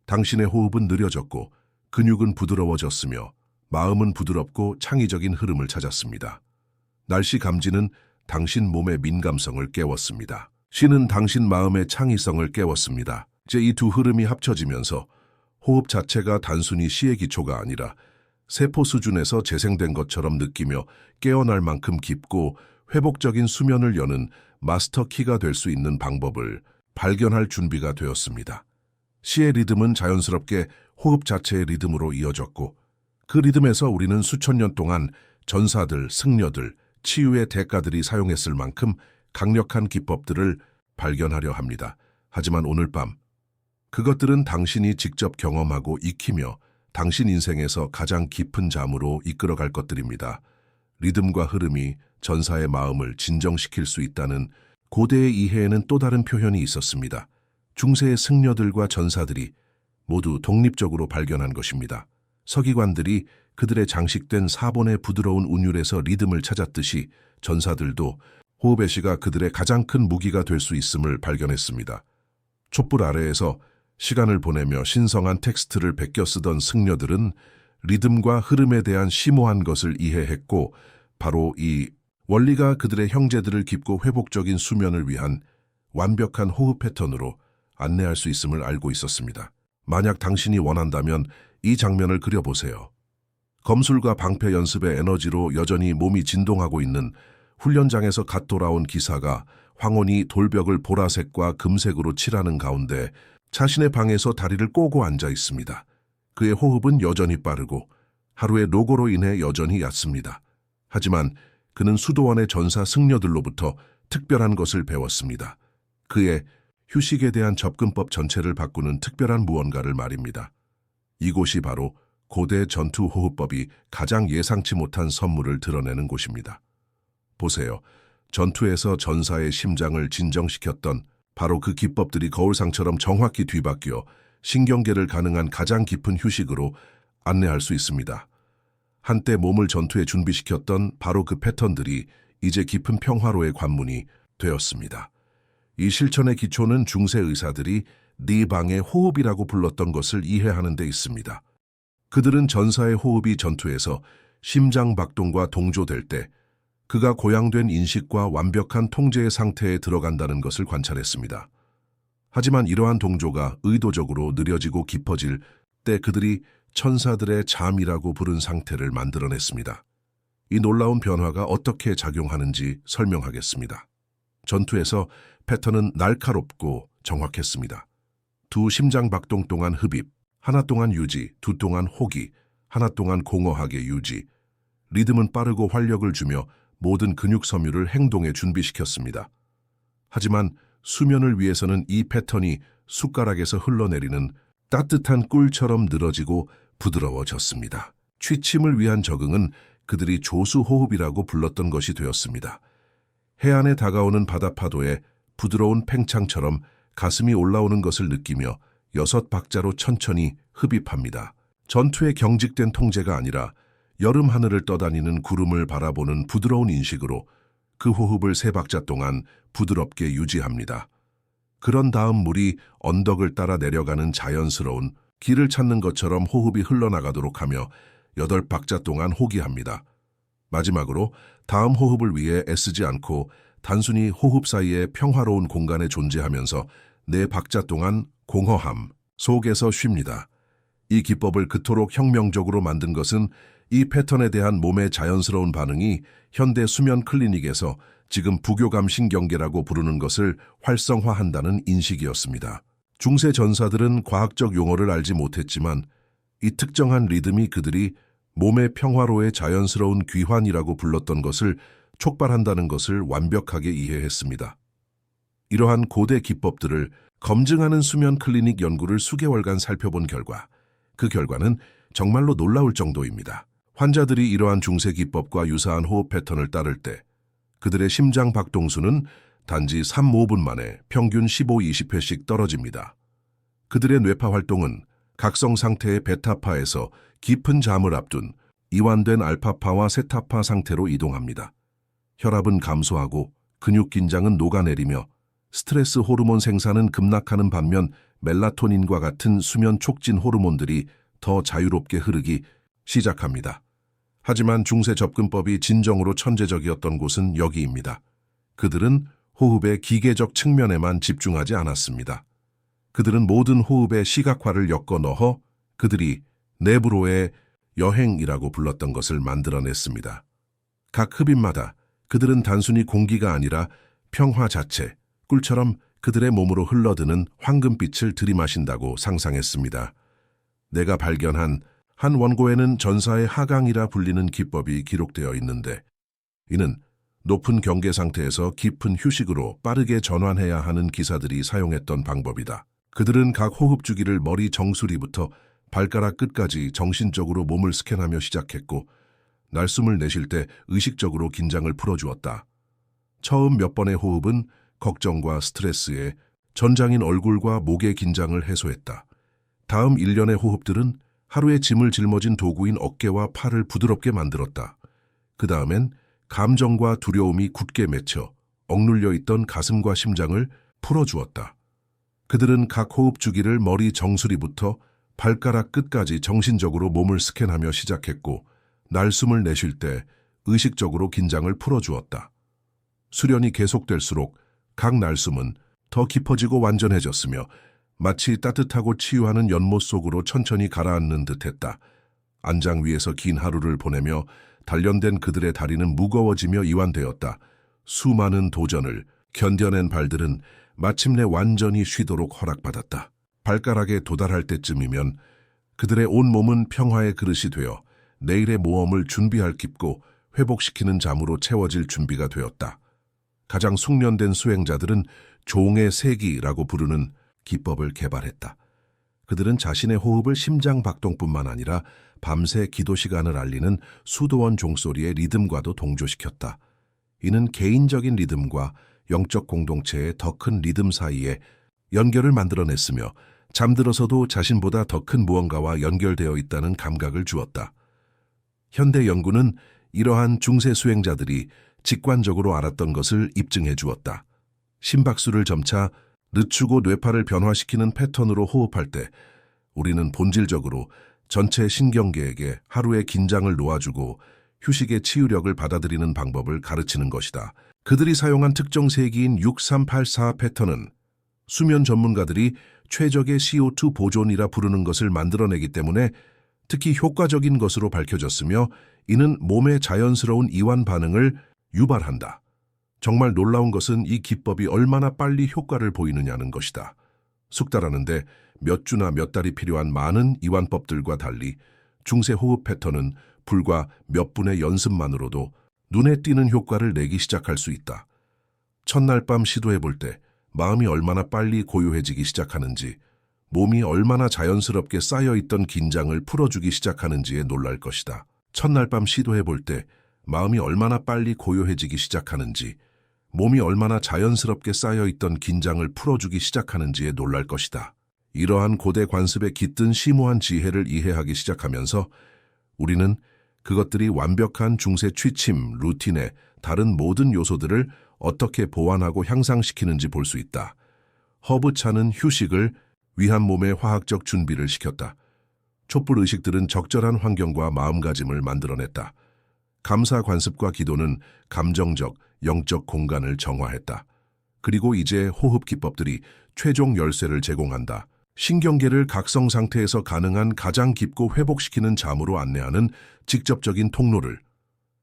당신의 호흡은 느려졌고 근육은 부드러워졌으며 마음은 부드럽고 창의적인 흐름을 찾았습니다. 날씨 감지는 당신 몸의 민감성을 깨웠습니다. 시는 당신 마음의 창의성을 깨웠습니다. 이제 이 두 흐름이 합쳐지면서 호흡 자체가 단순히 시의 기초가 아니라 세포 수준에서 재생된 것처럼 느끼며 깨어날 만큼 깊고 회복적인 수면을 여는 마스터 키가 될 수 있는 방법을 발견할 준비가 되었습니다. 시의 리듬은 자연스럽게 호흡 자체의 리듬으로 이어졌고 그 리듬에서 우리는 수천 년 동안 전사들, 승려들, 치유의 대가들이 사용했을 만큼 강력한 기법들을 발견하려 합니다. 하지만 오늘 밤 그것들은 당신이 직접 경험하고 익히며 당신 인생에서 가장 깊은 잠으로 이끌어갈 것들입니다. 리듬과 흐름이 전사의 마음을 진정시킬 수 있다는 고대의 이해에는 또 다른 표현이 있었습니다. 중세의 승려들과 전사들이 모두 독립적으로 발견한 것입니다. 서기관들이 그들의 장식된 사본의 부드러운 운율에서 리듬을 찾았듯이 전사들도 호흡의 시가 그들의 가장 큰 무기가 될 수 있음을 발견했습니다. 촛불 아래에서 시간을 보내며 신성한 텍스트를 베껴 쓰던 승려들은 리듬과 흐름에 대한 심오한 것을 이해했고 바로 이 원리가 그들의 형제들을 깊고 회복적인 수면을 위한 완벽한 호흡 패턴으로 안내할 수 있음을 알고 있었습니다. 만약 당신이 원한다면 이 장면을 그려보세요. 검술과 방패 연습의 에너지로 여전히 몸이 진동하고 있는 훈련장에서 갓 돌아온 기사가 황혼이 돌벽을 보라색과 금색으로 칠하는 가운데 자신의 방에서 다리를 꼬고 앉아 있습니다. 그의 호흡은 여전히 빠르고 하루의 노고로 인해 여전히 얕습니다. 하지만 그는 수도원의 전사 승려들로부터 특별한 것을 배웠습니다. 그의 휴식에 대한 접근법 전체를 바꾸는 특별한 무언가를 말입니다. 이곳이 바로 고대 전투 호흡법이 가장 예상치 못한 선물을 드러내는 곳입니다. 보세요. 전투에서 전사의 심장을 진정시켰던 바로 그 기법들이 거울상처럼 정확히 뒤바뀌어 신경계를 가능한 가장 깊은 휴식으로 안내할 수 있습니다. 한때 몸을 전투에 준비시켰던 바로 그 패턴들이 이제 깊은 평화로의 관문이 되었습니다. 이 실천의 기초는 중세 의사들이 네 방의 호흡이라고 불렀던 것을 이해하는 데 있습니다. 그들은 전사의 호흡이 전투에서 심장 박동과 동조될 때 그가 고양된 인식과 완벽한 통제의 상태에 들어간다는 것을 관찰했습니다. 하지만 이러한 동조가 의도적으로 느려지고 깊어질 때 그들이 천사들의 잠이라고 부른 상태를 만들어냈습니다. 이 놀라운 변화가 어떻게 작용하는지 설명하겠습니다. 전투에서 패턴은 날카롭고 정확했습니다. 두 심장 박동 동안 흡입, 하나 동안 유지, 두 동안 호기, 하나 동안 공허하게 유지. 리듬은 빠르고 활력을 주며 모든 근육 섬유를 행동에 준비시켰습니다. 하지만 수면을 위해서는 이 패턴이 숟가락에서 흘러내리는 따뜻한 꿀처럼 늘어지고 부드러워졌습니다. 취침을 위한 적응은 그들이 조수호흡이라고 불렀던 것이 되었습니다. 해안에 다가오는 바다파도에 부드러운 팽창처럼 가슴이 올라오는 것을 느끼며 6박자로 천천히 흡입합니다. 전투의 경직된 통제가 아니라 여름 하늘을 떠다니는 구름을 바라보는 부드러운 인식으로 그 호흡을 3박자 동안 부드럽게 유지합니다. 그런 다음 물이 언덕을 따라 내려가는 자연스러운 길을 찾는 것처럼 호흡이 흘러나가도록 하며 8박자 동안 호기합니다. 마지막으로 다음 호흡을 위해 애쓰지 않고 단순히 호흡 사이에 평화로운 공간에 존재하면서 4박자 동안 공허함 속에서 쉽니다. 이 기법을 그토록 혁명적으로 만든 것은 이 패턴에 대한 몸의 자연스러운 반응이 현대 수면 클리닉에서 지금 부교감 신경계라고 부르는 것을 활성화한다는 인식이었습니다. 중세 전사들은 과학적 용어를 알지 못했지만 이 특정한 리듬이 그들이 몸의 평화로의 자연스러운 귀환이라고 불렀던 것을 촉발한다는 것을 완벽하게 이해했습니다. 이러한 고대 기법들을 검증하는 수면 클리닉 연구를 수개월간 살펴본 결과 그 결과는 정말로 놀라울 정도입니다. 환자들이 이러한 중세 기법과 유사한 호흡 패턴을 따를 때 그들의 심장 박동수는 단지 3-5분 만에 평균 15-20회씩 떨어집니다. 그들의 뇌파 활동은 각성 상태의 베타파에서 깊은 잠을 앞둔 이완된 알파파와 세타파 상태로 이동합니다. 혈압은 감소하고 근육 긴장은 녹아내리며 스트레스 호르몬 생산은 급락하는 반면 멜라토닌과 같은 수면 촉진 호르몬들이 더 자유롭게 흐르기 시작합니다. 하지만 중세 접근법이 진정으로 천재적이었던 곳은 여기입니다. 그들은 호흡의 기계적 측면에만 집중하지 않았습니다. 그들은 모든 호흡의 시각화를 엮어 넣어 그들이 내부로의 여행이라고 불렀던 것을 만들어냈습니다. 각 흡입마다 그들은 단순히 공기가 아니라 평화 자체, 꿀처럼 그들의 몸으로 흘러드는 황금빛을 들이마신다고 상상했습니다. 내가 발견한 한 원고에는 전사의 하강이라 불리는 기법이 기록되어 있는데 이는 높은 경계 상태에서 깊은 휴식으로 빠르게 전환해야 하는 기사들이 사용했던 방법이다. 그들은 각 호흡 주기를 머리 정수리부터 발가락 끝까지 정신적으로 몸을 스캔하며 시작했고 날숨을 내쉴 때 의식적으로 긴장을 풀어주었다. 처음 몇 번의 호흡은 걱정과 스트레스에 전장인 얼굴과 목의 긴장을 해소했다. 다음 일련의 호흡들은 하루의 짐을 짊어진 도구인 어깨와 팔을 부드럽게 만들었다. 그 다음엔 감정과 두려움이 굳게 맺혀 억눌려 있던 가슴과 심장을 풀어주었다. 그들은 각 호흡 주기를 머리 정수리부터 발가락 끝까지 정신적으로 몸을 스캔하며 시작했고 날숨을 내쉴 때 의식적으로 긴장을 풀어주었다. 수련이 계속될수록 각 날숨은 더 깊어지고 완전해졌으며 마치 따뜻하고 치유하는 연못 속으로 천천히 가라앉는 듯했다. 안장 위에서 긴 하루를 보내며 단련된 그들의 다리는 무거워지며 이완되었다. 수많은 도전을 견뎌낸 발들은 마침내 완전히 쉬도록 허락받았다. 발가락에 도달할 때쯤이면 그들의 온몸은 평화의 그릇이 되어 내일의 모험을 준비할 깊고 회복시키는 잠으로 채워질 준비가 되었다. 가장 숙련된 수행자들은 종의 세기라고 부르는 기법을 개발했다. 그들은 자신의 호흡을 심장 박동뿐만 아니라 밤새 기도 시간을 알리는 수도원 종소리의 리듬과도 동조시켰다. 이는 개인적인 리듬과 영적 공동체의 더 큰 리듬 사이에 연결을 만들어냈으며 잠들어서도 자신보다 더 큰 무언가와 연결되어 있다는 감각을 주었다. 현대 연구는 이러한 중세 수행자들이 직관적으로 알았던 것을 입증해 주었다. 심박수를 점차 늦추고 뇌파를 변화시키는 패턴으로 호흡할 때 우리는 본질적으로 전체 신경계에게 하루의 긴장을 놓아주고 휴식의 치유력을 받아들이는 방법을 가르치는 것이다. 그들이 사용한 특정 세기인 6384 패턴은 수면 전문가들이 최적의 CO2 보존이라 부르는 것을 만들어내기 때문에 특히 효과적인 것으로 밝혀졌으며 이는 몸의 자연스러운 이완 반응을 유발한다. 정말 놀라운 것은 이 기법이 얼마나 빨리 효과를 보이느냐는 것이다. 숙달하는데 몇 주나 몇 달이 필요한 많은 이완법들과 달리 중세 호흡 패턴은 불과 몇 분의 연습만으로도 눈에 띄는 효과를 내기 시작할 수 있다. 첫날 밤 시도해 볼 때 마음이 얼마나 빨리 고요해지기 시작하는지, 몸이 얼마나 자연스럽게 쌓여있던 긴장을 풀어주기 시작하는지에 놀랄 것이다. 첫날 밤 시도해 볼 때 마음이 얼마나 빨리 고요해지기 시작하는지, 몸이 얼마나 자연스럽게 쌓여있던 긴장을 풀어주기 시작하는지에 놀랄 것이다. 이러한 고대 관습에 깃든 심오한 지혜를 이해하기 시작하면서 우리는 그것들이 완벽한 중세 취침 루틴의 다른 모든 요소들을 어떻게 보완하고 향상시키는지 볼 수 있다. 허브차는 휴식을 위한 몸의 화학적 준비를 시켰다. 촛불 의식들은 적절한 환경과 마음가짐을 만들어냈다. 감사 관습과 기도는 감정적, 영적 공간을 정화했다. 그리고 이제 호흡 기법들이 최종 열쇠를 제공한다. 신경계를 각성 상태에서 가능한 가장 깊고 회복시키는 잠으로 안내하는 직접적인 통로를.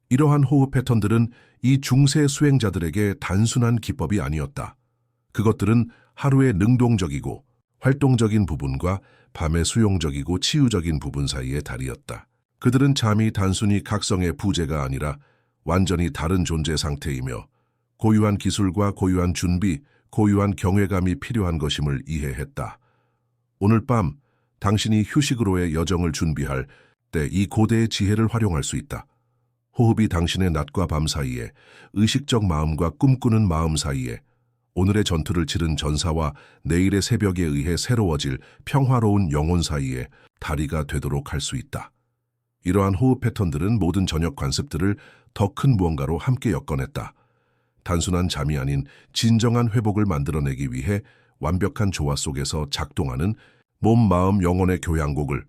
이러한 호흡 패턴들은 이 중세 수행자들에게 단순한 기법이 아니었다. 그것들은 하루의 능동적이고 활동적인 부분과 밤의 수용적이고 치유적인 부분 사이의 다리였다. 그들은 잠이 단순히 각성의 부재가 아니라 완전히 다른 존재 상태이며 고유한 기술과 고유한 준비, 고유한 경외감이 필요한 것임을 이해했다. 오늘 밤 당신이 휴식으로의 여정을 준비할 때 이 고대의 지혜를 활용할 수 있다. 호흡이 당신의 낮과 밤 사이에, 의식적 마음과 꿈꾸는 마음 사이에, 오늘의 전투를 치른 전사와 내일의 새벽에 의해 새로워질 평화로운 영혼 사이에 다리가 되도록 할 수 있다. 이러한 호흡 패턴들은 모든 저녁 관습들을 더 큰 무언가로 함께 엮어냈다. 단순한 잠이 아닌 진정한 회복을 만들어내기 위해 완벽한 조화 속에서 작동하는 몸, 마음, 영혼의 교향곡을,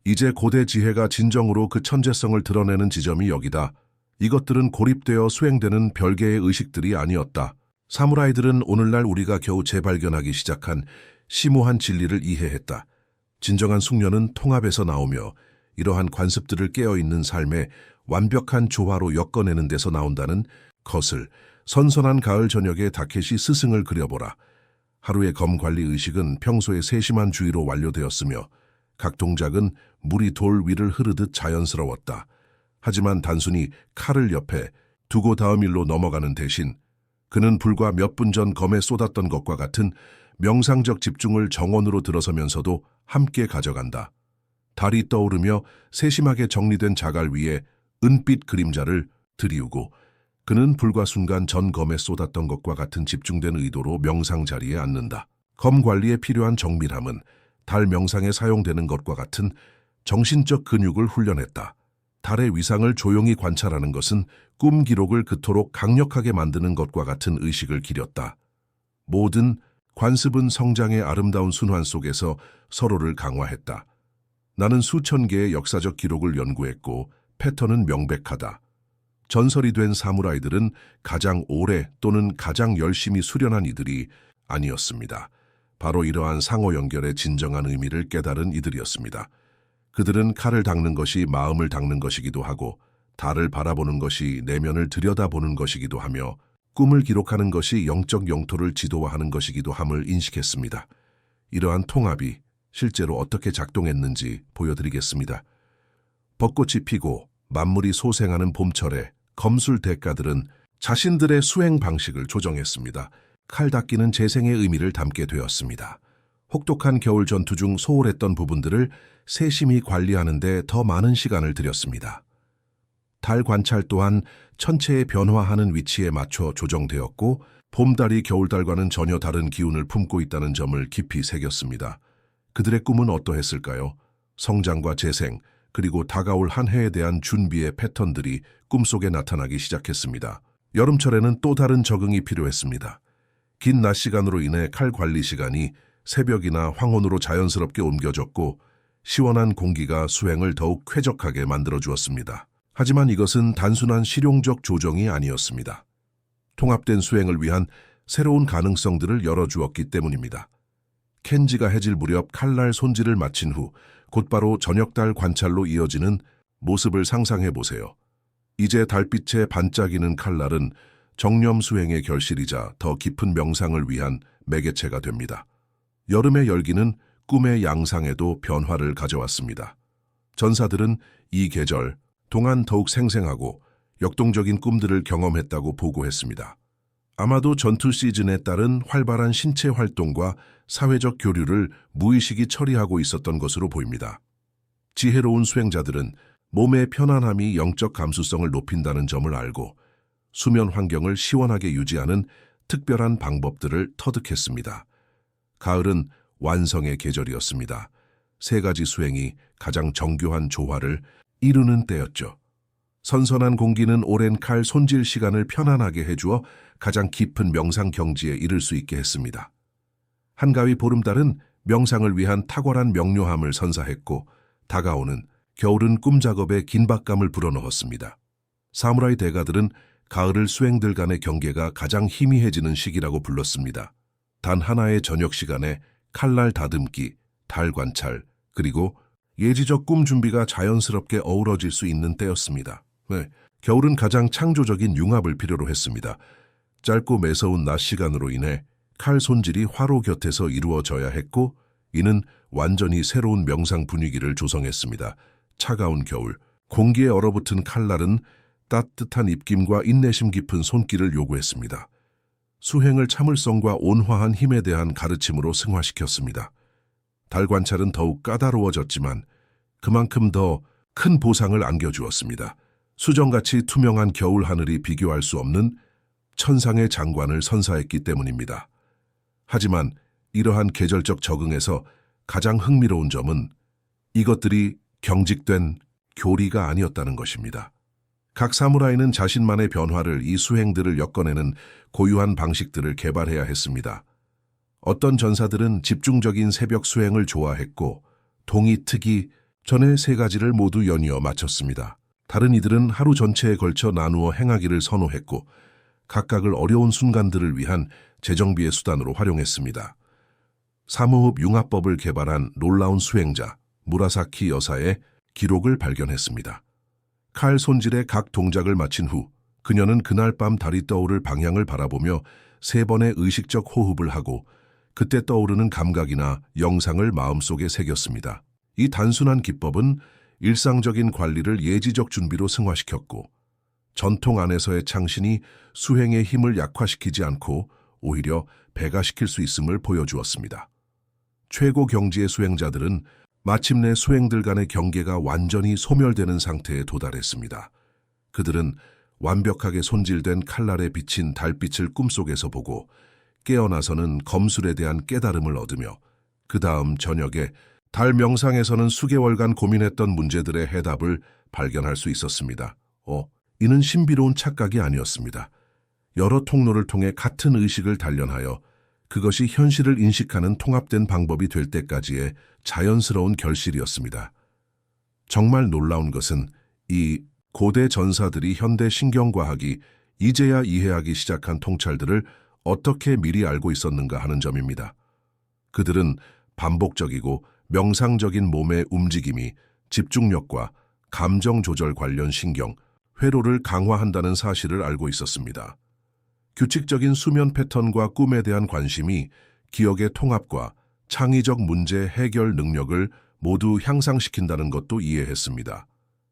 이제 고대 지혜가 진정으로 그 천재성을 드러내는 지점이 여기다. 이것들은 고립되어 수행되는 별개의 의식들이 아니었다. 사무라이들은 오늘날 우리가 겨우 재발견하기 시작한 심오한 진리를 이해했다. 진정한 숙련은 통합에서 나오며 이러한 관습들을 깨어있는 삶의 완벽한 조화로 엮어내는 데서 나온다는 것을, 선선한 가을 저녁에 다케시 스승을 그려보라. 하루의 검 관리 의식은 평소의 세심한 주의로 완료되었으며 각 동작은 물이 돌 위를 흐르듯 자연스러웠다. 하지만 단순히 칼을 옆에 두고 다음 일로 넘어가는 대신 그는 불과 몇 분 전 검에 쏟았던 것과 같은 명상적 집중을 정원으로 들어서면서도 함께 가져간다. 달이 떠오르며 세심하게 정리된 자갈 위에 은빛 그림자를 드리우고 그는 불과 순간 전 검에 쏟았던 것과 같은 집중된 의도로 명상 자리에 앉는다. 검 관리에 필요한 정밀함은 달 명상에 사용되는 것과 같은 정신적 근육을 훈련했다. 달의 위상을 조용히 관찰하는 것은 꿈 기록을 그토록 강력하게 만드는 것과 같은 의식을 기렸다. 모든 관습은 성장의 아름다운 순환 속에서 서로를 강화했다. 나는 수천 개의 역사적 기록을 연구했고 패턴은 명백하다. 전설이 된 사무라이들은 가장 오래 또는 가장 열심히 수련한 이들이 아니었습니다. 바로 이러한 상호 연결의 진정한 의미를 깨달은 이들이었습니다. 그들은 칼을 닦는 것이 마음을 닦는 것이기도 하고 달을 바라보는 것이 내면을 들여다보는 것이기도 하며 꿈을 기록하는 것이 영적 영토를 지도화하는 것이기도 함을 인식했습니다. 이러한 통합이 실제로 어떻게 작동했는지 보여드리겠습니다. 벚꽃이 피고 만물이 소생하는 봄철에 검술 대가들은 자신들의 수행 방식을 조정했습니다. 칼 닦기는 재생의 의미를 담게 되었습니다. 혹독한 겨울 전투 중 소홀했던 부분들을 세심히 관리하는 데 더 많은 시간을 들였습니다. 달 관찰 또한 천체의 변화하는 위치에 맞춰 조정되었고 봄달이 겨울달과는 전혀 다른 기운을 품고 있다는 점을 깊이 새겼습니다. 그들의 꿈은 어떠했을까요? 성장과 재생, 그리고 다가올 한 해에 대한 준비의 패턴들이 꿈속에 나타나기 시작했습니다. 여름철에는 또 다른 적응이 필요했습니다. 긴 낮 시간으로 인해 칼 관리 시간이 새벽이나 황혼으로 자연스럽게 옮겨졌고 시원한 공기가 수행을 더욱 쾌적하게 만들어주었습니다. 하지만 이것은 단순한 실용적 조정이 아니었습니다. 통합된 수행을 위한 새로운 가능성들을 열어주었기 때문입니다. 켄지가 해질 무렵 칼날 손질을 마친 후 곧바로 저녁달 관찰로 이어지는 모습을 상상해 보세요. 이제 달빛에 반짝이는 칼날은 정념 수행의 결실이자 더 깊은 명상을 위한 매개체가 됩니다. 여름의 열기는 꿈의 양상에도 변화를 가져왔습니다. 전사들은 이 계절 동안 더욱 생생하고 역동적인 꿈들을 경험했다고 보고했습니다. 아마도 전투 시즌에 따른 활발한 신체 활동과 사회적 교류를 무의식이 처리하고 있었던 것으로 보입니다. 지혜로운 수행자들은 몸의 편안함이 영적 감수성을 높인다는 점을 알고 수면 환경을 시원하게 유지하는 특별한 방법들을 터득했습니다. 가을은 완성의 계절이었습니다. 세 가지 수행이 가장 정교한 조화를 이루는 때였죠. 선선한 공기는 오랜 칼 손질 시간을 편안하게 해주어 가장 깊은 명상 경지에 이를 수 있게 했습니다. 한가위 보름달은 명상을 위한 탁월한 명료함을 선사했고 다가오는 겨울은 꿈 작업에 긴박감을 불어넣었습니다. 사무라이 대가들은 가을을 수행들 간의 경계가 가장 희미해지는 시기라고 불렀습니다. 단 하나의 저녁 시간에 칼날 다듬기, 달 관찰, 그리고 예지적 꿈 준비가 자연스럽게 어우러질 수 있는 때였습니다. 겨울은 가장 창조적인 융합을 필요로 했습니다. 짧고 매서운 낮 시간으로 인해 칼 손질이 화로 곁에서 이루어져야 했고 이는 완전히 새로운 명상 분위기를 조성했습니다. 차가운 겨울, 공기에 얼어붙은 칼날은 따뜻한 입김과 인내심 깊은 손길을 요구했습니다. 수행을 참을성과 온화한 힘에 대한 가르침으로 승화시켰습니다. 달 관찰은 더욱 까다로워졌지만 그만큼 더 큰 보상을 안겨주었습니다. 수정같이 투명한 겨울 하늘이 비교할 수 없는 천상의 장관을 선사했기 때문입니다. 하지만 이러한 계절적 적응에서 가장 흥미로운 점은 이것들이 경직된 교리가 아니었다는 것입니다. 각 사무라이는 자신만의 변화를 이 수행들을 엮어내는 고유한 방식들을 개발해야 했습니다. 어떤 전사들은 집중적인 새벽 수행을 좋아했고 동이 트기 전에 세 가지를 모두 연이어 마쳤습니다. 다른 이들은 하루 전체에 걸쳐 나누어 행하기를 선호했고 각각을 어려운 순간들을 위한 재정비의 수단으로 활용했습니다. 사무흡 융합법을 개발한 놀라운 수행자 무라사키 여사의 기록을 발견했습니다. 칼 손질의 각 동작을 마친 후 그녀는 그날 밤 달이 떠오를 방향을 바라보며 3번의 의식적 호흡을 하고 그때 떠오르는 감각이나 영상을 마음속에 새겼습니다. 이 단순한 기법은 일상적인 관리를 예지적 준비로 승화시켰고 전통 안에서의 창신이 수행의 힘을 약화시키지 않고 오히려 배가시킬 수 있음을 보여주었습니다. 최고 경지의 수행자들은 마침내 수행들 간의 경계가 완전히 소멸되는 상태에 도달했습니다. 그들은 완벽하게 손질된 칼날에 비친 달빛을 꿈속에서 보고 깨어나서는 검술에 대한 깨달음을 얻으며 그 다음 저녁에 달 명상에서는 수개월간 고민했던 문제들의 해답을 발견할 수 있었습니다. 이는 신비로운 착각이 아니었습니다. 여러 통로를 통해 같은 의식을 단련하여 그것이 현실을 인식하는 통합된 방법이 될 때까지의 자연스러운 결실이었습니다. 정말 놀라운 것은 이 고대 전사들이 현대 신경과학이 이제야 이해하기 시작한 통찰들을 어떻게 미리 알고 있었는가 하는 점입니다. 그들은 반복적이고 명상적인 몸의 움직임이 집중력과 감정 조절 관련 신경, 회로를 강화한다는 사실을 알고 있었습니다. 규칙적인 수면 패턴과 꿈에 대한 관심이 기억의 통합과 창의적 문제 해결 능력을 모두 향상시킨다는 것도 이해했습니다.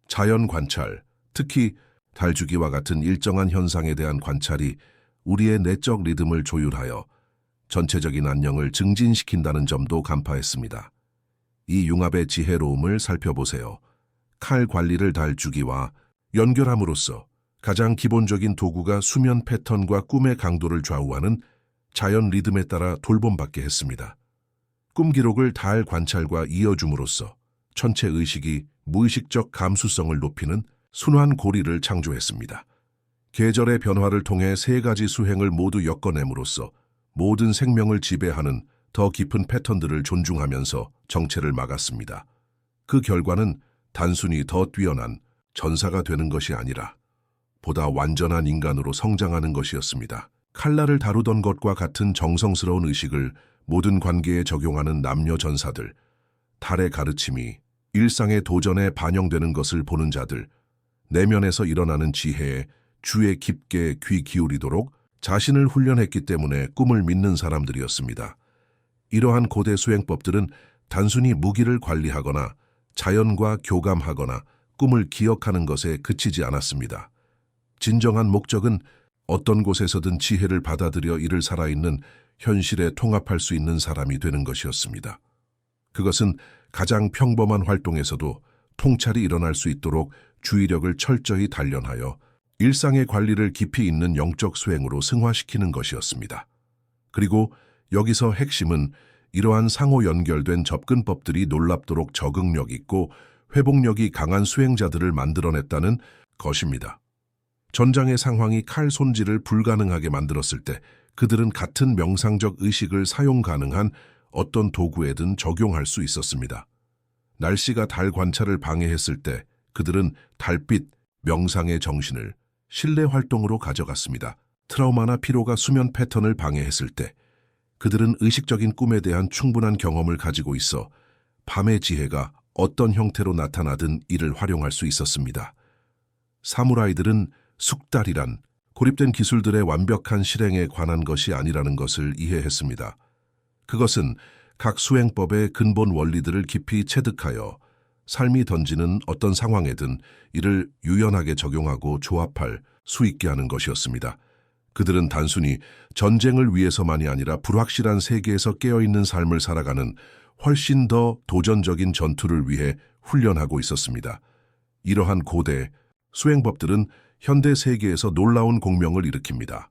자연 관찰, 특히 달주기와 같은 일정한 현상에 대한 관찰이 우리의 내적 리듬을 조율하여 전체적인 안녕을 증진시킨다는 점도 간파했습니다. 이 융합의 지혜로움을 살펴보세요. 칼 관리를 달주기와 연결함으로써 가장 기본적인 도구가 수면 패턴과 꿈의 강도를 좌우하는 자연 리듬에 따라 돌봄받게 했습니다. 꿈 기록을 달 관찰과 이어줌으로써 전체 의식이 무의식적 감수성을 높이는 순환 고리를 창조했습니다. 계절의 변화를 통해 3가지 수행을 모두 엮어냄으로써 모든 생명을 지배하는 더 깊은 패턴들을 존중하면서 정체를 막았습니다. 그 결과는 단순히 더 뛰어난 전사가 되는 것이 아니라 보다 완전한 인간으로 성장하는 것이었습니다. 칼날을 다루던 것과 같은 정성스러운 의식을 모든 관계에 적용하는 남녀 전사들, 달의 가르침이 일상의 도전에 반영되는 것을 보는 자들, 내면에서 일어나는 지혜에 주에 깊게 귀 기울이도록 자신을 훈련했기 때문에 꿈을 믿는 사람들이었습니다. 이러한 고대 수행법들은 단순히 무기를 관리하거나 자연과 교감하거나 꿈을 기억하는 것에 그치지 않았습니다. 진정한 목적은 어떤 곳에서든 지혜를 받아들여 이를 살아있는 현실에 통합할 수 있는 사람이 되는 것이었습니다. 그것은 가장 평범한 활동에서도 통찰이 일어날 수 있도록 주의력을 철저히 단련하여 일상의 관리를 깊이 있는 영적 수행으로 승화시키는 것이었습니다. 그리고 여기서 핵심은 이러한 상호 연결된 접근법들이 놀랍도록 적응력 있고 회복력이 강한 수행자들을 만들어냈다는 것입니다. 전장의 상황이 칼 손질을 불가능하게 만들었을 때 그들은 같은 명상적 의식을 사용 가능한 어떤 도구에든 적용할 수 있었습니다. 날씨가 달 관찰을 방해했을 때 그들은 달빛, 명상의 정신을 실내 활동으로 가져갔습니다. 트라우마나 피로가 수면 패턴을 방해했을 때 그들은 의식적인 꿈에 대한 충분한 경험을 가지고 있어 밤의 지혜가 어떤 형태로 나타나든 이를 활용할 수 있었습니다. 사무라이들은 숙달이란 고립된 기술들의 완벽한 실행에 관한 것이 아니라는 것을 이해했습니다. 그것은 각 수행법의 근본 원리들을 깊이 체득하여 삶이 던지는 어떤 상황에든 이를 유연하게 적용하고 조합할 수 있게 하는 것이었습니다. 그들은 단순히 전쟁을 위해서만이 아니라 불확실한 세계에서 깨어있는 삶을 살아가는 훨씬 더 도전적인 전투를 위해 훈련하고 있었습니다. 이러한 고대 수행법들은 현대 세계에서 놀라운 공명을 일으킵니다.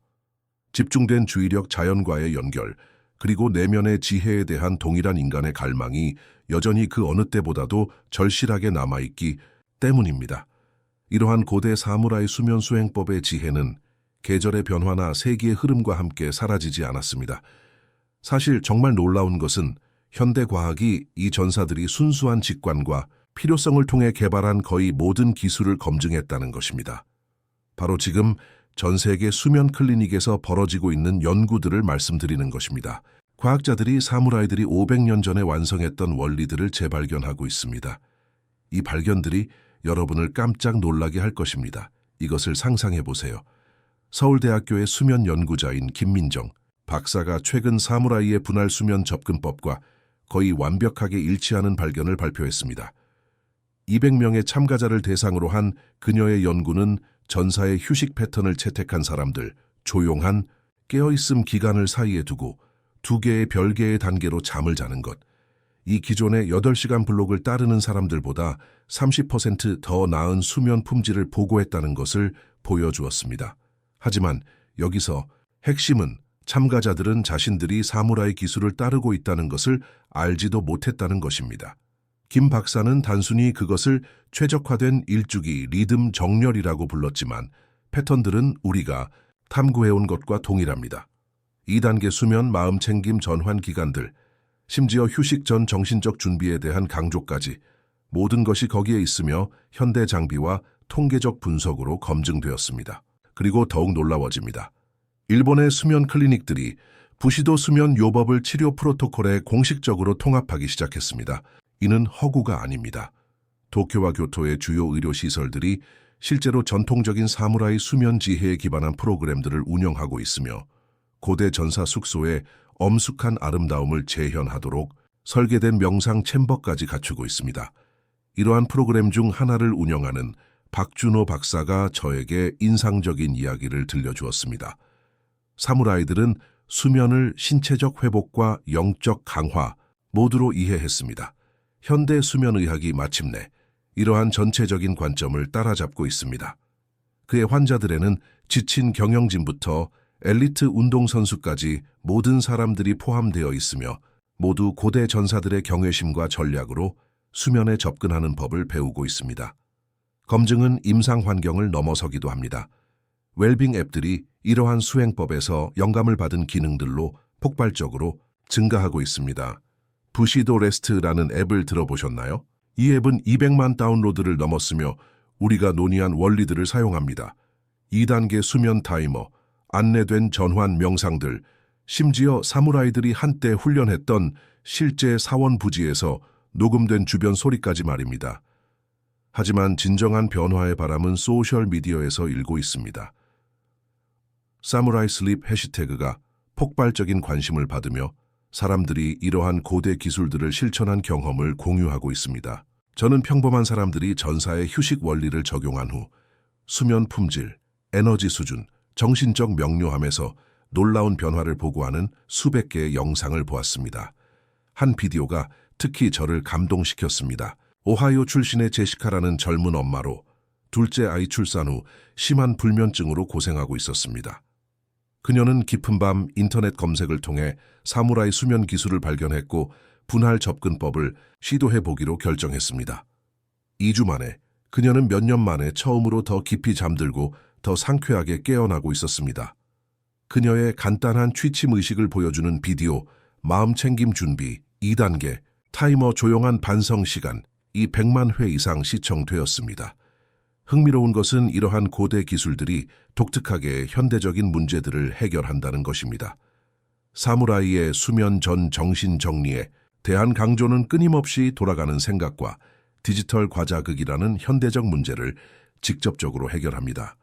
집중된 주의력, 자연과의 연결, 그리고 내면의 지혜에 대한 동일한 인간의 갈망이 여전히 그 어느 때보다도 절실하게 남아있기 때문입니다. 이러한 고대 사무라이 수면 수행법의 지혜는 계절의 변화나 세기의 흐름과 함께 사라지지 않았습니다. 사실 정말 놀라운 것은 현대 과학이 이 전사들이 순수한 직관과 필요성을 통해 개발한 거의 모든 기술을 검증했다는 것입니다. 바로 지금 전 세계 수면 클리닉에서 벌어지고 있는 연구들을 말씀드리는 것입니다. 과학자들이 사무라이들이 500년 전에 완성했던 원리들을 재발견하고 있습니다. 이 발견들이 여러분을 깜짝 놀라게 할 것입니다. 이것을 상상해 보세요. 서울대학교의 수면 연구자인 김민정 박사가 최근 사무라이의 분할 수면 접근법과 거의 완벽하게 일치하는 발견을 발표했습니다. 200명의 참가자를 대상으로 한 그녀의 연구는 전사의 휴식 패턴을 채택한 사람들, 조용한 깨어있음 기간을 사이에 두고 2개의 별개의 단계로 잠을 자는 것. 이 기존의 8시간 블록을 따르는 사람들보다 30% 더 나은 수면 품질을 보고했다는 것을 보여주었습니다. 하지만 여기서 핵심은 참가자들은 자신들이 사무라이 기술을 따르고 있다는 것을 알지도 못했다는 것입니다. 김 박사는 단순히 그것을 최적화된 일주기 리듬 정렬이라고 불렀지만 패턴들은 우리가 탐구해온 것과 동일합니다. 2단계 수면, 마음 챙김, 전환 기간들, 심지어 휴식 전 정신적 준비에 대한 강조까지 모든 것이 거기에 있으며 현대 장비와 통계적 분석으로 검증되었습니다. 그리고 더욱 놀라워집니다. 일본의 수면 클리닉들이 부시도 수면 요법을 치료 프로토콜에 공식적으로 통합하기 시작했습니다. 이는 허구가 아닙니다. 도쿄와 교토의 주요 의료시설들이 실제로 전통적인 사무라이 수면 지혜에 기반한 프로그램들을 운영하고 있으며 고대 전사 숙소의 엄숙한 아름다움을 재현하도록 설계된 명상 챔버까지 갖추고 있습니다. 이러한 프로그램 중 하나를 운영하는 박준호 박사가 저에게 인상적인 이야기를 들려주었습니다. 사무라이들은 수면을 신체적 회복과 영적 강화 모두로 이해했습니다. 현대 수면의학이 마침내 이러한 전체적인 관점을 따라잡고 있습니다. 그의 환자들에는 지친 경영진부터 엘리트 운동선수까지 모든 사람들이 포함되어 있으며 모두 고대 전사들의 경외심과 전략으로 수면에 접근하는 법을 배우고 있습니다. 검증은 임상 환경을 넘어서기도 합니다. 웰빙 앱들이 이러한 수행법에서 영감을 받은 기능들로 폭발적으로 증가하고 있습니다. 부시도 레스트라는 앱을 들어보셨나요? 이 앱은 200만 다운로드를 넘었으며 우리가 논의한 원리들을 사용합니다. 2단계 수면 타이머, 안내된 전환 명상들, 심지어 사무라이들이 한때 훈련했던 실제 사원 부지에서 녹음된 주변 소리까지 말입니다. 하지만 진정한 변화의 바람은 소셜미디어에서 일고 있습니다. 사무라이 슬립 해시태그가 폭발적인 관심을 받으며 사람들이 이러한 고대 기술들을 실천한 경험을 공유하고 있습니다. 저는 평범한 사람들이 전사의 휴식 원리를 적용한 후 수면 품질, 에너지 수준, 정신적 명료함에서 놀라운 변화를 보고하는 수백 개의 영상을 보았습니다. 한 비디오가 특히 저를 감동시켰습니다. 오하이오 출신의 제시카라는 젊은 엄마로 둘째 아이 출산 후 심한 불면증으로 고생하고 있었습니다. 그녀는 깊은 밤 인터넷 검색을 통해 사무라이 수면 기술을 발견했고 분할 접근법을 시도해보기로 결정했습니다. 2주 만에 그녀는 몇 년 만에 처음으로 더 깊이 잠들고 더 상쾌하게 깨어나고 있었습니다. 그녀의 간단한 취침 의식을 보여주는 비디오, 마음 챙김 준비, 2단계, 타이머 조용한 반성 시간, 이 100만 회 이상 시청되었습니다. 흥미로운 것은 이러한 고대 기술들이 독특하게 현대적인 문제들을 해결한다는 것입니다. 사무라이의 수면 전 정신 정리에 대한 강조는 끊임없이 돌아가는 생각과 디지털 과자극이라는 현대적 문제를 직접적으로 해결합니다.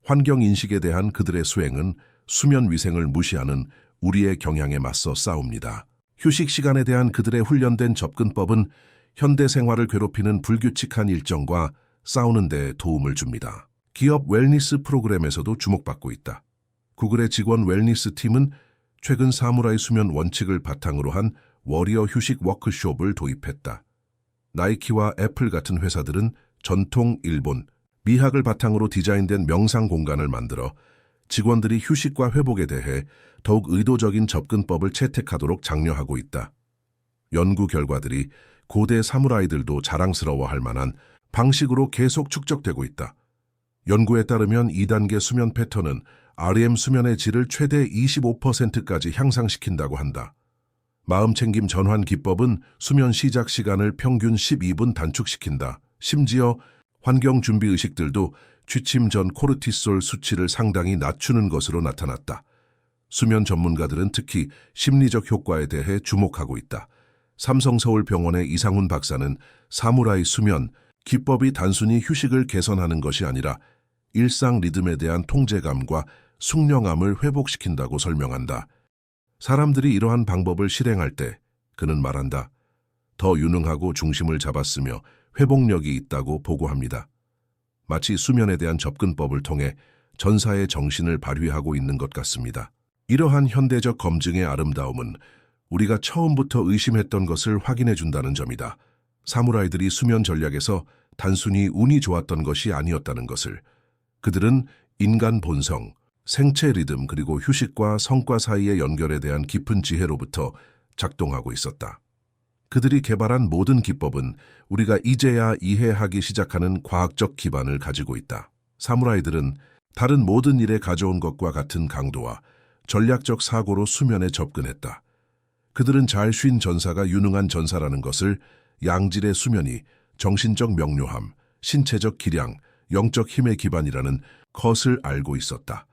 환경인식에 대한 그들의 수행은 수면 위생을 무시하는 우리의 경향에 맞서 싸웁니다. 휴식 시간에 대한 그들의 훈련된 접근법은 현대 생활을 괴롭히는 불규칙한 일정과 싸우는 데 도움을 줍니다. 기업 웰니스 프로그램에서도 주목받고 있다. 구글의 직원 웰니스 팀은 최근 사무라이 수면 원칙을 바탕으로 한 워리어 휴식 워크숍을 도입했다. 나이키와 애플 같은 회사들은 전통 일본, 미학을 바탕으로 디자인된 명상 공간을 만들어 직원들이 휴식과 회복에 대해 더욱 의도적인 접근법을 채택하도록 장려하고 있다. 연구 결과들이 고대 사무라이들도 자랑스러워할 만한 방식으로 계속 축적되고 있다. 연구에 따르면 2단계 수면 패턴은 REM 수면의 질을 최대 25%까지 향상시킨다고 한다. 마음챙김 전환 기법은 수면 시작 시간을 평균 12분 단축시킨다. 심지어 환경 준비 의식들도 취침 전 코르티솔 수치를 상당히 낮추는 것으로 나타났다. 수면 전문가들은 특히 심리적 효과에 대해 주목하고 있다. 삼성서울병원의 이상훈 박사는 사무라이 수면 기법이 단순히 휴식을 개선하는 것이 아니라 일상 리듬에 대한 통제감과 숙련함을 회복시킨다고 설명한다. 사람들이 이러한 방법을 실행할 때 그는 말한다. 더 유능하고 중심을 잡았으며 회복력이 있다고 보고합니다. 마치 수면에 대한 접근법을 통해 전사의 정신을 발휘하고 있는 것 같습니다. 이러한 현대적 검증의 아름다움은 우리가 처음부터 의심했던 것을 확인해 준다는 점이다. 사무라이들이 수면 전략에서 단순히 운이 좋았던 것이 아니었다는 것을. 그들은 인간 본성, 생체 리듬 그리고 휴식과 성과 사이의 연결에 대한 깊은 지혜로부터 작동하고 있었다. 그들이 개발한 모든 기법은 우리가 이제야 이해하기 시작하는 과학적 기반을 가지고 있다. 사무라이들은 다른 모든 일에 가져온 것과 같은 강도와 전략적 사고로 수면에 접근했다. 그들은 잘 쉰 전사가 유능한 전사라는 것을 양질의 수면이 정신적 명료함, 신체적 기량, 영적 힘의 기반이라는 것을 알고 있었다.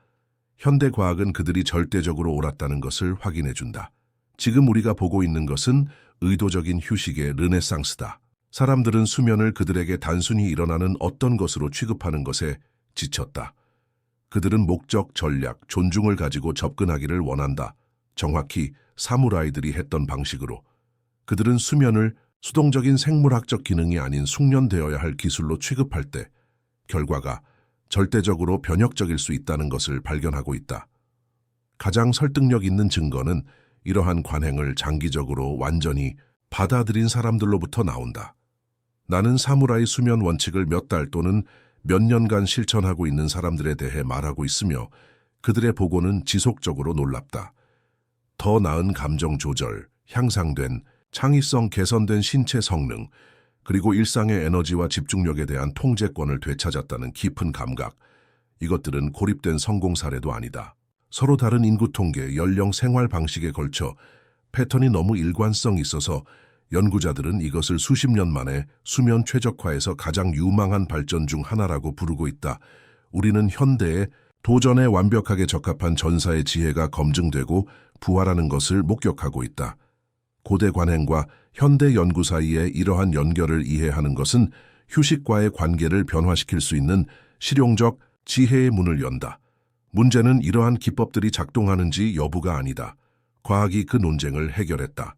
현대 과학은 그들이 절대적으로 옳았다는 것을 확인해준다. 지금 우리가 보고 있는 것은 의도적인 휴식의 르네상스다. 사람들은 수면을 그들에게 단순히 일어나는 어떤 것으로 취급하는 것에 지쳤다. 그들은 목적, 전략, 존중을 가지고 접근하기를 원한다. 정확히 사무라이들이 했던 방식으로. 그들은 수면을 수동적인 생물학적 기능이 아닌 숙련되어야 할 기술로 취급할 때 결과가 절대적으로 변혁적일 수 있다는 것을 발견하고 있다. 가장 설득력 있는 증거는 이러한 관행을 장기적으로 완전히 받아들인 사람들로부터 나온다. 나는 사무라이 수면 원칙을 몇 달 또는 몇 년간 실천하고 있는 사람들에 대해 말하고 있으며 그들의 보고는 지속적으로 놀랍다. 더 나은 감정 조절, 향상된 창의성 개선된 신체 성능, 그리고 일상의 에너지와 집중력에 대한 통제권을 되찾았다는 깊은 감각. 이것들은 고립된 성공 사례도 아니다. 서로 다른 인구 통계, 연령, 생활 방식에 걸쳐 패턴이 너무 일관성 있어서 연구자들은 이것을 수십 년 만에 수면 최적화에서 가장 유망한 발전 중 하나라고 부르고 있다. 우리는 현대의 도전에 완벽하게 적합한 전사의 지혜가 검증되고 부활하는 것을 목격하고 있다. 고대 관행과 현대 연구 사이의 이러한 연결을 이해하는 것은 휴식과의 관계를 변화시킬 수 있는 실용적 지혜의 문을 연다. 문제는 이러한 기법들이 작동하는지 여부가 아니다. 과학이 그 논쟁을 해결했다.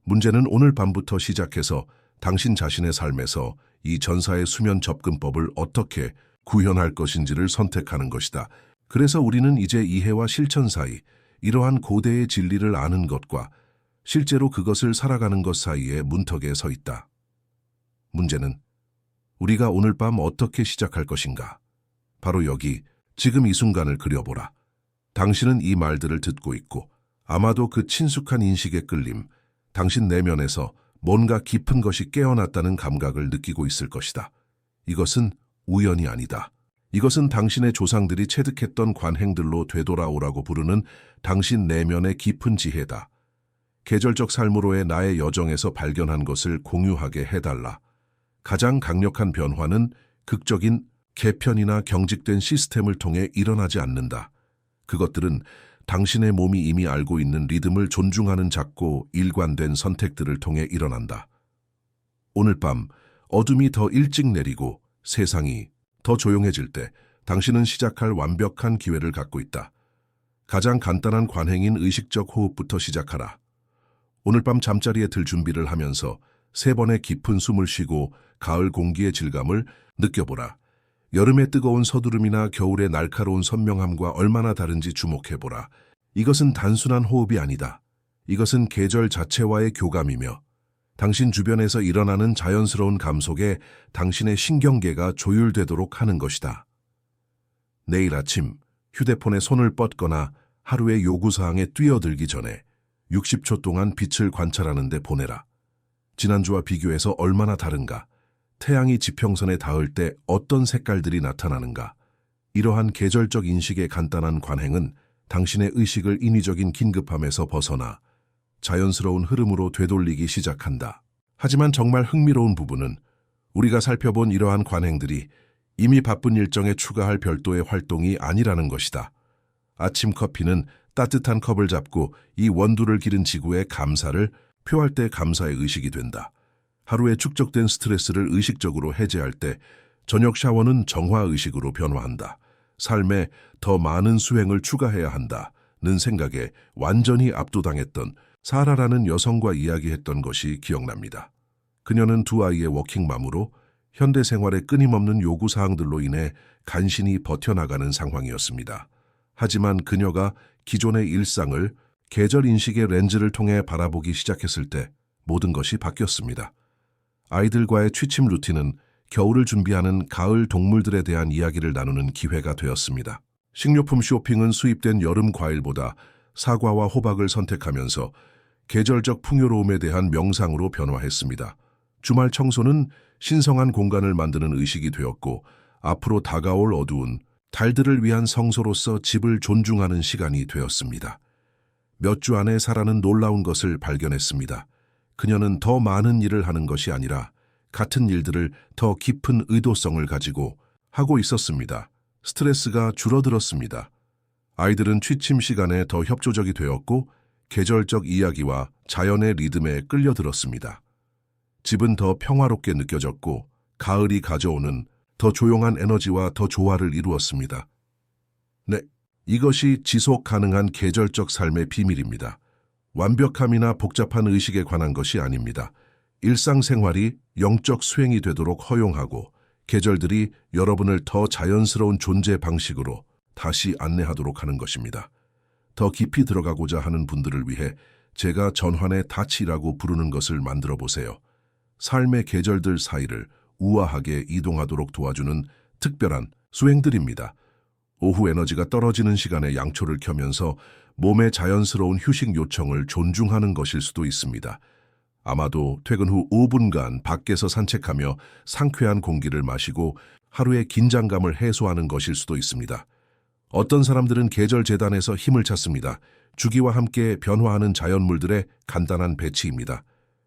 문제는 오늘 밤부터 시작해서 당신 자신의 삶에서 이 전사의 수면 접근법을 어떻게 구현할 것인지를 선택하는 것이다. 그래서 우리는 이제 이해와 실천 사이 이러한 고대의 진리를 아는 것과 실제로 그것을 살아가는 것 사이에 문턱에 서 있다. 문제는 우리가 오늘 밤 어떻게 시작할 것인가? 바로 여기, 지금 이 순간을 그려보라. 당신은 이 말들을 듣고 있고 아마도 그 친숙한 인식의 끌림, 당신 내면에서 뭔가 깊은 것이 깨어났다는 감각을 느끼고 있을 것이다. 이것은 우연이 아니다. 이것은 당신의 조상들이 체득했던 관행들로 되돌아오라고 부르는 당신 내면의 깊은 지혜다. 계절적 삶으로의 나의 여정에서 발견한 것을 공유하게 해달라. 가장 강력한 변화는 극적인 개편이나 경직된 시스템을 통해 일어나지 않는다. 그것들은 당신의 몸이 이미 알고 있는 리듬을 존중하는 작고 일관된 선택들을 통해 일어난다. 오늘 밤 어둠이 더 일찍 내리고 세상이 더 조용해질 때 당신은 시작할 완벽한 기회를 갖고 있다. 가장 간단한 관행인 의식적 호흡부터 시작하라. 오늘 밤 잠자리에 들 준비를 하면서 3번의 깊은 숨을 쉬고 가을 공기의 질감을 느껴보라. 여름의 뜨거운 서두름이나 겨울의 날카로운 선명함과 얼마나 다른지 주목해보라. 이것은 단순한 호흡이 아니다. 이것은 계절 자체와의 교감이며 당신 주변에서 일어나는 자연스러운 감 속에 당신의 신경계가 조율되도록 하는 것이다. 내일 아침 휴대폰에 손을 뻗거나 하루의 요구사항에 뛰어들기 전에 60초 동안 빛을 관찰하는 데 보내라. 지난주와 비교해서 얼마나 다른가? 태양이 지평선에 닿을 때 어떤 색깔들이 나타나는가? 이러한 계절적 인식의 간단한 관행은 당신의 의식을 인위적인 긴급함에서 벗어나 자연스러운 흐름으로 되돌리기 시작한다. 하지만 정말 흥미로운 부분은 우리가 살펴본 이러한 관행들이 이미 바쁜 일정에 추가할 별도의 활동이 아니라는 것이다. 아침 커피는 따뜻한 컵을 잡고 이 원두를 기른 지구에 감사를 표할 때 감사의 의식이 된다. 하루에 축적된 스트레스를 의식적으로 해제할 때 저녁 샤워는 정화의식으로 변화한다. 삶에 더 많은 수행을 추가해야 한다는 생각에 완전히 압도당했던 사라라는 여성과 이야기했던 것이 기억납니다. 그녀는 두 아이의 워킹맘으로 현대 생활의 끊임없는 요구사항들로 인해 간신히 버텨나가는 상황이었습니다. 하지만 그녀가 기존의 일상을 계절 인식의 렌즈를 통해 바라보기 시작했을 때 모든 것이 바뀌었습니다. 아이들과의 취침 루틴은 겨울을 준비하는 가을 동물들에 대한 이야기를 나누는 기회가 되었습니다. 식료품 쇼핑은 수입된 여름 과일보다 사과와 호박을 선택하면서 계절적 풍요로움에 대한 명상으로 변화했습니다. 주말 청소는 신성한 공간을 만드는 의식이 되었고 앞으로 다가올 어두운 달들을 위한 성소로서 집을 존중하는 시간이 되었습니다. 몇 주 안에 사라는 놀라운 것을 발견했습니다. 그녀는 더 많은 일을 하는 것이 아니라 같은 일들을 더 깊은 의도성을 가지고 하고 있었습니다. 스트레스가 줄어들었습니다. 아이들은 취침 시간에 더 협조적이 되었고 계절적 이야기와 자연의 리듬에 끌려들었습니다. 집은 더 평화롭게 느껴졌고 가을이 가져오는 더 조용한 에너지와 더 조화를 이루었습니다. 네, 이것이 지속 가능한 계절적 삶의 비밀입니다. 완벽함이나 복잡한 의식에 관한 것이 아닙니다. 일상생활이 영적 수행이 되도록 허용하고 계절들이 여러분을 더 자연스러운 존재 방식으로 다시 안내하도록 하는 것입니다. 더 깊이 들어가고자 하는 분들을 위해 제가 전환의 닻이라고 부르는 것을 만들어 보세요. 삶의 계절들 사이를 우아하게 이동하도록 도와주는 특별한 수행들입니다. 오후 에너지가 떨어지는 시간에 양초를 켜면서 몸의 자연스러운 휴식 요청을 존중하는 것일 수도 있습니다. 아마도 퇴근 후 5분간 밖에서 산책하며 상쾌한 공기를 마시고 하루의 긴장감을 해소하는 것일 수도 있습니다. 어떤 사람들은 계절 재단에서 힘을 찾습니다. 주기와 함께 변화하는 자연물들의 간단한 배치입니다.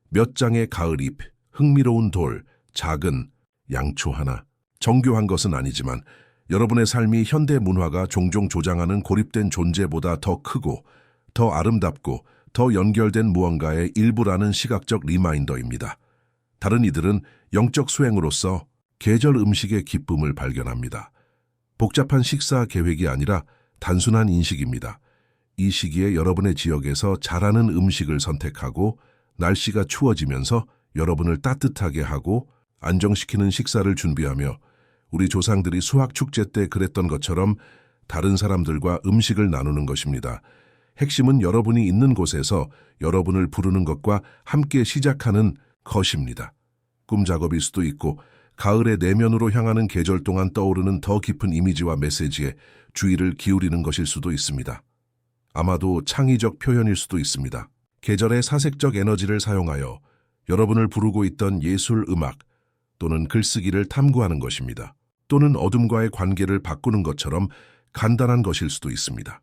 몇 장의 가을잎, 흥미로운 돌, 작은 양초 하나. 정교한 것은 아니지만 여러분의 삶이 현대 문화가 종종 조장하는 고립된 존재보다 더 크고 더 아름답고 더 연결된 무언가의 일부라는 시각적 리마인더입니다. 다른 이들은 영적 수행으로서 계절 음식의 기쁨을 발견합니다. 복잡한 식사 계획이 아니라 단순한 인식입니다. 이 시기에 여러분의 지역에서 잘하는 음식을 선택하고 날씨가 추워지면서 여러분을 따뜻하게 하고 안정시키는 식사를 준비하며 우리 조상들이 수학 축제 때 그랬던 것처럼 다른 사람들과 음식을 나누는 것입니다. 핵심은 여러분이 있는 곳에서 여러분을 부르는 것과 함께 시작하는 것입니다. 꿈 작업일 수도 있고 가을의 내면으로 향하는 계절 동안 떠오르는 더 깊은 이미지와 메시지에 주의를 기울이는 것일 수도 있습니다. 아마도 창의적 표현일 수도 있습니다. 계절의 사색적 에너지를 사용하여 여러분을 부르고 있던 예술, 음악 또는 글쓰기를 탐구하는 것입니다. 또는 어둠과의 관계를 바꾸는 것처럼 간단한 것일 수도 있습니다.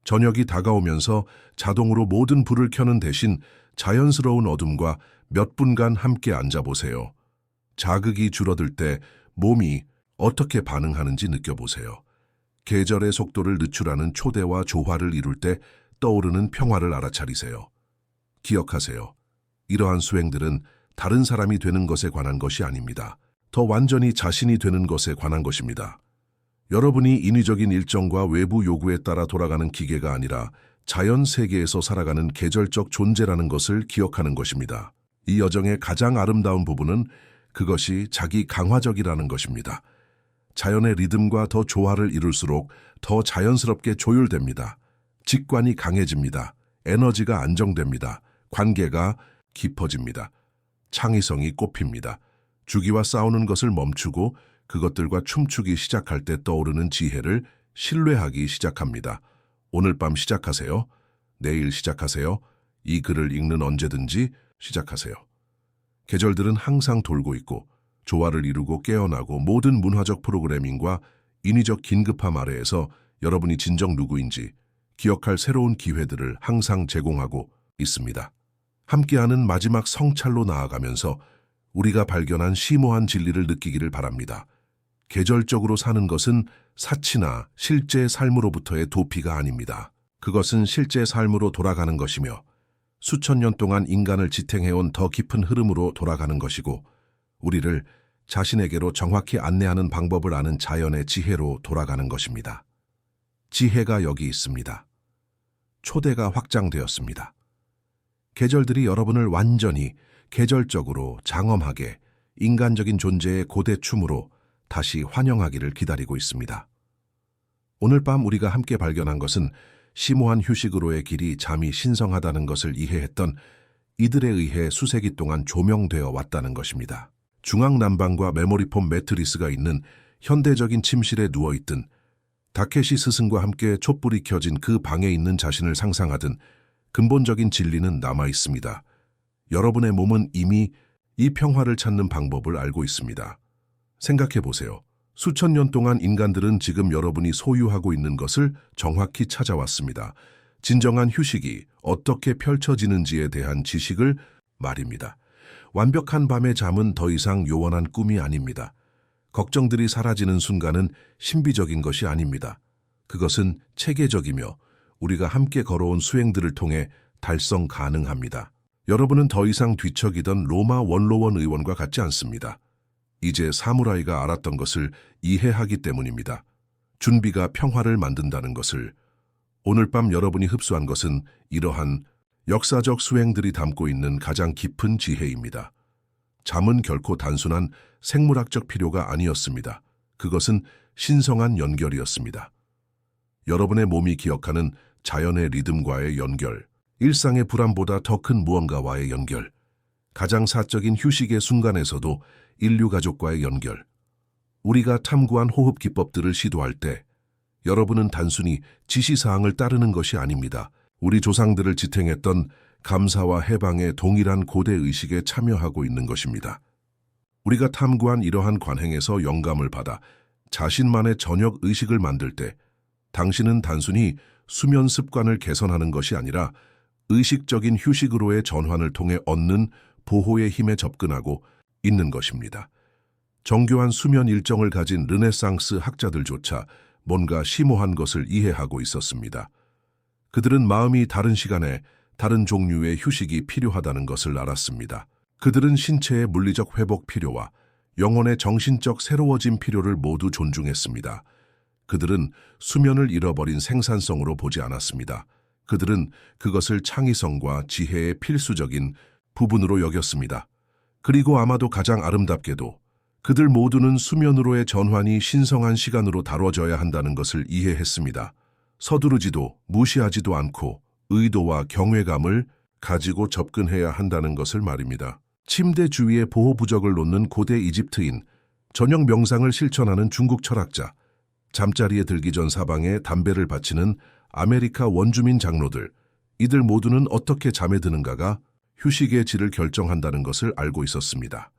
저녁이 다가오면서 자동으로 모든 불을 켜는 대신 자연스러운 어둠과 몇 분간 함께 앉아보세요. 자극이 줄어들 때 몸이 어떻게 반응하는지 느껴보세요. 계절의 속도를 늦추라는 초대와 조화를 이룰 때 떠오르는 평화를 알아차리세요. 기억하세요. 이러한 수행들은 다른 사람이 되는 것에 관한 것이 아닙니다. 더 완전히 자신이 되는 것에 관한 것입니다. 여러분이 인위적인 일정과 외부 요구에 따라 돌아가는 기계가 아니라 자연 세계에서 살아가는 계절적 존재라는 것을 기억하는 것입니다. 이 여정의 가장 아름다운 부분은 그것이 자기 강화적이라는 것입니다. 자연의 리듬과 더 조화를 이룰수록 더 자연스럽게 조율됩니다. 직관이 강해집니다. 에너지가 안정됩니다. 관계가 깊어집니다. 창의성이 꽃핍니다. 주기와 싸우는 것을 멈추고 그것들과 춤추기 시작할 때 떠오르는 지혜를 신뢰하기 시작합니다. 오늘 밤 시작하세요. 내일 시작하세요. 이 글을 읽는 언제든지 시작하세요. 계절들은 항상 돌고 있고 조화를 이루고 깨어나고 모든 문화적 프로그래밍과 인위적 긴급함 아래에서 여러분이 진정 누구인지 기억할 새로운 기회들을 항상 제공하고 있습니다. 함께하는 마지막 성찰로 나아가면서 우리가 발견한 심오한 진리를 느끼기를 바랍니다. 계절적으로 사는 것은 사치나 실제 삶으로부터의 도피가 아닙니다. 그것은 실제 삶으로 돌아가는 것이며 수천 년 동안 인간을 지탱해온 더 깊은 흐름으로 돌아가는 것이고 우리를 자신에게로 정확히 안내하는 방법을 아는 자연의 지혜로 돌아가는 것입니다. 지혜가 여기 있습니다. 초대가 확장되었습니다. 계절들이 여러분을 완전히 계절적으로 장엄하게 인간적인 존재의 고대 춤으로 다시 환영하기를 기다리고 있습니다. 오늘 밤 우리가 함께 발견한 것은 심오한 휴식으로의 길이 잠이 신성하다는 것을 이해했던 이들에 의해 수세기 동안 조명되어 왔다는 것입니다. 중앙 난방과 메모리폼 매트리스가 있는 현대적인 침실에 누워있든 다케시 스승과 함께 촛불이 켜진 그 방에 있는 자신을 상상하든 근본적인 진리는 남아있습니다. 여러분의 몸은 이미 이 평화를 찾는 방법을 알고 있습니다. 생각해보세요. 수천 년 동안 인간들은 지금 여러분이 소유하고 있는 것을 정확히 찾아왔습니다. 진정한 휴식이 어떻게 펼쳐지는지에 대한 지식을 말입니다. 완벽한 밤의 잠은 더 이상 요원한 꿈이 아닙니다. 걱정들이 사라지는 순간은 신비적인 것이 아닙니다. 그것은 체계적이며 우리가 함께 걸어온 수행들을 통해 달성 가능합니다. 여러분은 더 이상 뒤척이던 로마 원로원 의원과 같지 않습니다. 이제 사무라이가 알았던 것을 이해하기 때문입니다. 준비가 평화를 만든다는 것을. 오늘 밤 여러분이 흡수한 것은 이러한 역사적 수행들이 담고 있는 가장 깊은 지혜입니다. 잠은 결코 단순한 생물학적 필요가 아니었습니다. 그것은 신성한 연결이었습니다. 여러분의 몸이 기억하는 자연의 리듬과의 연결, 일상의 불안보다 더 큰 무언가와의 연결, 가장 사적인 휴식의 순간에서도 인류 가족과의 연결. 우리가 탐구한 호흡 기법들을 시도할 때 여러분은 단순히 지시사항을 따르는 것이 아닙니다. 우리 조상들을 지탱했던 감사와 해방의 동일한 고대 의식에 참여하고 있는 것입니다. 우리가 탐구한 이러한 관행에서 영감을 받아 자신만의 저녁 의식을 만들 때 당신은 단순히 수면 습관을 개선하는 것이 아니라 의식적인 휴식으로의 전환을 통해 얻는 보호의 힘에 접근하고 있는 것입니다. 정교한 수면 일정을 가진 르네상스 학자들조차 뭔가 심오한 것을 이해하고 있었습니다. 그들은 마음이 다른 시간에 다른 종류의 휴식이 필요하다는 것을 알았습니다. 그들은 신체의 물리적 회복 필요와 영혼의 정신적 새로워짐 필요를 모두 존중했습니다. 그들은 수면을 잃어버린 생산성으로 보지 않았습니다. 그들은 그것을 창의성과 지혜의 필수적인 부분으로 여겼습니다. 그리고 아마도 가장 아름답게도 그들 모두는 수면으로의 전환이 신성한 시간으로 다뤄져야 한다는 것을 이해했습니다. 서두르지도 무시하지도 않고 의도와 경외감을 가지고 접근해야 한다는 것을 말입니다. 침대 주위에 보호 부적을 놓는 고대 이집트인, 저녁 명상을 실천하는 중국 철학자, 잠자리에 들기 전 사방에 담배를 바치는 아메리카 원주민 장로들, 이들 모두는 어떻게 잠에 드는가가 휴식의 질을 결정한다는 것을 알고 있었습니다.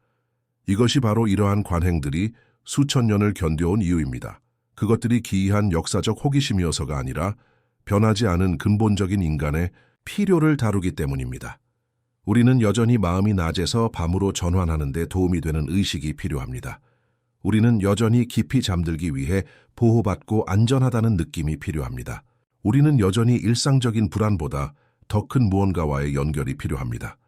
이것이 바로 이러한 관행들이 수천 년을 견뎌온 이유입니다. 그것들이 기이한 역사적 호기심이어서가 아니라 변하지 않은 근본적인 인간의 필요를 다루기 때문입니다. 우리는 여전히 마음이 낮에서 밤으로 전환하는 데 도움이 되는 의식이 필요합니다. 우리는 여전히 깊이 잠들기 위해 보호받고 안전하다는 느낌이 필요합니다. 우리는 여전히 일상적인 불안보다 더 큰 무언가와의 연결이 필요합니다.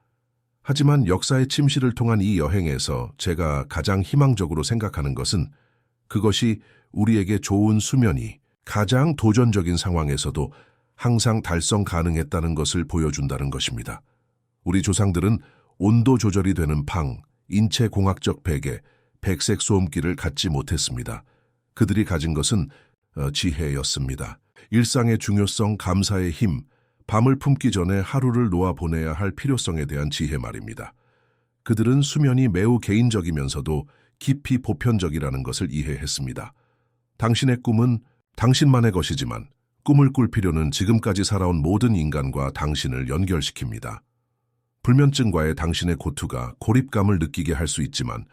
하지만 역사의 침실을 통한 이 여행에서 제가 가장 희망적으로 생각하는 것은 그것이 우리에게 좋은 수면이 가장 도전적인 상황에서도 항상 달성 가능했다는 것을 보여준다는 것입니다. 우리 조상들은 온도 조절이 되는 방, 인체 공학적 베개, 백색 소음기를 갖지 못했습니다. 그들이 가진 것은 지혜였습니다. 일상의 중요성, 감사의 힘, 밤을 품기 전에 하루를 놓아 보내야 할 필요성에 대한 지혜 말입니다. 그들은 수면이 매우 개인적이면서도 깊이 보편적이라는 것을 이해했습니다. 당신의 꿈은 당신만의 것이지만 꿈을 꿀 필요는 지금까지 살아온 모든 인간과 당신을 연결시킵니다. 불면증과의 당신의 고투가 고립감을 느끼게 할 수 있지만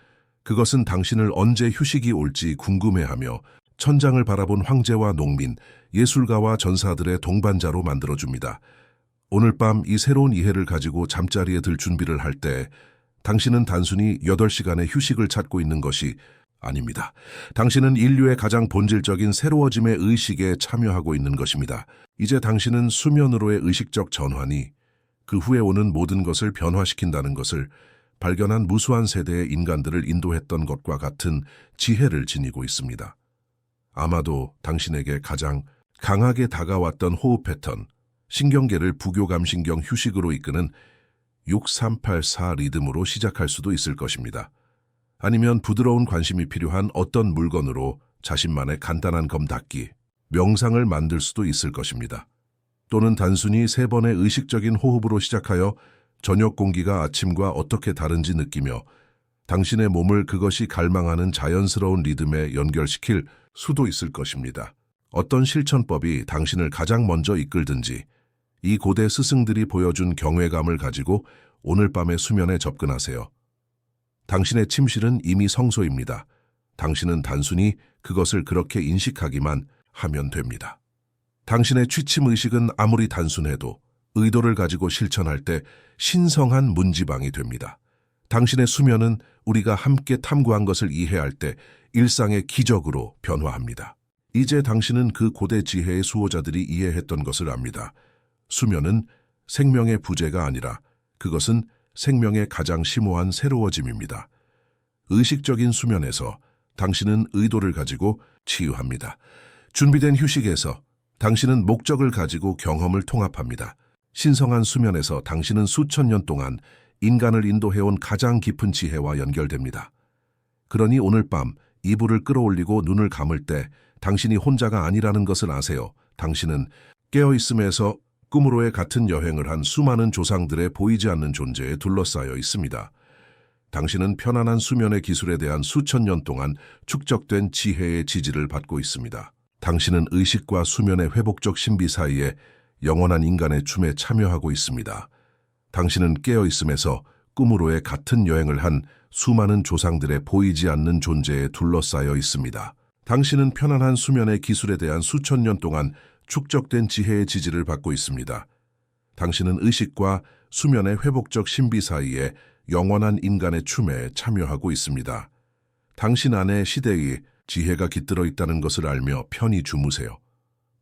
그것은 당신을 언제 휴식이 올지 궁금해하며 천장을 바라본 황제와 농민, 예술가와 전사들의 동반자로 만들어줍니다. 오늘 밤 이 새로운 이해를 가지고 잠자리에 들 준비를 할 때 당신은 단순히 8시간의 휴식을 찾고 있는 것이 아닙니다. 당신은 인류의 가장 본질적인 새로워짐의 의식에 참여하고 있는 것입니다. 이제 당신은 수면으로의 의식적 전환이 그 후에 오는 모든 것을 변화시킨다는 것을 발견한 무수한 세대의 인간들을 인도했던 것과 같은 지혜를 지니고 있습니다. 아마도 당신에게 가장 강하게 다가왔던 호흡 패턴, 신경계를 부교감신경 휴식으로 이끄는 6384 리듬으로 시작할 수도 있을 것입니다. 아니면 부드러운 관심이 필요한 어떤 물건으로 자신만의 간단한 검 닦기, 명상을 만들 수도 있을 것입니다. 또는 단순히 3번의 의식적인 호흡으로 시작하여 저녁 공기가 아침과 어떻게 다른지 느끼며 당신의 몸을 그것이 갈망하는 자연스러운 리듬에 연결시킬 수도 있을 것입니다. 어떤 실천법이 당신을 가장 먼저 이끌든지 이 고대 스승들이 보여준 경외감을 가지고 오늘 밤의 수면에 접근하세요. 당신의 침실은 이미 성소입니다. 당신은 단순히 그것을 그렇게 인식하기만 하면 됩니다. 당신의 취침의식은 아무리 단순해도 의도를 가지고 실천할 때 신성한 문지방이 됩니다. 당신의 수면은 우리가 함께 탐구한 것을 이해할 때 일상의 기적으로 변화합니다. 이제 당신은 그 고대 지혜의 수호자들이 이해했던 것을 압니다. 수면은 생명의 부재가 아니라 그것은 생명의 가장 심오한 새로워짐입니다. 의식적인 수면에서 당신은 의도를 가지고 치유합니다. 준비된 휴식에서 당신은 목적을 가지고 경험을 통합합니다. 신성한 수면에서 당신은 수천 년 동안 인간을 인도해온 가장 깊은 지혜와 연결됩니다. 그러니 오늘 밤 이불을 끌어올리고 눈을 감을 때 당신이 혼자가 아니라는 것을 아세요. 당신은 깨어있음에서 꿈으로의 같은 여행을 한 수많은 조상들의 보이지 않는 존재에 둘러싸여 있습니다. 당신은 편안한 수면의 기술에 대한 수천 년 동안 축적된 지혜의 지지를 받고 있습니다. 당신은 의식과 수면의 회복적 신비 사이에 영원한 인간의 춤에 참여하고 있습니다. 당신은 깨어있음에서 꿈으로의 같은 여행을 한 수많은 조상들의 보이지 않는 존재에 둘러싸여 있습니다. 당신은 편안한 수면의 기술에 대한 수천 년 동안 축적된 지혜의 지지를 받고 있습니다. 당신은 의식과 수면의 회복적 신비 사이에 영원한 인간의 춤에 참여하고 있습니다. 당신 안에 시대의 지혜가 깃들어 있다는 것을 알며 편히 주무세요.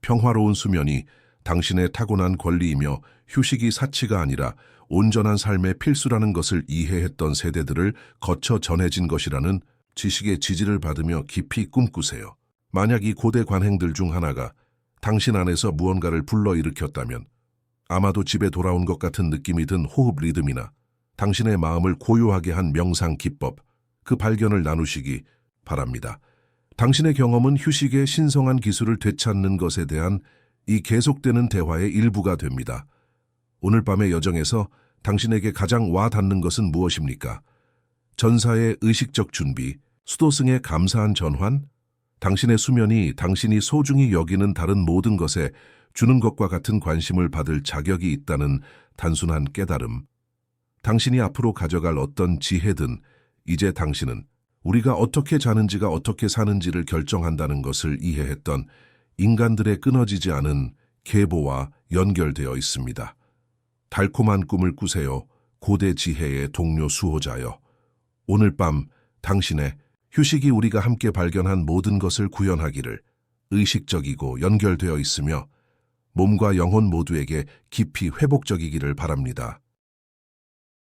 평화로운 수면이 당신의 타고난 권리이며 휴식이 사치가 아니라 온전한 삶의 필수라는 것을 이해했던 세대들을 거쳐 전해진 것이라는 지식의 지지를 받으며 깊이 꿈꾸세요. 만약 이 고대 관행들 중 하나가 당신 안에서 무언가를 불러일으켰다면 아마도 집에 돌아온 것 같은 느낌이 든 호흡 리듬이나 당신의 마음을 고요하게 한 명상 기법, 그 발견을 나누시기 바랍니다. 당신의 경험은 휴식의 신성한 기술을 되찾는 것에 대한 이 계속되는 대화의 일부가 됩니다. 오늘 밤의 여정에서 당신에게 가장 와 닿는 것은 무엇입니까? 전사의 의식적 준비, 수도승의 감사한 전환, 당신의 수면이 당신이 소중히 여기는 다른 모든 것에 주는 것과 같은 관심을 받을 자격이 있다는 단순한 깨달음. 당신이 앞으로 가져갈 어떤 지혜든 이제 당신은 우리가 어떻게 자는지가 어떻게 사는지를 결정한다는 것을 이해했던 인간들의 끊어지지 않은 계보와 연결되어 있습니다. 달콤한 꿈을 꾸세요. 고대 지혜의 동료 수호자여. 오늘 밤 당신의 휴식이 우리가 함께 발견한 모든 것을 구현하기를 의식적이고 연결되어 있으며 몸과 영혼 모두에게 깊이 회복적이기를 바랍니다.